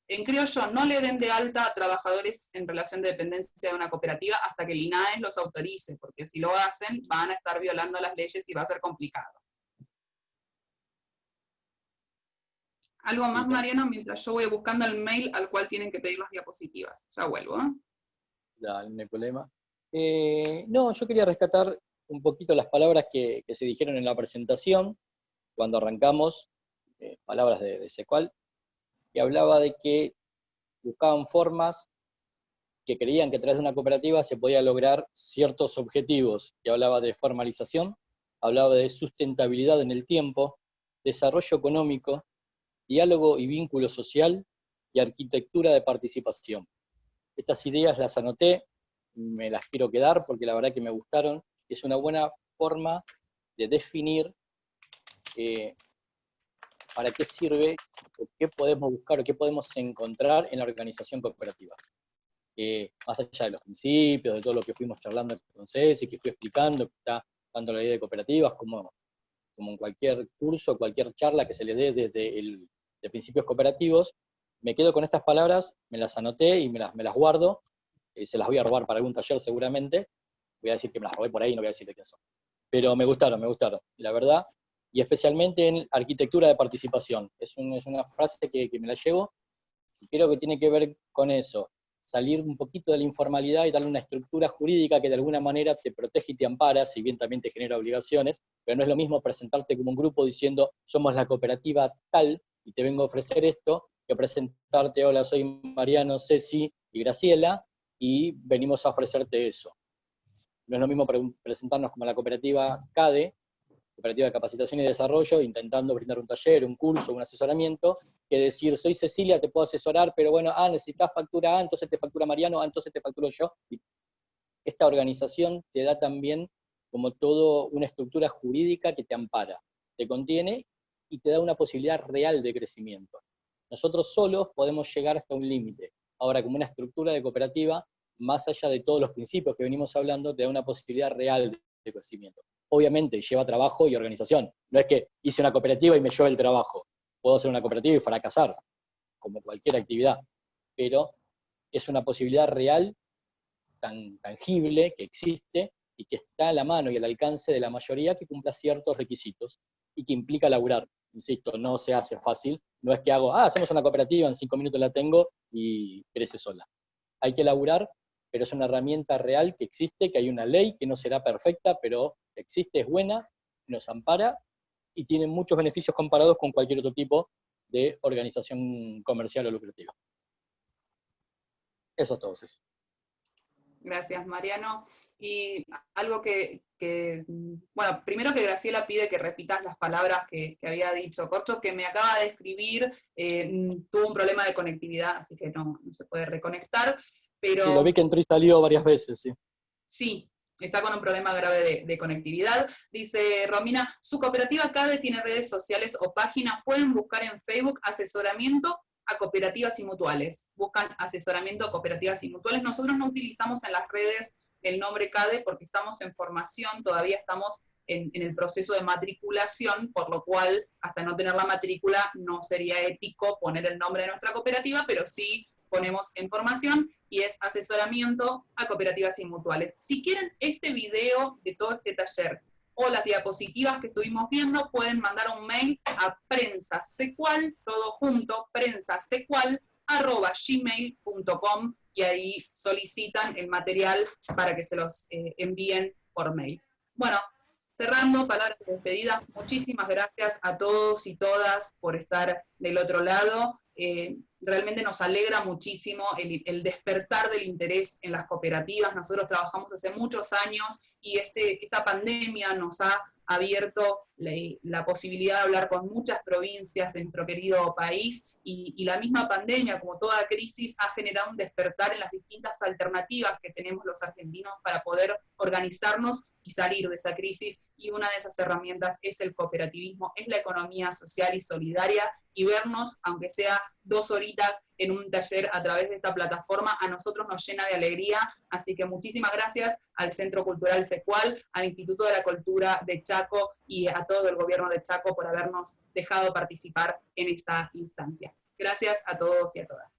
En criollo, no le den de alta a trabajadores en relación de dependencia de una cooperativa hasta que el INAES los autorice, porque si lo hacen van a estar violando las leyes y va a ser complicado. ¿Algo más, Mariano? Mientras yo voy buscando el mail al cual tienen que pedir las diapositivas. Ya vuelvo, ¿eh? Dale, no hay problema. No, yo quería rescatar un poquito las palabras que se dijeron en la presentación, cuando arrancamos, palabras de Secual, que hablaba de que buscaban formas que creían que a través de una cooperativa se podía lograr ciertos objetivos, que hablaba de formalización, hablaba de sustentabilidad en el tiempo, desarrollo económico, diálogo y vínculo social, y arquitectura de participación. Estas ideas las anoté, me las quiero quedar porque la verdad que me gustaron, es una buena forma de definir para qué sirve, o qué podemos buscar, o qué podemos encontrar en la organización cooperativa. Más allá de los principios, de todo lo que fuimos charlando con Ceci, que fui explicando, que está dando la idea de cooperativas, como en cualquier curso, cualquier charla que se le dé de principios cooperativos, me quedo con estas palabras, me las anoté y me las guardo, se las voy a robar para algún taller seguramente, voy a decir que me las robé por ahí, no voy a decir de quién son. Pero me gustaron, la verdad, y especialmente en arquitectura de participación. Es una frase que me la llevo, y creo que tiene que ver con eso, salir un poquito de la informalidad y darle una estructura jurídica que de alguna manera te protege y te ampara, si bien también te genera obligaciones, pero no es lo mismo presentarte como un grupo diciendo, somos la cooperativa tal, y te vengo a ofrecer esto, que presentarte, hola, soy Mariano, Ceci y Graciela, y venimos a ofrecerte eso. No es lo mismo presentarnos como la cooperativa CADE, Cooperativa de Capacitación y Desarrollo, intentando brindar un taller, un curso, un asesoramiento, que decir, soy Cecilia, te puedo asesorar, pero bueno, necesitas factura A, entonces te factura Mariano, entonces te facturo yo. Esta organización te da también como todo una estructura jurídica que te ampara, te contiene y te da una posibilidad real de crecimiento. Nosotros solos podemos llegar hasta un límite. Ahora, como una estructura de cooperativa, más allá de todos los principios que venimos hablando, te da una posibilidad real de crecimiento. Obviamente lleva trabajo y organización. No es que hice una cooperativa y me llevo el trabajo. Puedo hacer una cooperativa y fracasar, como cualquier actividad. Pero es una posibilidad real, tan tangible, que existe, y que está a la mano y al alcance de la mayoría que cumpla ciertos requisitos, y que implica laburar. Insisto, no se hace fácil. No es que hacemos una cooperativa, en 5 minutos la tengo y crece sola. Hay que laburar, pero es una herramienta real que existe, que hay una ley que no será perfecta, pero existe, es buena, nos ampara y tiene muchos beneficios comparados con cualquier otro tipo de organización comercial o lucrativa. Eso es todo, Ceci. Gracias, Mariano. Y algo bueno, primero que Graciela pide que repitas las palabras que había dicho Corcho, que me acaba de escribir, tuvo un problema de conectividad, así que no se puede reconectar, pero... Sí, lo vi que entró y salió varias veces, sí. Sí, está con un problema grave de conectividad. Dice Romina, su cooperativa CADE tiene redes sociales o páginas, pueden buscar en Facebook asesoramiento a cooperativas y mutuales. Buscan asesoramiento a cooperativas y mutuales. Nosotros no utilizamos en las redes el nombre CADE porque estamos en formación, todavía estamos en el proceso de matriculación, por lo cual, hasta no tener la matrícula, no sería ético poner el nombre de nuestra cooperativa, pero sí ponemos en formación, y es asesoramiento a cooperativas y mutuales. Si quieren este video de todo este taller, o las diapositivas que estuvimos viendo, pueden mandar un mail a prensasecual, todo junto, prensasecual@gmail.com, y ahí solicitan el material para que se los envíen por mail. Bueno, cerrando, palabras de despedida, muchísimas gracias a todos y todas por estar del otro lado. Realmente nos alegra muchísimo el despertar del interés en las cooperativas. Nosotros trabajamos hace muchos años y esta pandemia nos ha abierto la posibilidad de hablar con muchas provincias de nuestro querido país, y la misma pandemia, como toda crisis, ha generado un despertar en las distintas alternativas que tenemos los argentinos para poder organizarnos y salir de esa crisis, y una de esas herramientas es el cooperativismo, es la economía social y solidaria, y vernos, aunque sea 2 horitas en un taller a través de esta plataforma, a nosotros nos llena de alegría. Así que muchísimas gracias al Centro Cultural Secual, al Instituto de la Cultura de Chaco y a todo el gobierno de Chaco por habernos dejado participar en esta instancia. Gracias a todos y a todas.